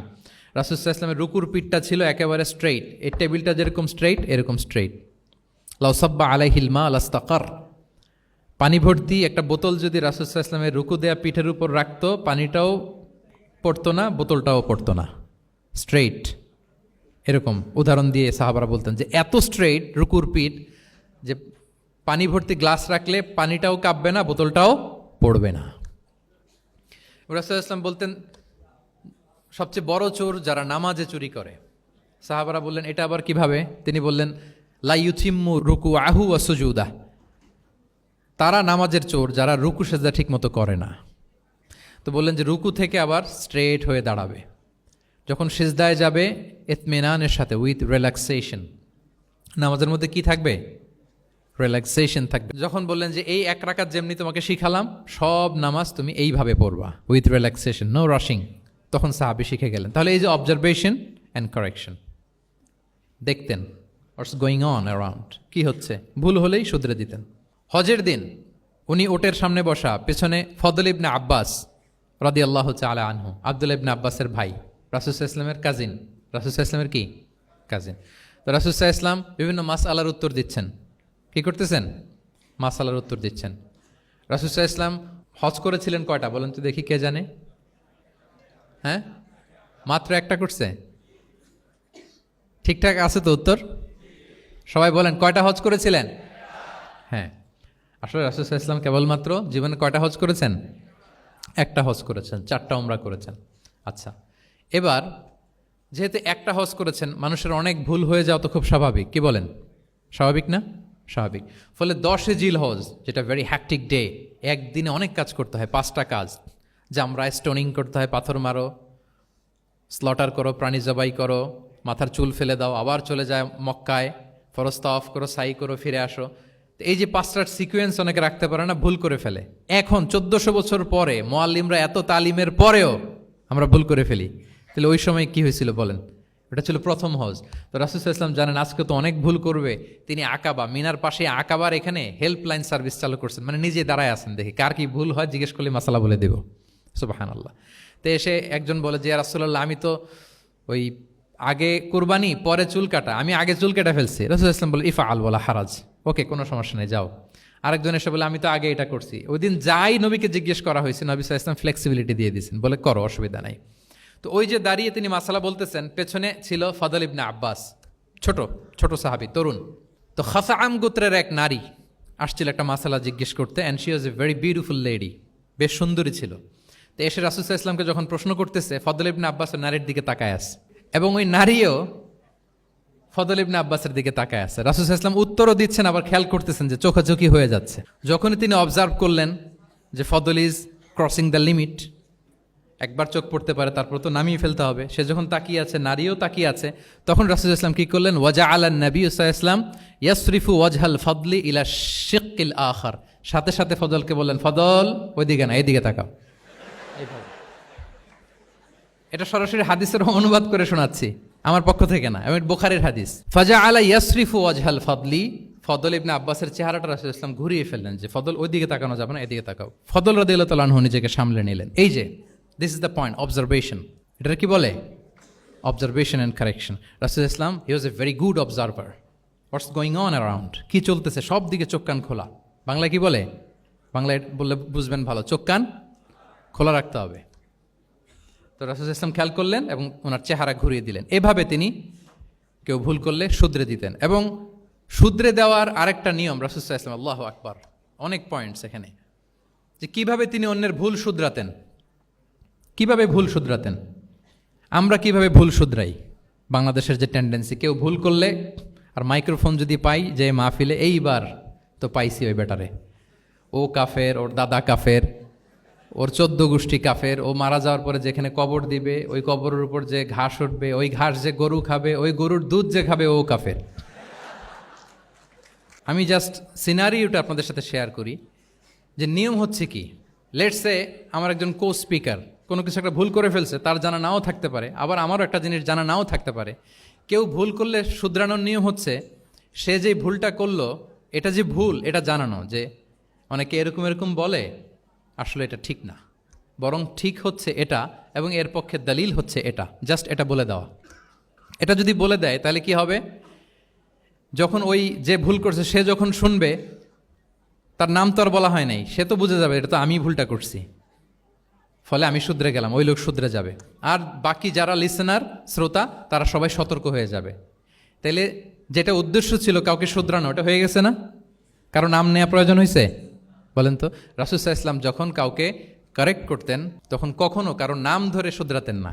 রাসূল সাল্লাল্লাহু আলাইহি ওয়াসাল্লামের রুকুর পিঠটা ছিল একেবারে স্ট্রেইট, এই টেবিলটা যেরকম স্ট্রেইট, এরকম স্ট্রেইট। লাউ সাব্বা আলাইহিল মা লাস্তাকার, পানি ভর্তি একটা বোতল যদি রাসূল সাল্লাল্লাহু আলাইহি ওয়াসাল্লামের রুকু দেয়া পিঠের উপর রাখতো, পানিটাও পড়তো না, বোতলটাও পড়তো না, স্ট্রেইট। এরকম উদাহরণ দিয়ে সাহাবারা বলতেন যে এত স্ট্রেইট রুকুর পিঠ যে পানি ভর্তি গ্লাস রাখলে পানিটাও কাঁপবে না, বোতলটাও পড়বে না। রাসূল সাল্লাল্লাহু আলাইহি ওয়াসাল্লাম বলতেন, সবচেয়ে বড় চোর যারা নামাজে চুরি করে। সাহাবারা বললেন, এটা আবার কিভাবে? তিনি বললেন, লা ইউতিম্মু রুকুআহু ওয়া সুজুদাহ, তারা নামাজের চোর যারা রুকু সেজদা ঠিক মতো করে না। তো বললেন যে রুকু থেকে আবার স্ট্রেট হয়ে দাঁড়াবে, যখন সিজদায় যাবে ইতমিনানের সাথে, উইথ রিল্যাক্সেশন। নামাজের মধ্যে কি থাকবে? রিল্যাক্সেশন থাকবে। যখন বললেন যে এই 1 রাকাত যেমনি তোমাকে শিখালাম, সব নামাজ তুমি এইভাবে পড়বা, উইথ রিল্যাক্সেশন, নো রাশিং, তখন সাহাবী শিখে গেলেন। তাহলে এই যে অবজারভেশন অ্যান্ড কারেকশন, দেখতেন হোয়াটস গোয়িং অন অ্যারাউন্ড, কি হচ্ছে, ভুল হলেই শুধরে দিতেন। হজের দিন উনি ওটের সামনে বসা, পেছনে ফদল ইবনে আব্বাস রাদিয়াল্লাহু তাআলা আনহু, আব্দুল্লাহ ইবনে আব্বাসের ভাই, রাসূল সাল্লাল্লাহু আলাইহি ওয়াসাল্লামের কাজিন, রাসূল সাল্লাল্লাহু আলাইহি ওয়াসাল্লামের কি কাজিন। তো রাসূল সাল্লাল্লাহু আলাইহি ওয়াসাল্লাম বিভিন্ন মাসআলার উত্তর দিচ্ছেন। কি করতেছেন? মাসআলার উত্তর দিচ্ছেন। রাসূল সাল্লাল্লাহু আলাইহি ওয়াসাল্লাম হজ করেছিলেন কয়টা বলেন তো দেখি, কে জানে? হ্যাঁ, মাত্র একটা করছে। ঠিকঠাক আছে তো উত্তর? সবাই বলেন, কয়টা হজ করেছিলেন? হ্যাঁ, আসলে রাসূল সাল্লাল্লাহু আলাইহি ওয়াসাল্লাম কেবলমাত্র জীবনে কয়টা হজ করেছেন? একটা হজ করেছেন, 4টা উমরা করেছেন। আচ্ছা, এবার যেহেতু একটা হজ করেছেন, মানুষের অনেক ভুল হয়ে যাওয়া তো খুব স্বাভাবিক, কি বলেন? স্বাভাবিক না? স্বাভাবিক। ফলে 10 জিল হজ, যেটা ভেরি হ্যাকটিক ডে, একদিনে অনেক কাজ করতে হয়, 5টা কাজ। জামরায় স্টোনিং করতে হয়, পাথর মারো, স্লটার করো, প্রাণী জবাই করো, মাথার চুল ফেলে দাও, আবার চলে যায় মক্কায়, ফরজ তাওয়াফ করো, সাই করো, ফিরে আসো। তো এই যে 5টার সিকোয়েন্স অনেকে রাখতে পারে না, ভুল করে ফেলে। এখন 1400 বছর পরে, মুআল্লিমরা এত তালিমের পরেও আমরা ভুল করে ফেলি। তাহলে ওই সময় কি হয়েছিল বলেন? ওটা ছিল প্রথম হজ। তো রাসূল সাল্লাল্লাহু আলাইহি ওয়াসাল্লাম জানেন আজকে তো অনেক ভুল করবে, তিনি আকাবা, মিনার পাশে আকাবার এখানে হেল্পলাইন সার্ভিস চালু করছেন, মানে নিজে দাঁড়ায় আছেন, দেখি কার কি ভুল হয় জিজ্ঞেস করলে মাসালা বলে দেব। সুবহানাল্লাহ। তো এসে একজন বলে যে, ইয়া রাসূলুল্লাহ, আমি তো ওই আগে কুরবানি পরে চুল কাটা, আমি আগে চুল কেটে ফেলছি। রাসূল সাল্লাল্লাহু আলাইহি ওয়াসাল্লাম বলে, ইফআল ওয়ালা হারাজ, ওকে, কোনো সমস্যা নেই, যাও। আরেকজন এসে বলে, আমি তো আগে এটা করছি। ওই দিন যাই নবীকে জিজ্ঞেস করা হয়েছে, নবী সাল্লাল্লাহু আলাইহি ওয়াসাল্লাম ফ্লেক্সিবিলিটি দিয়ে দিয়েছেন, বলে করো, অসুবিধা নাই। তো ওই যে দাঁড়িয়ে তিনি মাসালা বলতেছেন, পেছনে ছিল ফদল ইবনে আব্বাস, ছোট ছোট সাহাবী, তরুণ। তো খাসাআম গোত্রের এক নারী আসছিল একটা মাসালা জিজ্ঞেস করতে, and she was a very beautiful lady, বেশ সুন্দরী ছিল। তো এসে রাসূল সাল্লাল্লাহু আলাইহি ওয়াসাল্লামকে যখন প্রশ্ন করতেছে, ফদল ইবনে আব্বাসের নারীর দিকে তাকায় আছে, এবং ওই নারীও ফদল ইবনে আব্বাসের দিকে তাকায় আছে। রাসূল সাল্লাল্লাহু আলাইহি ওয়াসাল্লাম উত্তরও দিচ্ছেন, আবার খেয়াল করতেছেন যে চোখাচোখি হয়ে যাচ্ছে। যখনই তিনি অবজার্ভ করলেন যে ফদল ইজ ক্রসিং দ্য লিমিট, একবার চোখ পড়তে পারে, তারপর তো নামিয়ে ফেলতে হবে, সে যখন তাকিয়ে আছে, নারীও তাকিয়ে আছে, তখন রাসূল সাল্লাল্লাহু আলাইহি ওয়াসাল্লাম কি করলেন? ওয়াজআলান নবী সাল্লাল্লাহু আলাইহি ওয়াসাল্লাম ইয়াসরিফু ওয়াজহাল ফদলি ইলা শিক্কিল আখার, সাথে সাথে ফদলকে বললেন, ফদল ওইদিকে না, এইদিকে তাকাও। এটা সরাসরি হাদিসের অনুবাদ করে শোনাচ্ছি, আমার পক্ষ থেকে না, আমি বুখারীর হাদিস। ফাজআলা ইয়াসরিফু ওয়াজহাল ফদলি, ফদল ইবনে আব্বাসের চেহারাটা রাসূল সাল্লাল্লাহু আলাইহি ওয়াসাল্লাম ঘুরিয়ে ফেললেন যে ফদল ওইদিকে তাকানো যাবে না, এদিকে তাকাও। ফদল রাদিয়াল্লাহু তাআলা আনহু নিজেকে সামলে নিলেন। এই যে this is the point, observation. এটা কি বলে? Observation and correction. রাসূল ইসলাম, he was a very good observer, what's going on around, কি চলতেছে সব দিকে চোখ কান খোলা। বাংলায় কি বলে? বাংলায় বললে বুঝবেন ভালো, চোখ কান খোলা রাখতে হবে। তো রাসূল সাল্লাল্লাহু আলাইহি ওয়াসাল্লাম খেয়াল করলেন এবং ওনার চেহারা ঘুরিয়ে দিলেন। এভাবে তিনি কেউ ভুল করলে শুধরে দিতেন। এবং শুধরে দেওয়ার আরেকটা নিয়ম রাসূল সাল্লাল্লাহু আলাইহি ওয়াসাল্লাম, আল্লাহু আকবার, অনেক পয়েন্টস এখানে, যে কিভাবে তিনি অন্যের ভুল শুধরাতেন। কিভাবে ভুল শুধরাতেন? আমরা কিভাবে ভুল শুধরাই? বাংলাদেশের যে টেন্ডেন্সি, কেউ ভুল করলে আর মাইক্রোফোন যদি পাই যে মাহফিলে, এইবার তো পাইছি ওই বেটারে, ও কাফের, ওর দাদা কাফের, ওর 14 গোষ্ঠী কাফের, ও মারা যাওয়ার পরে যেখানে কবর দিবে ওই কবরের উপর যে ঘাস উঠবে, ওই ঘাস যে গরু খাবে, ওই গরুর দুধ যে খাবে ও কাফের। আমি জাস্ট সিনারিওটা আপনাদের সাথে শেয়ার করি যে নিয়ম হচ্ছে কি। লেটস সে আমার একজন কো স্পিকার কোনো কিছু একটা ভুল করে ফেলছে, তার জানা নাও থাকতে পারে, আবার আমারও একটা জিনিস জানা নাও থাকতে পারে। কেউ ভুল করলে শুধরানোর নিয়ম হচ্ছে সে যে ভুলটা করলো এটা যে ভুল এটা জানানো, যে অনেকে এরকম এরকম বলে, আসলে এটা ঠিক না, বরং ঠিক হচ্ছে এটা এবং এর পক্ষে দলিল হচ্ছে এটা, জাস্ট এটা বলে দেওয়া। এটা যদি বলে দেয় তাহলে কি হবে, যখন ওই যে ভুল করছে সে যখন শুনবে, তার নাম তো আর বলা হয় নাই, সে তো বুঝে যাবে এটা তো আমি ভুলটা করছি, ফলে আমি শুধরে গেলাম, ওই লোক শুধরে যাবে। আর বাকি যারা লিসেনার, শ্রোতা, তারা সবাই সতর্ক হয়ে যাবে। তাইলে যেটা উদ্দেশ্য ছিল কাউকে শুধরানো, ওটা হয়ে গেছে না? কারো নাম নেওয়া প্রয়োজন হয়েছে? বলেন তো। রাসূল সাল্লাল্লাহু আলাইহি ওয়াসাল্লাম যখন কাউকে কারেক্ট করতেন তখন কখনো কারো নাম ধরে শুধরাতেন না,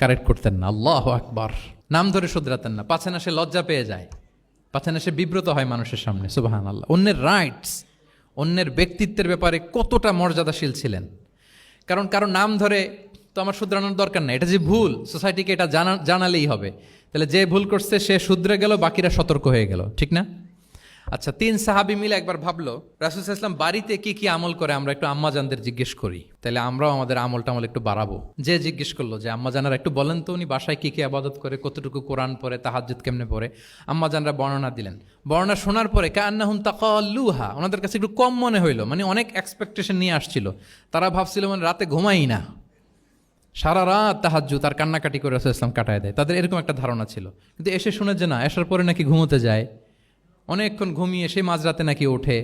কারেক্ট করতেন না। আল্লাহু আকবার। নাম ধরে শুধরাতেন না, পাছে না সে লজ্জা পেয়ে যায়, পাছে না সে বিব্রত হয় মানুষের সামনে। সুবহানাল্লাহ। অন্যের রাইটস, অন্যের ব্যক্তিত্বের ব্যাপারে কতটা মর্যাদাশীল ছিলেন। কারণ কারো নাম ধরে তো আমার শুধরানোর দরকার নেই, এটা যে ভুল সোসাইটিকে এটা জানালেই হবে। তাহলে যে ভুল করছে সে শুধরে গেল, বাকিরা সতর্ক হয়ে গেল, ঠিক না? আচ্ছা, 3 সাহাবী মিলে একবার ভাবলো রাসূল সাল্লাল্লাহু আলাইহি ওয়াসাল্লাম বাড়িতে কি কি আমল করে, আমরা একটু আম্মাজানদের জিজ্ঞেস করি, তাহলে আমরাও আমাদের আমল টামল একটু বাড়াবো। যে জিজ্ঞেস করলো যে আম্মাজানারা একটু বলেন তো উনি বাসায় কি কি ইবাদত করে, কতটুকু কোরআন পড়ে, তাহাজ্জুদ কেমনে পড়ে। আম্মাজানরা বর্ণনা দিলেন। বর্ণনা শোনার পরে কান্নাহুম তাকাল্লুহা, ওনাদের কাছে একটু কম মনে হইলো, মানে অনেক এক্সপেকটেশন নিয়ে আসছিল। তারা ভাবছিল মানে রাতে ঘুমাই না, সারা রাত তাহাজ্জুদ আর কান্নাকাটি করে রাসূল সাল্লাল্লাহু আলাইহি ওয়াসাল্লাম কাটায় দেয়, তাদের এরকম একটা ধারণা ছিল। কিন্তু এসে শুনে যে না, আসার পরে নাকি ঘুমোতে যায়, অনেকক্ষণ ঘুমিয়ে সেই মাঝরাতে নাকি ওঠে।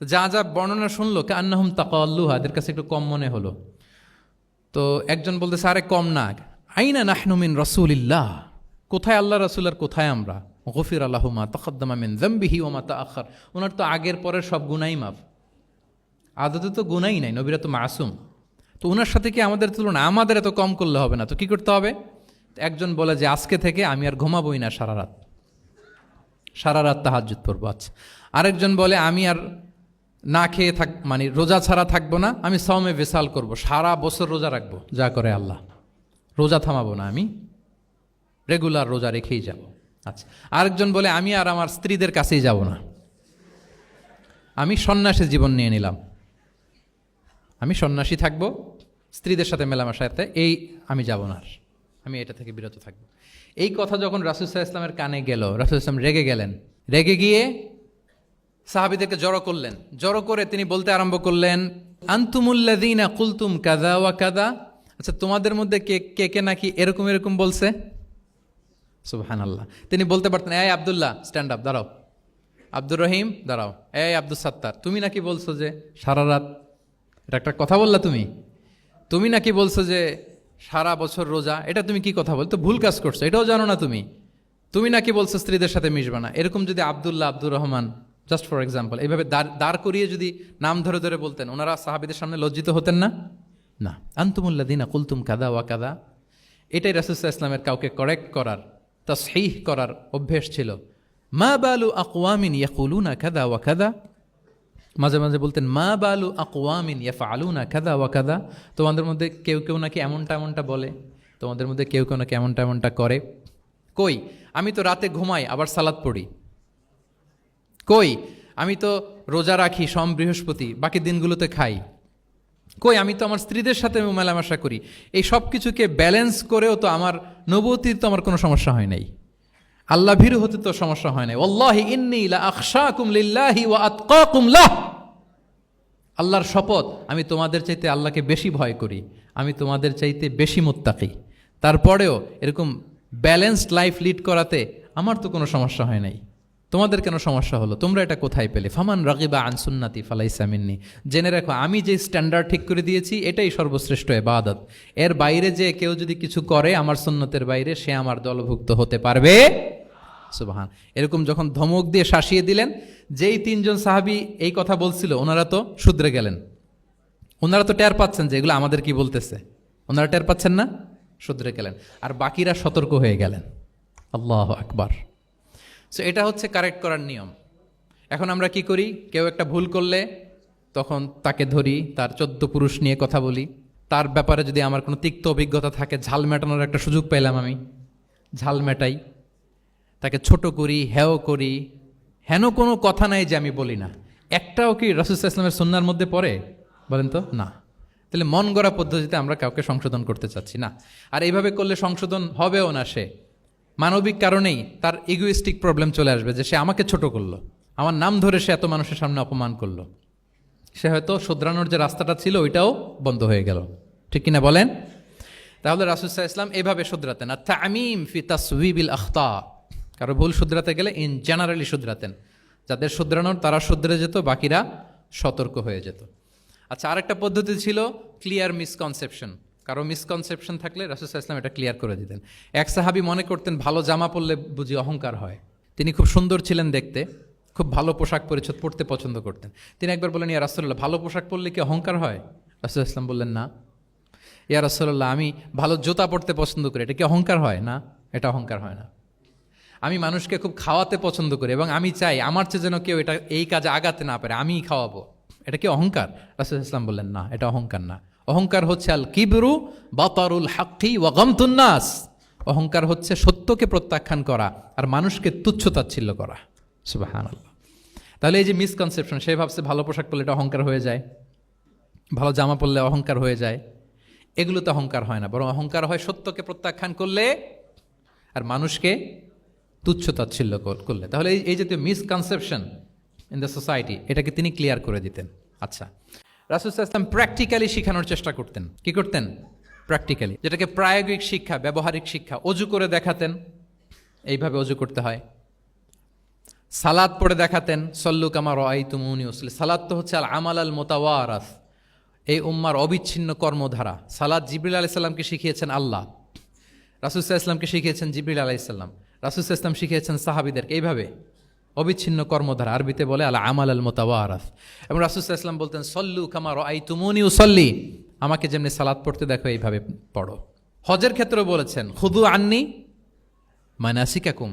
যা যা বর্ণনা শুনলো কান্নাহুম তাকাল্লুহা, এদের কাছে একটু কম মনে হলো। তো একজন বলতেছে আরে কম না, আইনা নাহনু মিন রাসূলিল্লাহ, কোথায় আল্লাহ রাসূল আর কোথায় আমরা। গফিরা লাহু মা তাকাদ্দামা মিন যামবিহি ওয়া মা তাআখার, ওনার তো আগের পরের সব গুনাহই মাফ। আদতে তো গুনাহই নাই, নবীরা তো মাসুম। তো ওনার সাথে কি আমাদের তুলনা, আমাদের এত কম করলে হবে না, তো কি করতে হবে? একজন বলে যে আজকে থেকে আমি আর ঘুমাবোই না সারা রাত, সারা রাত তাহাজ্জুদ পড়বো। আচ্ছা, আরেকজন বলে আমি আর না খেয়ে মানে রোজা ছাড়া থাকবো না, আমি সাওমে ভিসাল করব, সারা বছর রোজা রাখবো, যা করে আল্লাহ, রোজা থামাবো না, আমি রেগুলার রোজা রেখেই যাব। আচ্ছা, আরেকজন বলে আমি আর আমার স্ত্রীদের কাছেই যাব না, আমি সন্ন্যাসী জীবন নিয়ে নিলাম, আমি সন্ন্যাসী থাকবো, স্ত্রীদের সাথে মেলামেশাতে এই আমি যাব না, আমি এটা থেকে বিরত থাকবো। এই কথা যখন রাসূল সাল্লাল্লাহু আলাইহি ওয়াসাল্লামের কানে গেল, রাসূল সাল্লাল্লাহু আলাইহি ওয়াসাল্লাম রেগে গেলেন। রেগে গিয়ে সাহাবীদেরকে জড়ো করলেন। জড়ো করে তিনি বলতে আরম্ভ করলেন, আনতুমুল্লাযীনা কুলতুম কাযা ওয়া কাযা, আচ্ছা তোমাদের মধ্যে কে কে নাকি এরকম এরকম বলছে। সুবহানাল্লাহ। তিনি বলতে পারতেন এই আব্দুল্লাহ স্ট্যান্ড আপ, দাঁড়াও, আব্দুর রহিম দাঁড়াও, এই আব্দুল সাত্তার তুমি নাকি বলছো যে সারা রাত, এটা একটা কথা বললা তুমি, তুমি নাকি বলছো যে সারা বছর রোজা, এটা তুমি কি কথা বলতো, ভুল কাজ করছো, এটাও জানো না তুমি, তুমি নাকি বলছো স্ত্রীদের সাথে মিশবা না। এরকম যদি Abdullah, Abdur Rahman, just for example, এইভাবে দাঁড় করিয়ে যদি নাম ধরে ধরে বলতেন, ওনারা সাহাবীদের সামনে লজ্জিত হতেন না? না। আনতুমুল্লাযীনা কুলতুম কাযা ওয়া কাযা, এটাই রাসূল সাল্লাল্লাহু আলাইহি ওয়াসাল্লামের কাউকে কারেক্ট করার, তাসহিহ করার অভ্যেস ছিল। মা বালু আকওয়ামিন ইয়াকুলুনা কাযা ওয়া কাযা, মাঝে মাঝে বলতেন মা বালু আকওয়ামিন ইয়াফআলুনা কাযা ওয়া কাযা, তোমাদের মধ্যে কেউ কেউ নাকি এমনটা এমনটা বলে, তোমাদের মধ্যে কেউ কেউ নাকি এমনটা এমনটা করে। কই আমি তো রাতে ঘুমাই আবার সালাত পড়ি, কই আমি তো রোজা রাখি সোম বৃহস্পতি, বাকি দিনগুলোতে খাই, কই আমি তো আমার স্ত্রীদের সাথে মেলামেশা করি, এই সব কিছুকে ব্যালেন্স করেও তো আমার নবুয়তির তো আমার কোনো সমস্যা হয় নাই, আল্লাহ ভীরু হতে তো সমস্যা হয় নাই। ওয়াল্লাহি ইন্নী লা আখশাকুম লিল্লাহি ওয়া আতকাকুম লাহ, আল্লাহর শপথ আমি তোমাদের চাইতে আল্লাহকে বেশি ভয় করি, আমি তোমাদের চাইতে বেশি মুত্তাকি। তারপরেও এরকম ব্যালেন্সড লাইফ লিড করাতে আমার তো কোনো সমস্যা হয় নাই, তোমাদের কেন সমস্যা হলো, তোমরা এটা কোথায় পেলে? ফামান রাগিবা আন সুন্নাতি ফালাইসা মিন্নি, জেনে রাখো আমি যে স্ট্যান্ডার্ড ঠিক করে দিয়েছি এটাই সর্বশ্রেষ্ঠ ইবাদত। এর বাইরে যে কেউ যদি কিছু করে আমার সুন্নতের বাইরে, সে আমার দলভুক্ত হতে পারবে। সুবহান। এরকম যখন ধমক দিয়ে শাসিয়ে দিলেন, যেই তিনজন সাহাবী এই কথা বলছিল ওনারা তো শুধরে গেলেন। ওনারা তো টের পাচ্ছেন যে এগুলো আমাদের কি বলতেছে, ওনারা টের পাচ্ছেন না, শুধরে গেলেন। আর বাকিরা সতর্ক হয়ে গেলেন। আল্লাহু আকবার। সো এটা হচ্ছে কারেক্ট করার নিয়ম। এখন আমরা কি করি, কেউ একটা ভুল করলে তখন তাকে ধরি, তার 14 পুরুষ নিয়ে কথা বলি, তার ব্যাপারে যদি আমার কোনো তিক্ত অভিজ্ঞতা থাকে, ঝাল মেটানোর একটা সুযোগ পেলাম, আমি ঝাল মেটাই, তাকে ছোট করি, হেয় করি। হেন কোনো কথা নাই যে আমি বলি না। একটাও কি রাসূল সাল্লাল্লাহু আলাইহি ওয়াসাল্লামের সুন্নাহর মধ্যে পড়ে? বলেন তো না। তাহলে মন গড়া পদ্ধতিতে আমরা কাউকে সংশোধন করতে চাচ্ছি না। আর এইভাবে করলে সংশোধন হবেও না। সে মানবিক কারণেই তার ইগোইস্টিক প্রবলেম চলে আসবে, যে সে আমাকে ছোট করলো, আমার নাম ধরে সে এত মানুষের সামনে অপমান করলো, সে হয়তো শুধরানোর যে রাস্তাটা ছিল ওইটাও বন্ধ হয়ে গেল। ঠিক কিনা বলেন? তাহলে রাসূল সাল্লাল্লাহু আলাইহি ওয়াসাল্লাম এভাবে শুধরাতেন। আর তামিম ফি তাসওয়িবিল আখতা, কারো ভুল শুধরাতে গেলে ইন জেনারেলি শুধরাতেন। যাদের শুধরানোর তারা শুধরে যেত, বাকিরা সতর্ক হয়ে যেত। আচ্ছা, আরেকটা পদ্ধতি ছিল ক্লিয়ার মিসকনসেপশন। কারো মিসকনসেপশন থাকলে রাসূল সাল্লাল্লাহু আলাইহি ওয়াসাল্লাম এটা ক্লিয়ার করে দিতেন। এক সাহাবী মনে করতেন ভালো জামা পরলে বুঝি অহংকার হয়। তিনি খুব সুন্দর ছিলেন দেখতে, খুব ভালো পোশাক পরিচ্ছদ পরতে পছন্দ করতেন। তিনি একবার বললেন, ইয়া রাসূলুল্লাহ, ভালো পোশাক পরলে কি অহংকার হয়? রাসূল সাল্লাল্লাহু আলাইহি ওয়াসাল্লাম বললেন, না। ইয়া রাসূলুল্লাহ, আমি ভালো জুতা পরতে পছন্দ করি, এটা কি অহংকার হয়? না, এটা অহংকার হয় না। আমি মানুষকে খুব খাওয়াতে পছন্দ করি এবং আমি চাই আমার চেয়ে যেন কেউ এটা এই কাজে আগাতে না পারে, আমিই খাওয়াবো, এটা কি অহংকার? রাসূল সাল্লাল্লাহু আলাইহি ওয়াসাল্লাম বললেন, না, এটা অহংকার না। অহংকার হচ্ছে আল কিবরু বাতারুল হাক্কি ওয়া গামতুন নাস। অহংকার হচ্ছে সত্যকে প্রত্যাখ্যান করা আর মানুষকে তুচ্ছ-তাচ্ছিল্য করা। সুবহানাল্লাহ। তাহলে এই যে মিসকনসেপশন, সে ভাবছে ভালো পোশাক পরলে এটা অহংকার হয়ে যায়, ভালো জামা পরলে অহংকার হয়ে যায়। এগুলো তো অহংকার হয় না, বরং অহংকার হয় সত্যকে প্রত্যাখ্যান করলে আর মানুষকে তুচ্ছ-তাচ্ছিল্য করলে। তাহলে এই জাতীয় মিসকনসেপশন ইন দ্য সোসাইটি, এটাকে তিনি ক্লিয়ার করে দিতেন। আচ্ছা, রাসূল সাল্লাল্লাহু আলাইহি ওয়াসাল্লাম প্র্যাকটিক্যালি শেখানোর চেষ্টা করতেন। কি করতেন? প্র্যাকটিক্যালি, যেটাকে প্রায়োগিক শিক্ষা, ব্যবহারিক শিক্ষা। অজু করে দেখাতেন, এইভাবে অজু করতে হয়। সালাত পড়ে দেখাতেন, সল্লু কামা রাআইতুমুনি উসাল্লি। সালাত তো হচ্ছে আল আমাল আল মুতাওয়ারাস, এই উম্মার অবিচ্ছিন্ন কর্মধারা। সালাত জিবরিল আলাইহিস সালামকে শিখিয়েছেন আল্লাহ, রাসূল সাল্লাল্লাহু আলাইহি ওয়াসাল্লামকে শিখিয়েছেন জিবরিল আলাইহিস সালাম, রাসূল সাল্লাল্লাহু আলাইহি ওয়াসাল্লাম শিখিয়েছেন সাহাবীদেরকে। এইভাবে অবিচ্ছিন্ন কর্মধারা, আরবিতে বলে আল আমাল আল মুতাওয়ারাস। এবং রাসূল সাল্লাল্লাহু আলাইহি ওয়াসাল্লাম বলতেন, সল্লু কামা রাআইতুমুনি উসাল্লি, আমাকে যেমনি সালাত পড়তে দেখো এইভাবে পড়ো। হজের ক্ষেত্রেও বলেছেন, খুদু আন্নি মানাসিকাকুম,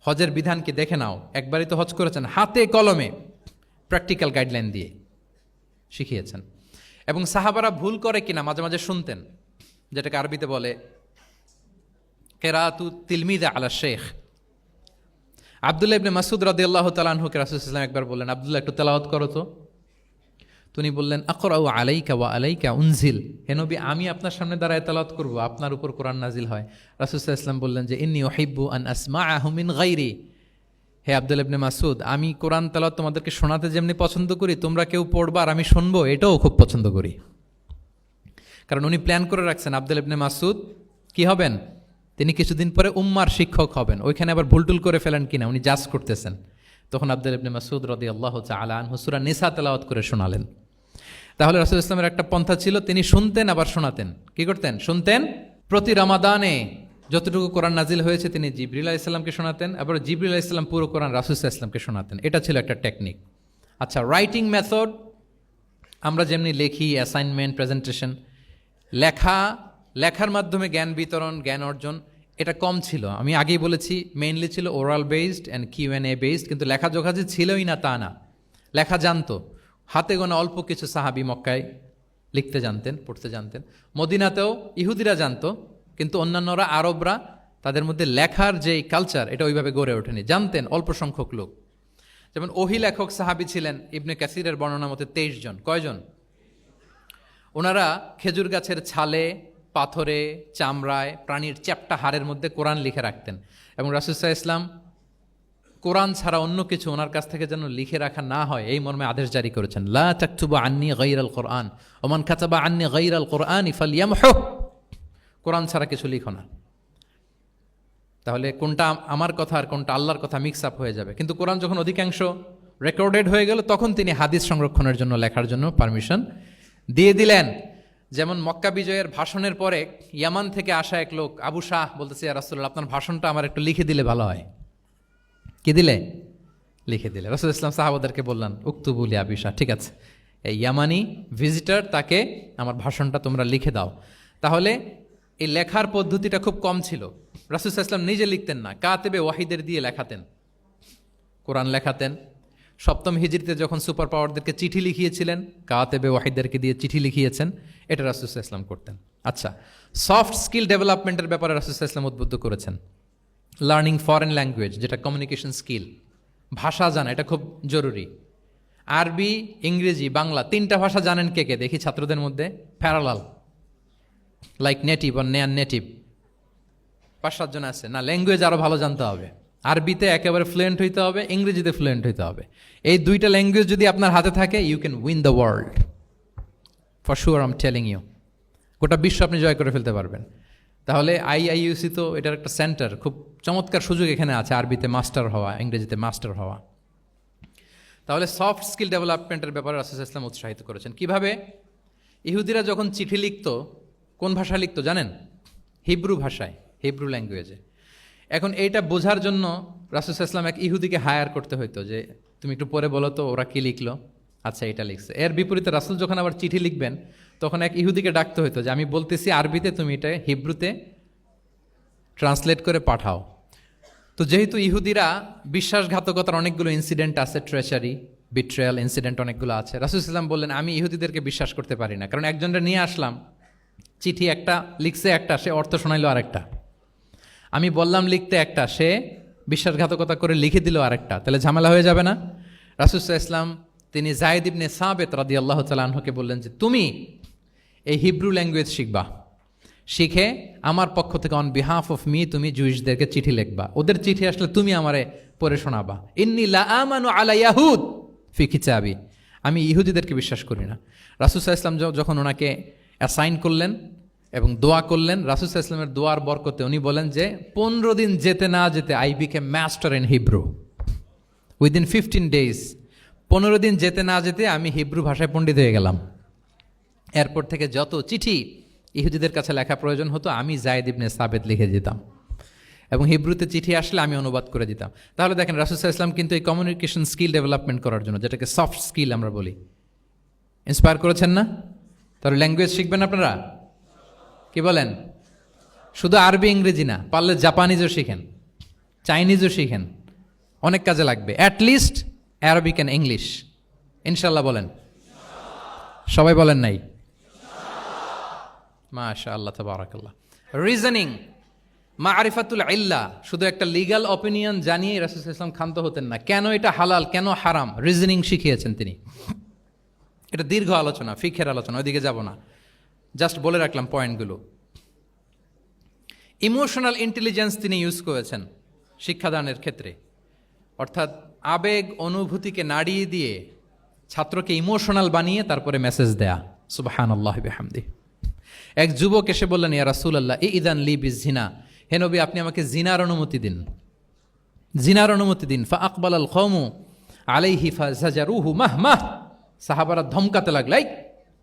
হজের বিধানকে দেখে নাও। একবারই তো হজ করেছেন, হাতে কলমে প্র্যাকটিক্যাল গাইডলাইন দিয়ে শিখিয়েছেন। এবং সাহাবারা ভুল করে কিনা মাঝে মাঝে শুনতেন, যেটাকে আরবিতে বলে কেরাতু তিলমিদা আলা শেখ। আব্দুল্লাহ ইবনে মাসউদ রাদিয়াল্লাহু তাআলা আনহুকে রাসূল সাল্লাল্লাহু আলাইহি ওয়াসাল্লাম একবার বললেন, আব্দুল্লাহ একটু তেলাওয়াত করো তো। তিনি বললেন, আকরাউ আলাইকা ওয়া আলাইকা উনজিল, হে নবী, আমি আপনার সামনে দাঁড়ায় তেলাওয়াত করব, আপনার উপর কোরআন নাজিল হয়। রাসূল সাল্লাল্লাহু আলাইহি ওয়াসাল্লাম বললেন যে, ইন্নী উহিব্বু আন আসমাআহু মিন গায়রি, হে আব্দুল্লাহ ইবনে মাসউদ, আমি কোরআন তেলাওয়াত তোমাদেরকে শোনাতে যেমনি পছন্দ করি, তোমরা কেউ পড়বা আর আমি শুনবো, এটাও খুব পছন্দ করি। কারণ উনি প্ল্যান করে রাখছেন আব্দুল্লাহ ইবনে মাসউদ কি হবেন, তিনি কিছুদিন পরে উম্মার শিক্ষক হবেন। ওইখানে আবার ভুলটুল করে ফেলেন কিনা উনি জাজ করতেছেন। তখন আব্দুল্লাহ ইবনে মাসউদ রাদিয়াল্লাহু তাআলা আনহু সূরা নিসা তেলাওয়াত করে শোনালেন। তাহলে রাসূল ইসলামের একটা পন্থা ছিল, তিনি শুনতেন আবার শোনাতেন। কি করতেন? শুনতেন। প্রতি রমাদানে যতটুকু কোরআন নাজিল হয়েছে তিনি জিবরিল আলাইহিস সালামকে শোনাতেন, আবার জিবরিল আলাইহিস সালাম পুরো কোরআন রাসূল সাল্লাল্লাহু আলাইহি ওয়াসাল্লামকে শোনাতেন। এটা ছিল একটা টেকনিক। আচ্ছা, রাইটিং মেথড, আমরা যেমনি লেখি, অ্যাসাইনমেন্ট, প্রেজেন্টেশন, লেখার মাধ্যমে জ্ঞান বিতরণ, জ্ঞান অর্জন, এটা কম ছিল। আমি আগেই বলেছি, মেইনলি ছিল oral based and QnA based. কিন্তু লেখাজোখা যে ছিলই না তা না, লেখা জানতো। হাতে গোনা অল্প কিছু সাহাবী মক্কায় লিখতে জানতেন, পড়তে জানতেন। মদিনাতেও ইহুদিরা জানতো, কিন্তু অন্যান্যরা, আরবরা, তাদের মধ্যে লেখার যে কালচার, এটা ওইভাবে গড়ে ওঠেনি। জানতেন অল্প সংখ্যক লোক। যেমন ওহী লেখক সাহাবী ছিলেন ইবনে কাসিরের বর্ণনা মতে 23 জন। কয়জন? ওনারা খেজুর গাছের ছালে, পাথরে, চামড়ায়, প্রাণীর চ্যাপ্টা হাড়ের মধ্যে কোরআন লিখে রাখতেন। এবং রাসূল সাল্লাল্লাহু আলাইহি ওয়াসাল্লাম কোরআন ছাড়া অন্য কিছু ওনার কাছ থেকে যেন লিখে রাখা না হয়, এই মর্মে আদেশ জারি করেছেন, লা তাকতুবু আন্নি গায়রাল কোরআন ওয়া মান কাতাবা আন্নি গায়রাল কোরআনি ফালইয়ামহু, কোরআন ছাড়া কিছু লিখো না। তাহলে কোনটা আমার কথা আর কোনটা আল্লাহর কথা মিক্স আপ হয়ে যাবে। কিন্তু কোরআন যখন অধিকাংশ রেকর্ডেড হয়ে গেল তখন তিনি হাদিস সংরক্ষণের জন্য লেখার জন্য পারমিশন দিয়ে দিলেন। যেমন মক্কা বিজয়ের ভাষণের পরে ইয়ামান থেকে আসা এক লোক আবু শাহ বলতেছে, ইয়া রাসূলুল্লাহ, আপনার ভাষণটা আমার একটু লিখে দিলে ভালো হয়। কি দিলে? লিখে দিলে। রাসূল ইসলাম সাহাবাদেরকে বললেন, উক্তুবুলি আবি শাহ, ঠিক আছে, এই ইয়ামানি ভিজিটর, তাকে আমার ভাষণটা তোমরা লিখে দাও। তাহলে এই লেখার পদ্ধতিটা খুব কম ছিল। রাসূল ইসলাম নিজে লিখতেন না, কাতেবে ওয়াহিদের দিয়ে লেখাতেন, কোরআন লেখাতেন। সপ্তম হিজরিতে যখন সুপার পাওয়ারদেরকে চিঠি লিখিয়েছিলেন, কাতেবে ওয়াহিদদেরকে দিয়ে চিঠি লিখিয়েছেন, এটা রাসূল ইসলাম করতেন। আচ্ছা, সফট স্কিল ডেভেলপমেন্টের ব্যাপারে রাসূল ইসলাম উদ্বুদ্ধ করেছেন। লার্নিং ফরেন ল্যাঙ্গুয়েজ, যেটা কমিউনিকেশন স্কিল, ভাষা জানা, এটা খুব জরুরি। আরবি, ইংরেজি, বাংলা, তিনটা ভাষা জানেন কে কে? দেখি ছাত্রদের মধ্যে প্যারালাল, লাইক নেটিভ আর নেয়ার নেটিভ, 5-7 জন আছে না? ল্যাঙ্গুয়েজ আরও ভালো জানতে হবে। আরবিতে একেবারে ফ্লুয়েন্ট হইতে হবে, ইংরেজিতে ফ্লুয়েন্ট হইতে হবে। এই দুইটা ল্যাঙ্গুয়েজ যদি আপনার হাতে থাকে, you can win the world for sure, I am telling you. গোটা বিশ্ব আপনি জয় করে ফেলতে পারবেন। তাহলে আইআইইউসি তো এটার একটা সেন্টার, খুব চমৎকার সুযোগ এখানে আছে আরবিতে মাস্টার হওয়া, ইংরেজিতে মাস্টার হওয়া। তাহলে সফট স্কিল ডেভেলপমেন্টের ব্যাপারে রাসূল ইসলাম উৎসাহিত করেছেন। কিভাবে? ইহুদিরা যখন চিঠি লিখত, কোন ভাষা লিখত জানেন? হিব্রু ভাষায়, হিব্রু ল্যাঙ্গুয়েজে। এখন এইটা বোঝার জন্য রাসূল ইসলাম এক ইহুদিকে হায়ার করতে হইতো, যে তুমি একটু পরে বলো তো ওরা কি লিখলো। আচ্ছা, এটা লিখছে। এর বিপরীতে রাসূল যখন আবার চিঠি লিখবেন, তখন এক ইহুদিকে ডাকতে হইতো যে আমি বলতেছি আরবিতে, তুমি এটা হিব্রুতে ট্রান্সলেট করে পাঠাও। তো যেহেতু ইহুদিরা বিশ্বাসঘাতকতার অনেকগুলো ইনসিডেন্ট আছে, ট্রেচারি, বিট্রেয়াল ইনসিডেন্ট অনেকগুলো আছে, রাসূল ইসলাম বললেন আমি ইহুদিদেরকে বিশ্বাস করতে পারি না। কারণ একজনটা নিয়ে আসলাম, চিঠি একটা লিখছে একটা, সে অর্থ শোনাইলো আরেকটা। আমি বললাম লিখতে একটা, সে বিশ্বাসঘাতকতা করে লিখে দিল আরেকটা, তাহলে ঝামেলা হয়ে যাবে না? রাসূল ইসলাম তিনি যায়েদ ইবনে সাবিত রাদিয়াল্লাহু তাআলা আনহুকে বললেন যে তুমি এই হিব্রু ল্যাঙ্গুয়েজ শিখবা, শিখে আমার পক্ষ থেকে অন বিহাফ অফ মি তুমি জুইশদেরকে চিঠি লিখবা। ওদের চিঠি আসলে তুমি আমারে পড়ে শোনাবা। ইন্নী লা আমানু আলা ইয়াহুদ ফি কিতাবি, আমি ইহুদিদেরকে বিশ্বাস করি না। রাসূল ইসলাম যখন ওনাকে অ্যাসাইন করলেন এবং দোয়া করলেন, রাসূল ইসলামের দোয়ার বরকতে উনি বলেন যে 15 দিন যেতে না যেতে I became master in Hebrew within 15 days। 15 দিন যেতে না যেতে আমি হিব্রু ভাষায় পণ্ডিত হয়ে গেলাম। এরপর থেকে যত চিঠি ইহুদিদের কাছে লেখা প্রয়োজন হতো, আমি যায়েদ ইবনে সাবিত লিখে দিতাম, এবং হিব্রুতে চিঠি আসলে আমি অনুবাদ করে দিতাম। তাহলে দেখেন রাসূল ইসলাম কিন্তু এই কমিউনিকেশন স্কিল ডেভেলপমেন্ট করার জন্য, যেটাকে সফট স্কিল আমরা বলি, ইন্সপায়ার করেছেন না? তাহলে ল্যাঙ্গুয়েজ শিখবেন আপনারা, কি বলেন? শুধু আরবি ইংরেজি না, পারলে জাপানিজও শিখেন, চাইনিজও শিখেন, অনেক কাজে লাগবে। অ্যাটলিস্ট অ্যারাবিক অ্যান্ড ইংলিশ, ইনশাল্লাহ বলেন। সবাই বলেন নাই? মাশাআল্লাহ, তাবারাকাল্লাহ। রিজনিং, মারিফাতুল ইল্লাহ, শুধু একটা লিগ্যাল অপিনিয়ন জানিয়ে রাসূল সাল্লাল্লাহু আলাইহি ওয়াসাল্লাম ক্ষান্ত হতেন না। কেন এটা হালাল, কেন হারাম, রিজনিং শিখিয়েছেন তিনি। এটা দীর্ঘ আলোচনা, ফিকহের আলোচনা, ওইদিকে যাব না, জাস্ট বলে রাখলাম পয়েন্টগুলো। ইমোশনাল ইন্টেলিজেন্স তিনি ইউজ করেছেন শিক্ষাদানের ক্ষেত্রে, অর্থাৎ আবেগ অনুভূতিকে নাড়িয়ে দিয়ে ছাত্রকে ইমোশনাল বানিয়ে তারপরে মেসেজ দেয়া। সুবহানাল্লাহি ওয়া বিহামদিহি। এক যুবক এসে বললেন, ইয়া রাসূলুল্লাহ ইযান লি বিজিনা, হে নবী আপনি আমাকে জিনার অনুমতি দিন, জিনার অনুমতি দিন। ফা আকবালাল কওমু আলাইহি ফাজাজারুহু মাহমাহ, সাহাবারা ধমকাতে লাগলো, এই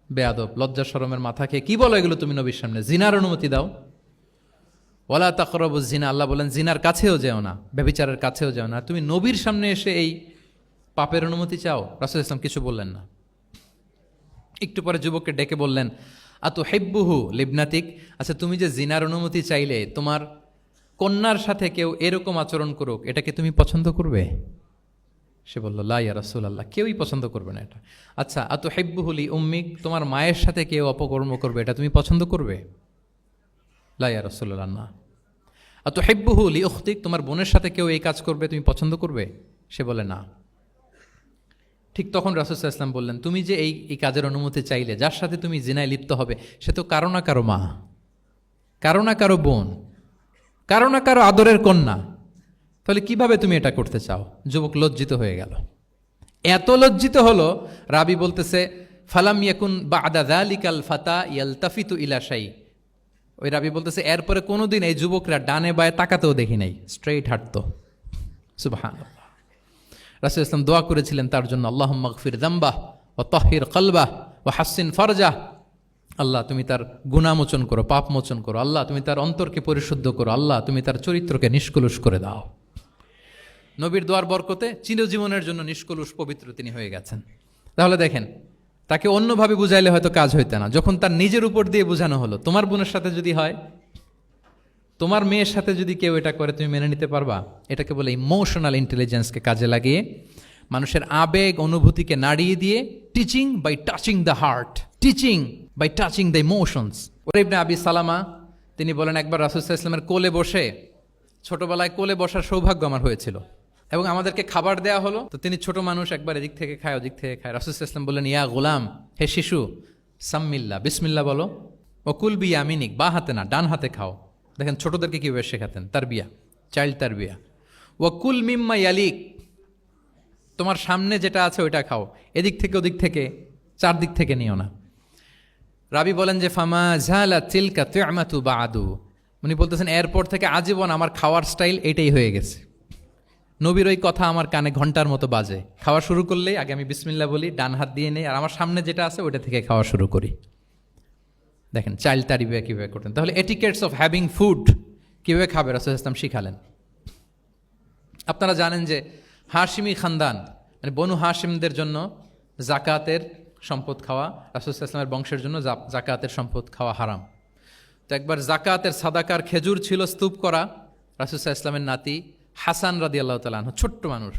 বেয়াদব, লজ্জা শরমের মাথা খেয়ে কি বলো এগুলো তুমি নবীর সামনে, জিনার অনুমতি দাও। ওয়ালা তাকরাবুজ জিনা, আল্লাহ বলেন জিনার কাছেও যেও না, ব্যভিচারের কাছেও যেও না। তুমি নবীর সামনে এসে এই পাপের অনুমতি চাও? রাসূল ইসলাম কিছু বললেন না। একটু পরে যুবককে ডেকে বললেন, আতুহিব্বুহু লিবনাতিক, আচ্ছা তুমি যে জিনার অনুমতি চাইলে তোমার কন্যার সাথে কেউ এরকম আচরণ করুক, এটাকে তুমি পছন্দ করবে? সে বলল, লা ইয়া রাসূলুল্লাহ, কেউই পছন্দ করবে না এটা। আচ্ছা, আতুহিব্বুহু লি উম্মিক, তোমার মায়ের সাথে কেউ অপকর্ম করবে, এটা তুমি পছন্দ করবে? লা ইয়া রাসূলুল্লাহ, না। আতুহিব্বুহু লি উখতিক, তোমার বোনের সাথে কেউ এই কাজ করবে, তুমি পছন্দ করবে? সে বলে না। ঠিক তখন রাসূল সাল্লাল্লাহু আলাইহি ওয়াসাল্লাম বললেন, তুমি যে এই কাজের অনুমতি চাইলে, যার সাথে তুমি জিনায় লিপ্ত হবে, সে তো কারো না কারো মা, কারো না কারো বোন, কারো না কারো আদরের কন্যা, তাহলে কিভাবে তুমি এটা করতে চাও? যুবক লজ্জিত হয়ে গেল। এত লজ্জিত হলো, রাবি বলতেছে ফালাম ইয়াকুন বা'দা যালিকাল ফাতা ইয়ালতাফিতু ইলা শাই, ওই রাবি বলতেছে এরপরে কোনোদিন এই যুবকরা ডানে বায়ে তাকাতেও দেখি নাই, স্ট্রেইট হাঁটতো। সুবহানাল্লাহ। রাসূল ইসলাম দোয়া করেছিলেন তার জন্য, আল্লাহুম্মা গফির যামবাহ ওয়া তাহহির কলবাহ ওয়া হাসসিন ফারজাহ। আল্লাহ তুমি তার গুনাহ মোচন করো, পাপ মোচন করো। আল্লাহ তুমি তার অন্তরকে পরিশুদ্ধ করো। আল্লাহ তুমি তার চরিত্রকে নিষ্কলুষ করে দাও। নবীর দোয়ার বরকতে চিরজীবনের জন্য নিষ্কলুষ পবিত্র তিনি হয়ে গেছেন। তাহলে দেখেন, তাকে অন্যভাবে বুঝাইলে হয়তো কাজ হইতে না, যখন তার নিজের উপর দিয়ে বোঝানো হলো। তোমার বোনের সাথে যদি হয়, তোমার মেয়ের সাথে যদি কেউ এটা করে, তুমি মেনে নিতে পারবা? এটাকে বলে ইমোশনাল ইন্টেলিজেন্সকে কাজে লাগিয়ে, মানুষের আবেগ অনুভূতিকে নাড়িয়ে দিয়ে, teaching by touching the heart, teaching by touching the emotions. ওরে ইবনে আবি সালামা তিনি বলেন, একবার রাসূল সাল্লাল্লাহু আলাইহি ওয়াসাল্লামের কোলে বসে, ছোটবেলায় কোলে বসার সৌভাগ্য আমার হয়েছিল, এবং আমাদেরকে খাবার দেয়া হলো। তো তিনি ছোট মানুষ, একবার এদিক থেকে খায় ওদিক থেকে খায়। রাসূল সাল্লাল্লাহু আলাইহি ওয়াসাল্লাম বললেন, ইয়া গোলাম, হে শিশু, সাম্মিল্লাহ, বিসমিল্লাহ বলো, ওকুল বিয়ামিনিক, বা হাতে না ডান হাতে খাও। দেখেন ছোটদেরকে কীভাবে শেখাতেন, তারবিয়া, চাইল্ড তারবিয়া। ওয়াকুল মিম্মা ইয়ালিক, তোমার সামনে যেটা আছে ওইটা খাও, এদিক থেকে ওদিক থেকে, চারদিক থেকে নিও না। রাবি বলেন যে ফামা ঝালা তিলকা তু'মাতু বাদু, উনি বলতেছেন এরপর থেকে আজীবন আমার খাওয়ার স্টাইল এটাই হয়ে গেছে। নবীর ওই কথা আমার কানে ঘন্টার মতো বাজে। খাওয়া শুরু করলেই আগে আমি বিসমিল্লাহ বলি, ডান হাত দিয়ে নেই, আর আমার সামনে যেটা আছে ওইটা থেকে খাওয়া শুরু করি। দেখেন চাইল্ড তারবিয়া কীভাবে করতেন। তাহলে এটিকেটস অফ হ্যাভিং ফুড কীভাবে খাবে রাসূল ইসলাম শিখালেন। আপনারা জানেন যে হাশিমি খানদান, মানে বনু হাশিমদের জন্য জাকাতের সম্পদ খাওয়া, রাসূল ইসলামের বংশের জন্য জাকাতের সম্পদ খাওয়া হারাম। তো একবার জাকাতের সাদাকার খেজুর ছিল স্তূপ করা, রাসূল ইসলামের নাতি হাসান রাদিয়াল্লাহু তাআলা আনহু, ছোট্ট মানুষ,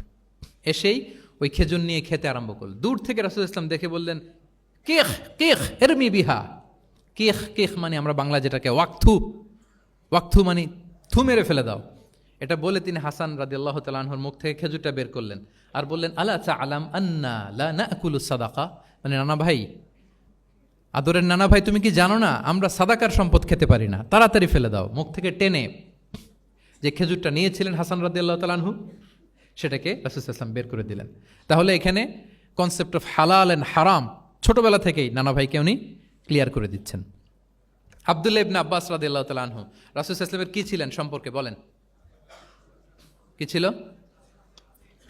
এসেই ওই খেজুর নিয়ে খেতে আরম্ভ করল। দূর থেকে রাসূল ইসলাম দেখে বললেন, কেখ কেখ এরমি বিহা। কেখ কেখ মানে আমরা বাংলা যেটাকে ওয়াক্থু, ওয়াক্থু মানে থু মেরে ফেলে দাও। এটা বলে তিনি হাসান রাদিয়াল্লাহু তাআলা আনহুর মুখ থেকে খেজুরটা বের করলেন আর বললেন, আলা তা'লাম আন্না লা নাকুলু সাদাকা, মানে নানা ভাই, আদরের নানা ভাই, তুমি কি জানো না আমরা সাদাকার সম্পদ খেতে পারি না, তাড়াতাড়ি ফেলে দাও। মুখ থেকে টেনে যে খেজুরটা নিয়েছিলেন হাসান রাদিয়াল্লাহু তাআলা আনহু, সেটাকে রাসূল সাল্লাল্লাহু আলাইহি ওয়াসাল্লাম বের করে দিলেন। তাহলে এখানে কনসেপ্ট অফ হালাল এন্ড হারাম ছোটবেলা থেকেই নানা ভাইকে উনি ক্লিয়ার করে দিচ্ছেন। আব্দুল্লাহ ইবনে আব্বাস রাদিয়াল্লাহু তাআলা আনহু রাসূল সাল্লাল্লাহু আলাইহি ওয়াসাল্লামের কি ছিলেন সম্পর্কে বলেন, কি ছিল?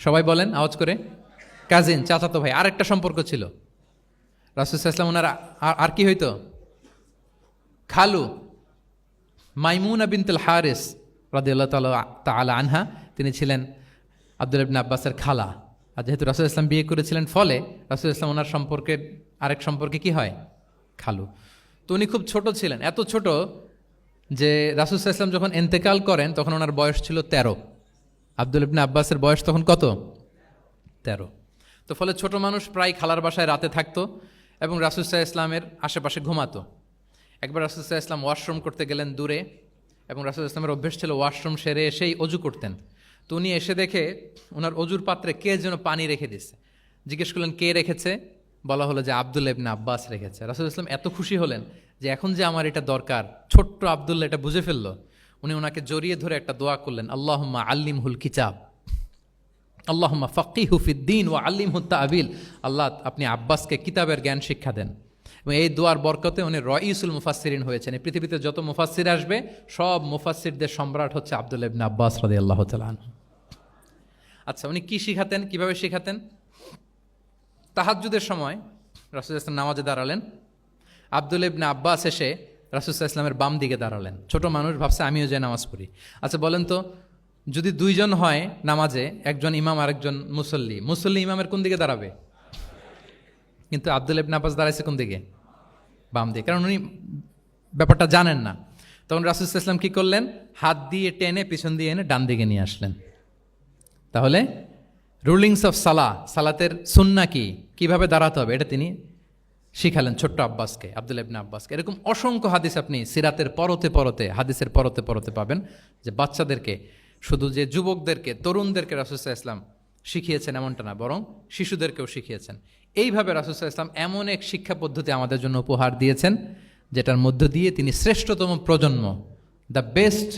সবাই বলেন আওয়াজ করে। কাজিন, চাচাতো ভাই। আরেকটা সম্পর্ক ছিল রাসূল সাল্লাল্লাহু আলাইহি ওয়াসাল্লাম ওনার, আর কি হইতো? খালু মাইমুনা বিনতুল হারিস রাদিয়াল্লাহু তাআলা আনহা, তিনি ছিলেন আব্দুল্লাহ ইবনে আব্বাসের খালা। আর যেহেতু রাসূল ইসলাম বিয়ে করেছিলেন, ফলে রাসূল ইসলাম ওনার সম্পর্কের আরেক সম্পর্কে কি হয়? খালু। তো উনি খুব ছোট ছিলেন, এত ছোট যে রাসূল ইসলাম যখন ইন্তেকাল করেন তখন ওনার বয়স ছিল 13। আব্দুল্লাহ ইবনে আব্বাসের বয়স তখন কত? 13। তো ফলে ছোট মানুষ প্রায় খালার বাসায় রাতে থাকতো এবং রাসূল ইসলামের আশেপাশে ঘুমাতো। একবার রাসূল ইসলাম ওয়াশরুম করতে গেলেন দূরে, এবং রাসূল ইসলামের অভ্যেস ছিল ওয়াশরুম সেরে এসেই অজু করতেন। তো উনি এসে দেখে ওনার অজুর পাত্রে কে যেন পানি রেখে দিচ্ছে। জিজ্ঞেস করলেন কে রেখেছে? বলা হলো যে আব্দুল্লাহ ইবনে আব্বাস রেখেছে। রাসূল ইসলাম এত খুশি হলেন যে এখন যে আমার এটা দরকার, ছোট্ট আব্দুল্লাহ এটা বুঝে ফেললো। উনি ওনাকে জড়িয়ে ধরে একটা দোয়া করলেন, আল্লাহুম্মা আল্লিমহুল কিতাব, আল্লাহুম্মা ফাক্কিহু ফিদ্দীন ওয়া আল্লিমহু তা'বীল। আল্লাহ আপনি আব্বাসকে কিতাবের জ্ঞান শিক্ষা দেন। এবং এই দোয়ার বরকতে উনি রাইসুল মুফাসসিরিন হয়েছেন। এই পৃথিবীতে যত মুফাসসির আসবে সব মুফাসসিরদের সম্রাট হচ্ছে আব্দুল্লাহ ইবনে আব্বাস রাদিয়াল্লাহু তাআলা আনহু। আচ্ছা, উনি কি শিখাতেন, কিভাবে শিখাতেন? তাহাজ্জুদের সময় রাসূল ইসলাম নামাজে দাঁড়ালেন, আব্দুল্লাহ ইবনে আব্বাস এসে রাসূল ইসলামের বাম দিকে দাঁড়ালেন। ছোট মানুষ, ভাবছে আমিও যে নামাজ পড়ি। আচ্ছা বলেন তো, যদি দুইজন হয় নামাজে, একজন ইমাম আরেকজন মুসল্লি, মুসল্লি ইমামের কোন দিকে দাঁড়াবে? কিন্তু আব্দুল্লাহ ইবনে আব্বাস দাঁড়াইছে কোন দিকে? বাম দিকে, কারণ উনি ব্যাপারটা জানেন না। তখন রাসূল ইসলাম কি করলেন? হাত দিয়ে টেনে পিছন দিয়ে এনে ডান দিকে নিয়ে আসলেন। তাহলে রুলিংস অফ সালাতের সুন্নাহ কি, কিভাবে দাঁড়াতে হবে, এটা তিনি শিখালেন ছোট্ট আব্বাসকে, আব্দুল্লাহ ইবনে আব্বাসকে। এরকম অসংখ্য হাদিস আপনি সিরাতের পরতে পরতে, হাদিসের পরতে পরতে পাবেন, যে বাচ্চাদেরকে, শুধু যে যুবকদেরকে, তরুণদেরকে রাসূল সাল্লাল্লাহু আলাইহি ওয়াসাল্লাম শিখিয়েছেন এমনটা না, বরং শিশুদেরকেও শিখিয়েছেন। এইভাবে রাসূল সাল্লাল্লাহু আলাইহি ওয়াসাল্লাম এমন এক শিক্ষা পদ্ধতি আমাদের জন্য উপহার দিয়েছেন, যেটার মধ্য দিয়ে তিনি শ্রেষ্ঠতম প্রজন্ম, the best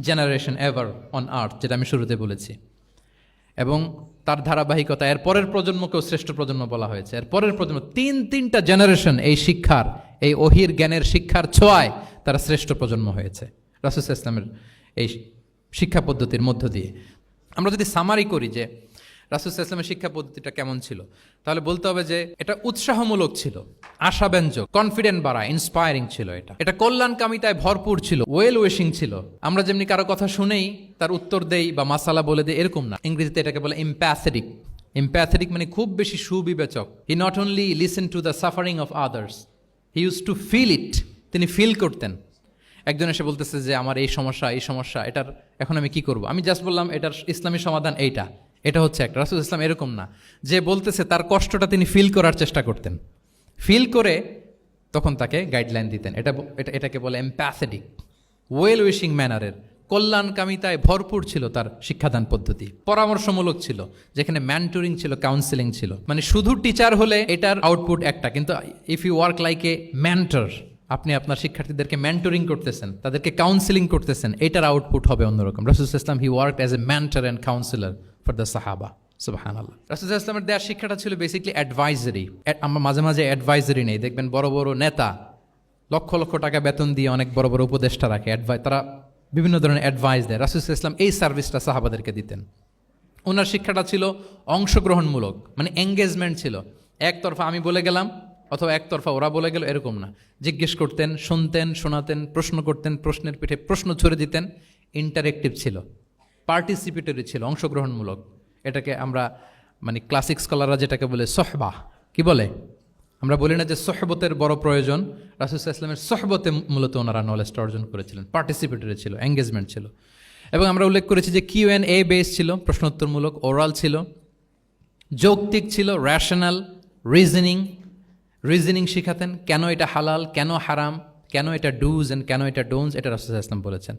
generation ever on আর্থ, যেটা আমি শুরুতে বলেছি, এবং তার ধারাবাহিকতা এর পরের প্রজন্মকেও শ্রেষ্ঠ প্রজন্ম বলা হয়েছে। এর পরের প্রজন্ম তিনটা জেনারেশন এই শিক্ষার, এই ওহির জ্ঞানের শিক্ষার ছোঁয়ায় তারা শ্রেষ্ঠ প্রজন্ম হয়েছে রাসূল সাল্লাল্লাহু আলাইহি ওয়াসাল্লামের এই শিক্ষা পদ্ধতির মধ্য দিয়ে। আমরা যদি সামারি করি যে রাসূল সাল্লাল্লাহু আলাইহি ওয়াসাল্লামের শিক্ষা পদ্ধতিটা কেমন ছিল, তাহলে বলতে হবে যে এটা উৎসাহমূলক ছিল, আশাব্যঞ্জক, কনফিডেন্ট বাড়া, ইন্সপায়ারিং ছিল। এটা কল্যাণকামিতায় ভরপুর ছিল, ওয়েল উইশিং ছিল। আমরা যেমনি কারো কথা শুনেই তার উত্তর দেই বা মাসালা বলে দেই, এরকম না। ইংরেজিতে এটাকে বলে এমপ্যাথেটিক। এমপ্যাথেটিক মানে খুব বেশি সুবিবেচক। He not only listen to the suffering of others, he use to feel it. তিনি ফিল করতেন। একজন এসে বলতেছে যে আমার এই সমস্যা, এটার এখন আমি কি করব? আমি জাস্ট বললাম এটার ইসলামী সমাধান এটা হচ্ছে একটা। রাসূল ইসলাম এরকম না, যে বলতেছে তার কষ্টটা তিনি ফিল করার চেষ্টা করতেন, ফিল করে তখন তাকে গাইডলাইন দিতেন। এটাকে বলে এমপ্যাথেটিক, ওয়েল উইশিং ম্যানারের, কল্যাণকামিতায় ভরপুর ছিল তার শিক্ষাদান পদ্ধতি। পরামর্শমূলক ছিল, যেখানে ম্যান্টরিং ছিল, কাউন্সিলিং ছিল। মানে শুধু টিচার হলে এটার আউটপুট একটা, কিন্তু if you work like a mentor, আপনি আপনার শিক্ষার্থীদেরকে মেন্টরিং করতেছেন, তাদেরকে কাউন্সিলিং করতেছেন, এটার আউটপুট হবে অন্যরকম। রাসূল সাল্লাল্লাহু আলাইহি ওয়াসাল্লাম হি worked as a mentor and councillor for the সাহাবা। সুবহানাল্লাহ। রাসূল সাল্লাল্লাহু আলাইহি ওয়াসাল্লামের দেওয়ার শিক্ষাটা ছিল বেসিক্যালি অ্যাডভাইজারি। আমরা মাঝে মাঝে অ্যাডভাইজারি নেই, দেখবেন বড় বড় নেতা লক্ষ লক্ষ টাকা বেতন দিয়ে অনেক বড় বড় উপদেষ্টা রাখে, তারা বিভিন্ন ধরনের অ্যাডভাইস দেয়। রাসূল সাল্লাল্লাহু আলাইহি ওয়াসাল্লাম এই সার্ভিসটা সাহাবাদেরকে দিতেন। ওনার শিক্ষাটা ছিল অংশগ্রহণমূলক, মানে এঙ্গেজমেন্ট ছিল। একতরফা আমি বলে গেলাম অথবা একতরফা ওরা বলে গেল, এরকম না। জিজ্ঞেস করতেন, শুনতেন, শোনাতেন, প্রশ্ন করতেন, প্রশ্নের পিঠে প্রশ্ন ছুড়ে দিতেন। ইন্টারেক্টিভ ছিল, পার্টিসিপেটরি ছিল, অংশগ্রহণমূলক। এটাকে আমরা মানে ক্লাসিক স্কলাররা যেটাকে বলে সহবা, কি বলে? আমরা বলি না যে সহবতের বড় প্রয়োজন? রাসূল সাল্লাল্লাহু আলাইহি ওয়াসাল্লামের সহবতে মূলত ওনারা নলেজটা অর্জন করেছিলেন। পার্টিসিপেটরি ছিল, এঙ্গেজমেন্ট ছিল। এবং আমরা উল্লেখ করেছি যে Q&A বেস ছিল, প্রশ্নোত্তরমূলক, ওরাল ছিল, যৌক্তিক ছিল, র্যাশনাল, রিজনিং শিখাতেন। কেন এটা হালাল, কেন হারাম, কেন এটা ডুজ অ্যান্ড কেন এটা ডোন্টস, এটা রাসূল সাল্লাল্লাহু আলাইহি ওয়াসাল্লাম বলেছেন।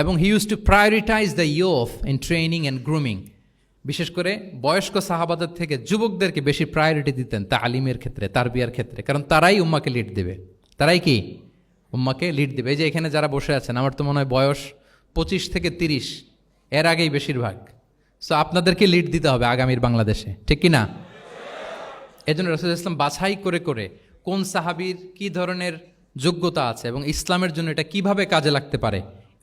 এবং হি use two prioritise the youth in training and grooming. বিশেষ করে বয়স্ক সাহাবাদের থেকে যুবকদেরকে বেশি প্রায়োরিটি দিতেন তালিমের ক্ষেত্রে, তারবিয়ার ক্ষেত্রে, কারণ তারাই উম্মাকে লিড দেবে। তারাই কি উম্মাকে লিড দেবে। এই যে এখানে যারা বসে আছেন, আমার তো মনে হয় বয়স 25 থেকে 30, এর আগেই বেশিরভাগ। সো আপনাদেরকে লিড দিতে হবে আগামীর বাংলাদেশে, ঠিক কি না? এজন্য রাসূল সাল্লাল্লাহু আলাইহি ওয়াসাল্লাম বাছাই করে করে কোন সাহাবীর কি ধরনের যোগ্যতা আছে এবং ইসলামের জন্য এটা কিভাবে কাজে লাগতে পারে,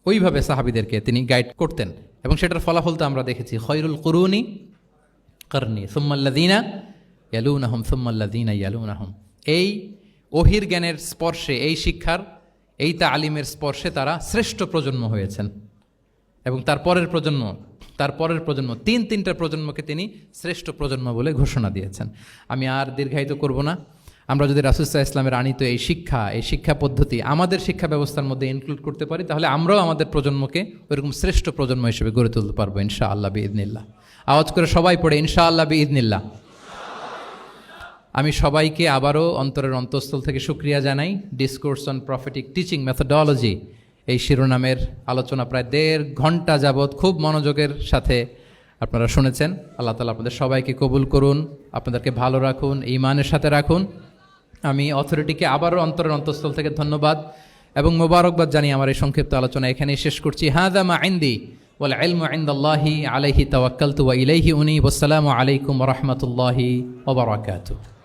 ওইভাবে সাহাবীদেরকে তিনি গাইড করতেন। এবং সেটার ফলাফল তো আমরা দেখেছি। খয়রুল কুরুনি করনি সুম্মাল্লাযীনা ইয়ালুনাহুম সুম্মাল্লাযীনা ইয়ালুনাহুম। এই ওহির জ্ঞানের স্পর্শে, এই শিক্ষার, এই তালিমের স্পর্শে তারা শ্রেষ্ঠ প্রজন্ম হয়েছেন। এবং তার পরের প্রজন্ম তিনটা প্রজন্মকে তিনি শ্রেষ্ঠ প্রজন্ম বলে ঘোষণা দিয়েছেন। আমি আর দীর্ঘায়িত করব না। আমরা যদি রাসূল সাল্লাল্লাহু আলাইহি ওয়াসাল্লামের আনিত এই শিক্ষা পদ্ধতি আমাদের শিক্ষা ব্যবস্থার মধ্যে ইনক্লুড করতে পারি, তাহলে আমরাও আমাদের প্রজন্মকে ওইরকম শ্রেষ্ঠ প্রজন্ম হিসেবে গড়ে তুলতে পারবো ইনশাআল্লাহ বিইذনিল্লাহ। আওয়াজ করে সবাই পড়ে ইনশাআল্লাহ বিইذনিল্লাহ। আমি সবাইকে আবারও অন্তরের অন্তঃস্থল থেকে শুকরিয়া জানাই। Discourse on prophetic teaching methodology এই শিরোনামের আলোচনা প্রায় 1.5 ঘন্টা যাবৎ খুব মনোযোগের সাথে আপনারা শুনেছেন। আল্লাহ তাআলা আপনাদের সবাইকে কবুল করুন, আপনাদেরকে ভালো রাখুন, ঈমানের সাথে রাখুন। আমি অথরিটিকে আবারও অন্তরের অন্তঃস্থল থেকে ধন্যবাদ এবং মোবারকবাদ জানিয়ে আমার এই সংক্ষিপ্ত আলোচনা এখানেই শেষ করছি। হাযা মা ইনদি ওয়াল ইলমু ইনদাল্লাহি আলাইহি তাওয়াক্কালতু ওয়া ইলাইহি উনীব। আসসালামু আলাইকুম ওয়া রাহমাতুল্লাহি ওয়া বারাকাতুহু।